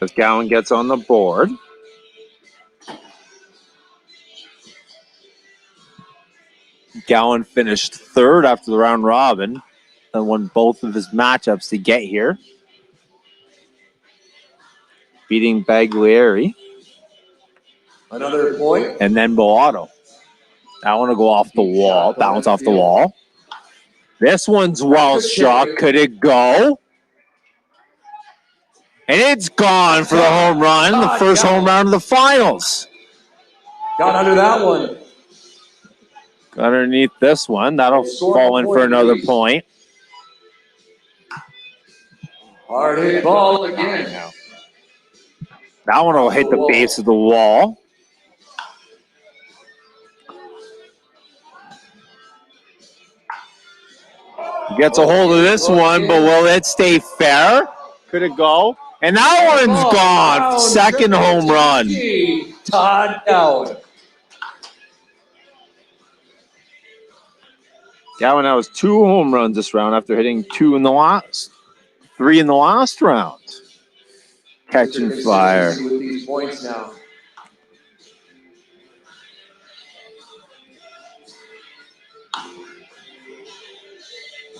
As Gowan gets on the board. Gowan finished third after the round robin and won both of his matchups to get here, beating Baglieri. Another point. And then Boato. That one will go off the wall, bounce off the wall. This one's well struck. Could it go? And it's gone for the home run, the first home run of the finals. Got under that one. Got underneath this one. That'll fall in for another point. Hard hit ball again. That one will hit the base of the wall. Gets a hold of this one, but will it stay fair? Could it go? And that one's gone. Second home run. Todd Gowan. Gowan now has 2 home runs this round after hitting 2 in the last. 3 in the last round. Catching fire. Consistency with these points now.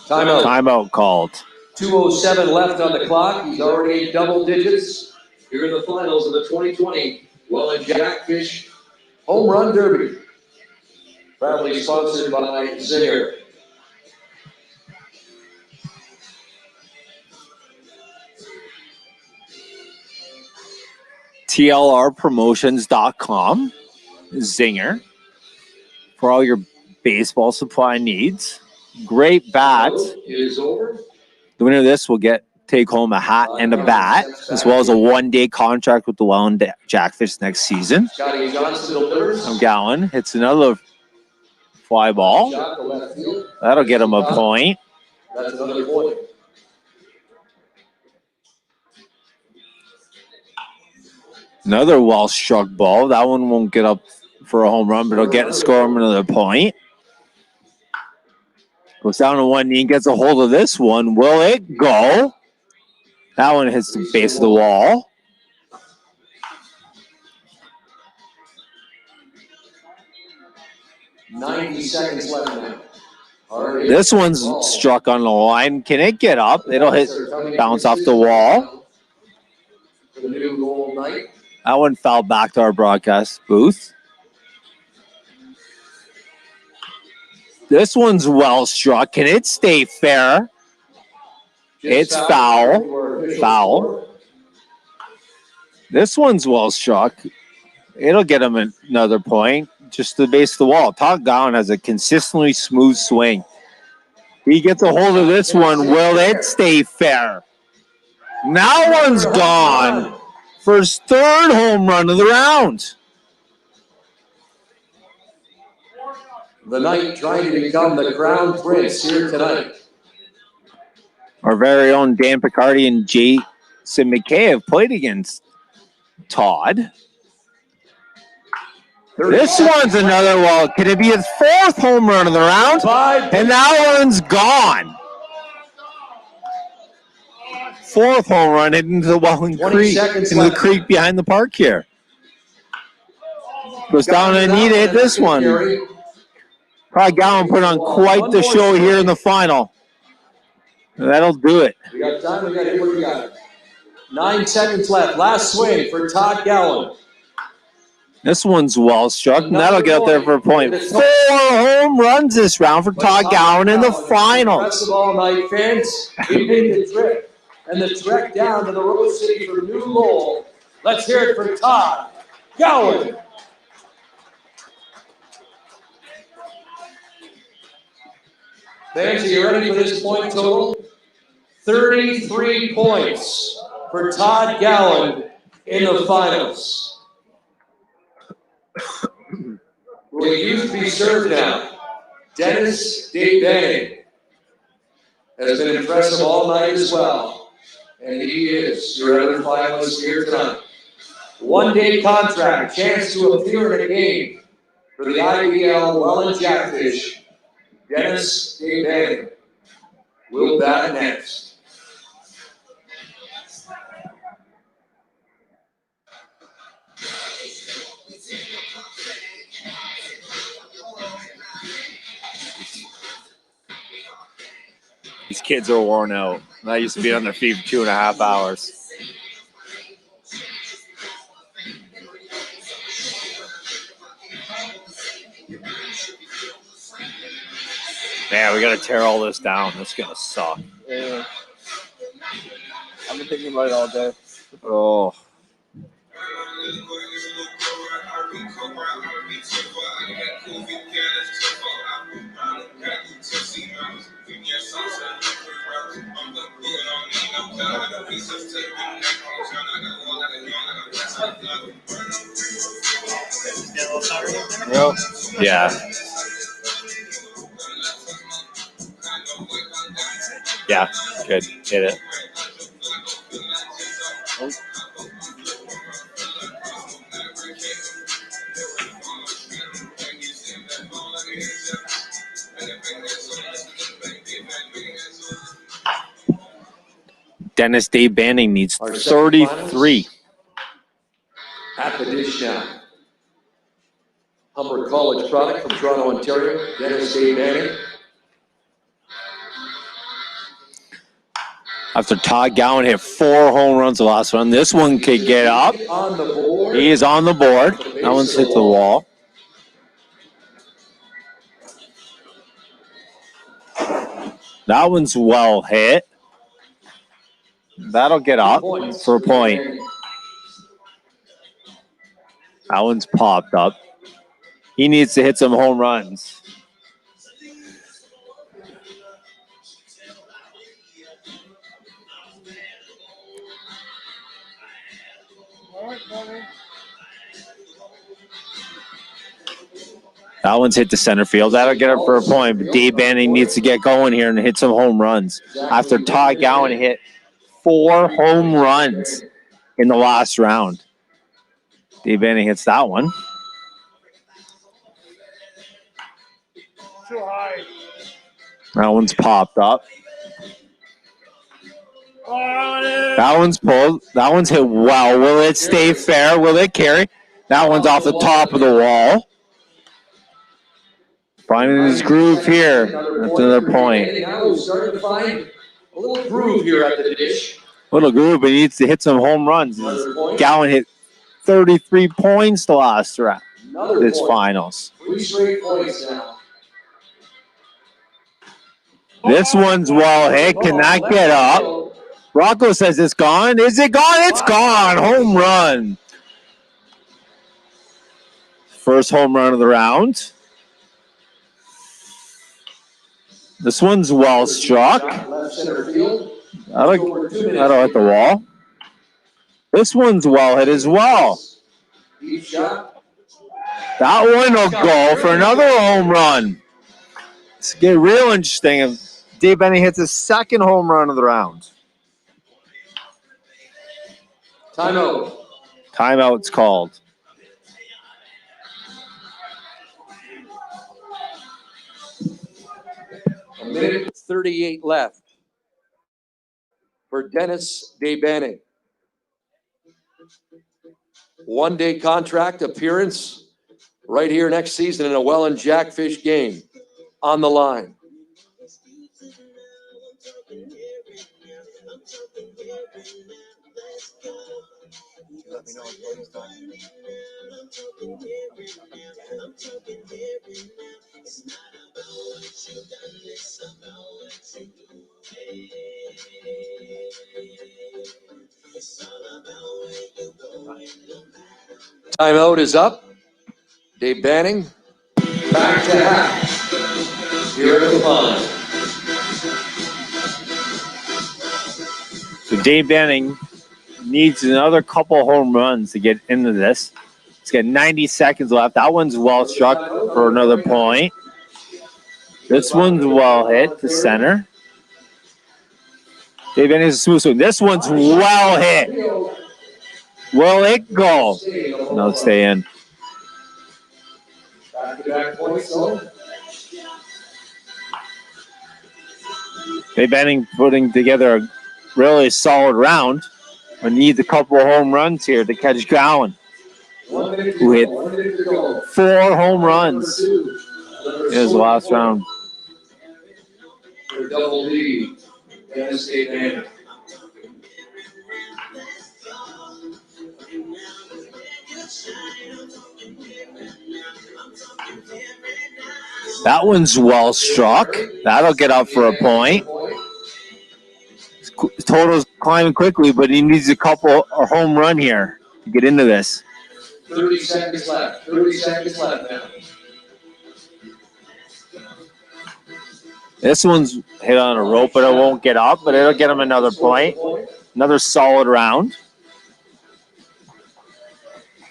Timeout. Timeout called. 2:07 left on the clock. He's already in double digits. Here in the finals of the 2020 Welland Jackfish Home Run Derby. Proudly sponsored by Zinger. TLRpromotions.com. Zinger. For all your baseball supply needs. Great bats. is over. The winner of this will take home a hat and a bat, as well as a 1-day contract with the Welland Jackfish next season. Scotty Johnson delivers. Gowan hits another fly ball. Shot to left field. That'll get him a point. That's another point. Another well-struck ball. That one won't get up for a home run, but it'll score him another point. Goes down to one knee and gets a hold of this one. Will it go? That one hits the base of the wall. $90 seconds left now. This one's struck on the line. Can it get up? It'll bounce off the wall. For the new goal night. That one fell back to our broadcast booth. This one's well struck. Can it stay fair? It's foul. Foul. This one's well struck. It'll get him another point. Just the base of the wall. Todd Gowan has a consistently smooth swing. He gets a hold of this one. Will it stay fair? Now one's gone for his 3rd home run of the round. The Knight trying to become the crown prince here tonight. Our very own Dan Picardi and Jason McKay have played against Todd. This one's another well. Can it be his 4th home run of the round? And that one's gone. 4th home run into the Welland Creek, into the creek behind the park here. Goes down and need it. This one. Probably Gowan put on quite the show here in the final. That'll do it. We got time. We got it. What do we got? 9 seconds left. Last swing for Todd Gowan. This one's well struck, and that'll get up there for a point. 4 home runs this round for Todd Gowan in the finals. Rest of all night, fans. We made the trip and the trek down to the Rose City for New Lowell. Let's hear it for Todd Gowan. Fans, are you ready for this point total? 33 points for Todd Gowan in the finals. Will youth be served now? Dennis Day has been impressive all night as well, and he is your other finalist here tonight. 1-day contract, chance to appear in a game for the IBL Welland Jackfish. Dennis Day will bat next. These kids are worn out. I used to be on their feet for 2.5 hours. Man, we got to tear all this down. This is going to suck. Yeah. I've been thinking about it all day. Oh. Yep. Yeah. Yeah, good. Hit it. Dennis Dave Banning needs Our 33. At the dish now. Humber College product from Toronto, Ontario. Dennis Dave Banning. After Todd Gowan hit 4 home runs the last one, this one could get up. On the board. He is on the board. That one's hit the wall. That one's well hit. That'll get up for a point. That one's popped up. He needs to hit some home runs. That one's hit to center field. That'll get up for a point. But Dave Banning needs to get going here and hit some home runs. After Todd Gowan hit 4 home runs in the last round. Dave Banning hits that one. Too high. That one's popped up. That one's pulled. That one's hit well. Will it stay fair? Will it carry? That one's off the top of the wall. Finding his groove here. That's another point. Now starting to find a little groove here at the dish. Little groove, but he needs to hit some home runs. Gowan hit 33 points the last round. This finals. 3 straight points now. This one's well hit. Can that get up? Rocco says it's gone. Is it gone? It's gone. Home run. First home run of the round. This one's well struck. Left center field. That'll hit the wall. This one's well hit as well. Deep shot. That one will go for another home run. It's get real interesting if Dave Banning hits his second home run of the round. Timeout. Timeout's called. A minute and 38 left for Dennis Dave Banning. 1-day contract appearance right here next season in a Welland Jackfish game on the line. Let me know what he's done. Timeout is up. Dave Banning back to half here at the line. So Dave Banning needs another couple home runs to get into this. He's got 90 seconds left. That one's well struck for another point. This one's well hit to center. Dave Banning is a smooth swing. This one's well hit. Will it go? No, it'll stay in. Back-to-back points, though. Dave Banning putting together a really solid round. But needs a couple of home runs here to catch Gowan, who hit 4 home runs in his last round. For double D, Dennis Dave Banning. That one's well struck. That'll get up for a point. His total's climbing quickly, but he needs a home run here to get into this. 30 seconds left. 30 seconds left now. This one's hit on a rope, but it won't get up, but it'll get him another point. Another solid round.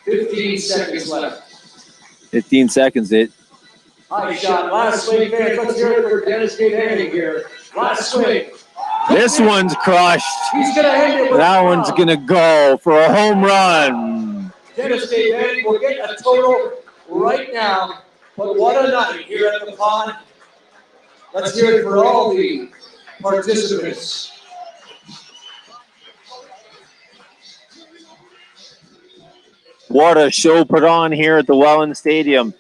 15 seconds left. 15 seconds. High shot. Last swing, fans. Let's hear it for Dennis Dave Banning here. Last swing. This one's crushed. He's going to end it with That one's going to go for a home run. Dennis Dave Banning will get a total right now. But what a night here at the pond. Let's hear it for all the participants. What a show put on here at the Welland Stadium.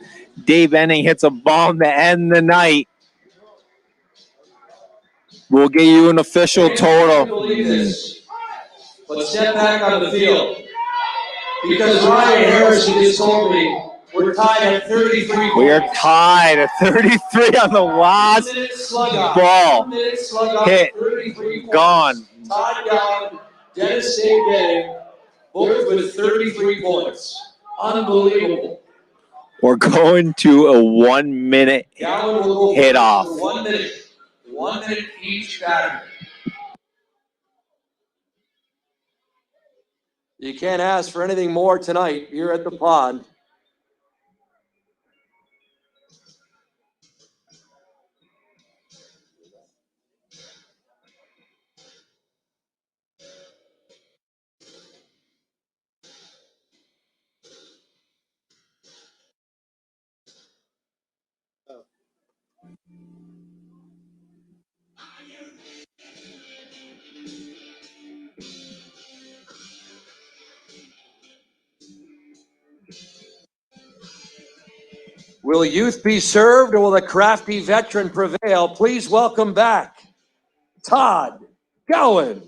Dave Benning hits a bomb to end the night. We'll get you an official total. Believe this, but step back on the field. Because Ryan Harrison just told me we're tied at 33 points. We are tied at 33 on the last ball. Hit. Gone. Todd Gowan, Dennis Dave Benning, both with 33 points. Unbelievable. We're going to a 1 minute hit off. 1 minute. 1 minute each batter. You can't ask for anything more tonight here at the pond. Will youth be served, or will the crafty veteran prevail? Please welcome back Todd Gowan.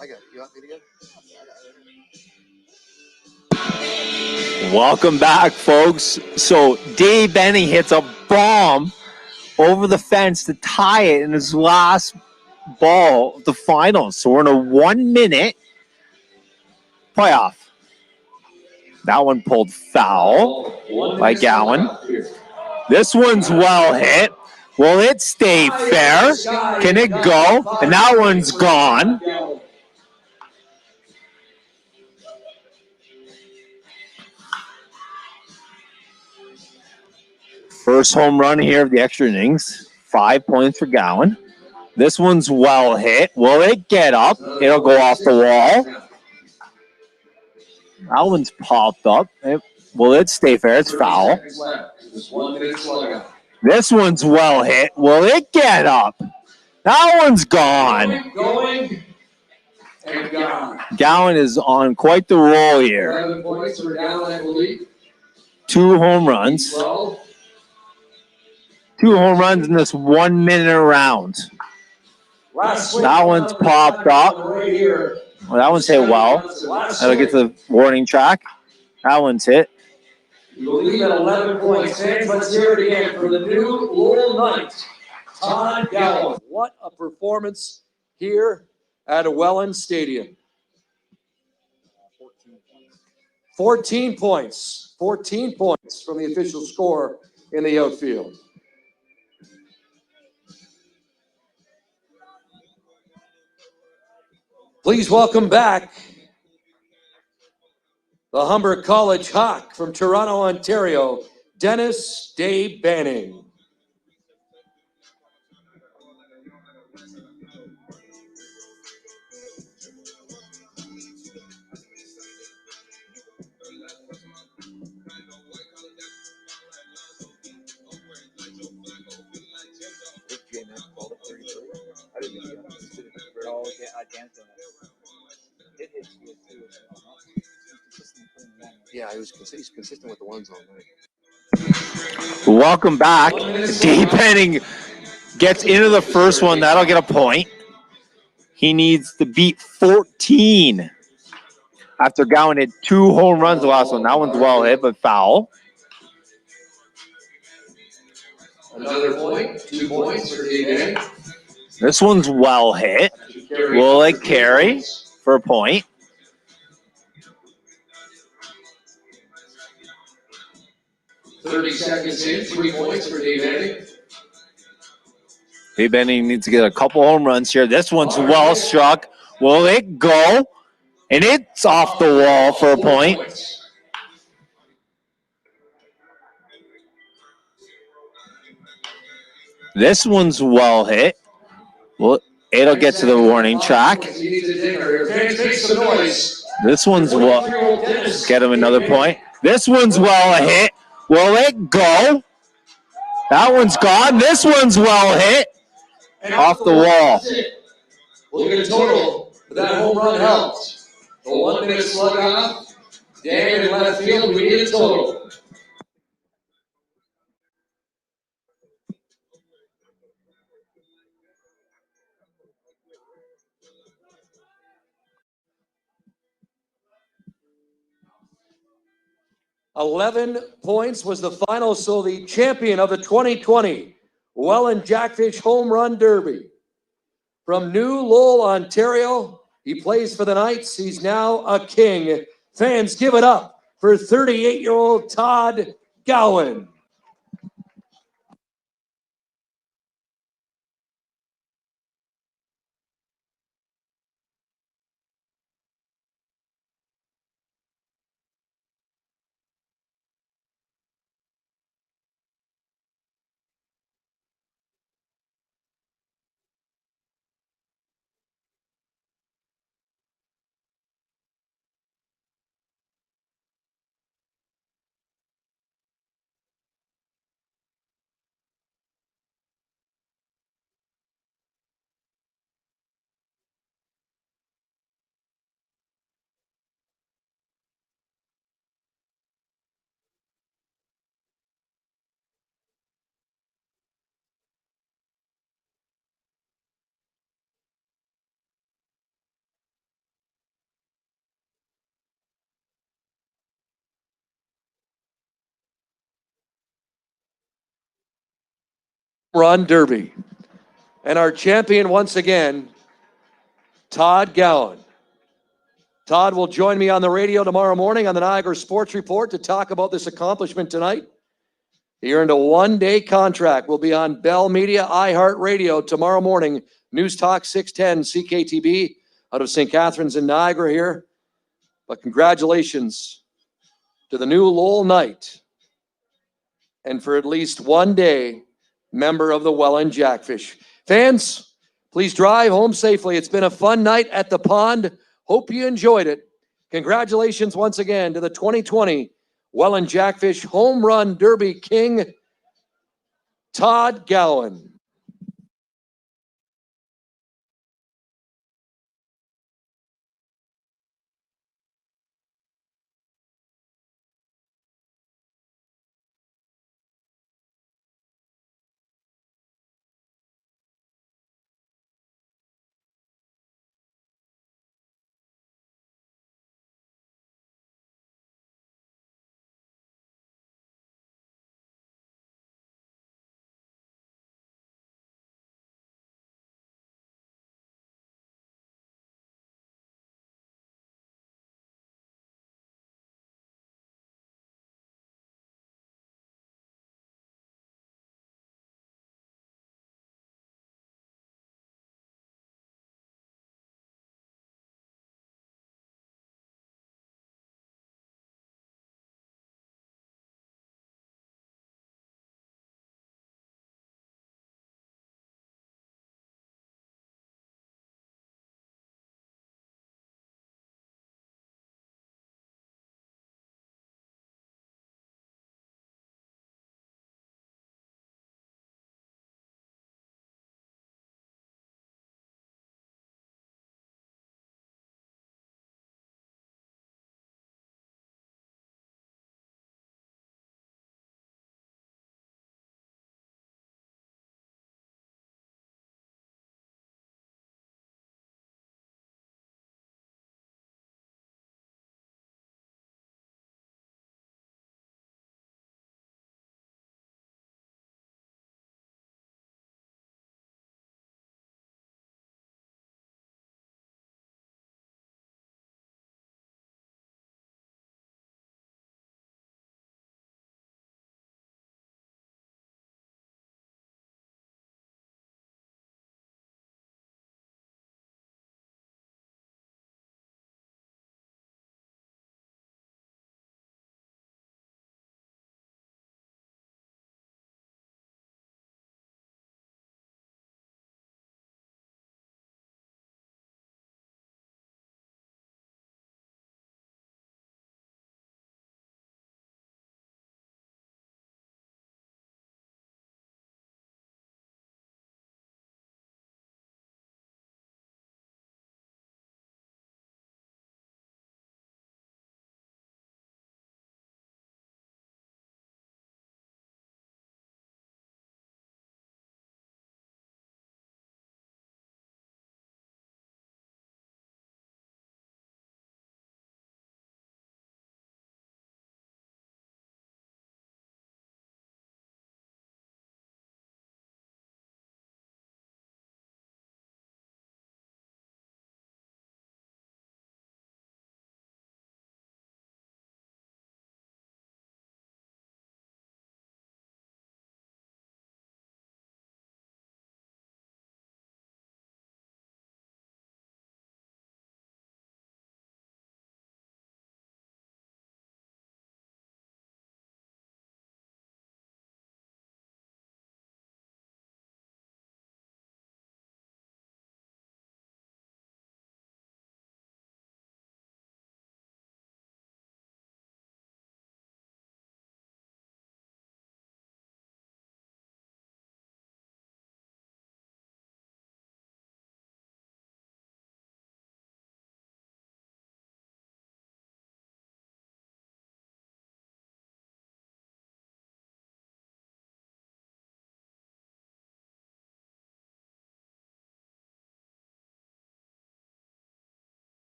I got it. You want me to get it? Welcome back, folks. So Dave Benning hits a bomb over the fence to tie it in his last ball of the finals. So we're in a 1 minute playoff. That one pulled foul by Gowan. This one's well hit. Will it stay fair? Can it go? And that one's gone. First home run here of the extra innings. 5 points for Gowan. This one's well hit. Will it get up? It'll go off the wall. That one's popped up. Will it stay fair? It's foul. This one's well hit. Will it get up? That one's gone. Going and gone. Gowan is on quite the roll here. 11 points for Gowan, I believe. 2 home runs. 12. 2 home runs in this 1 minute round. That one's popped up. Right here. Well, that one's hit well. That'll get to the warning track. That one's hit. You will leave at 11 points. Fans, let's hear it again for the new Lowell Knight, Todd Gowan. What a performance here at Welland Stadium. 14 points. 14 points from the official score in the outfield. Please welcome back the Humber College Hawk from Toronto, Ontario, Dennis Dave Banning. Yeah, he's consistent with the ones all night. Welcome back. Dave Benning gets into the first one. That'll get a point. He needs to beat 14 after Gowan hit 2 home runs the last one. That one's well hit, but foul. Another point. 2 points for Dave. This one's well hit. Will it carry for a point? $30 seconds in, 3 points for Dave Benning. Dave Benning needs to get a couple home runs here. This one's well struck. Will it go? And it's off the wall for a point. This one's well hit. Well, it'll get to the warning track. He needs a dinger here. Fans, make some noise This one's well. Get him another point. This one's well hit. Will it go? That one's gone. This one's well hit. Off the wall. Look at the total. That home run helped. The 1 minute slug off. Dan in left field. We need a total. $11 points was the final, so the champion of the 2020 Welland Jackfish Home Run Derby. From New Lowell, Ontario, he plays for the Knights. He's now a king. Fans, give it up for 38-year-old Todd Gowan. Run Derby. And our champion once again, Todd Gowan. Todd will join me on the radio tomorrow morning on the Niagara Sports Report to talk about this accomplishment tonight. He earned a one-day contract. Will be on Bell Media, iHeartRadio tomorrow morning. News Talk 610 CKTB out of St. Catharines in Niagara here. But congratulations to the new Lowell Knight. And for at least one day, member of the Welland Jackfish. Fans, please drive home safely. It's been a fun night at the pond. Hope you enjoyed it. Congratulations once again to the 2020 Welland Jackfish Home Run Derby King, Todd Gowan.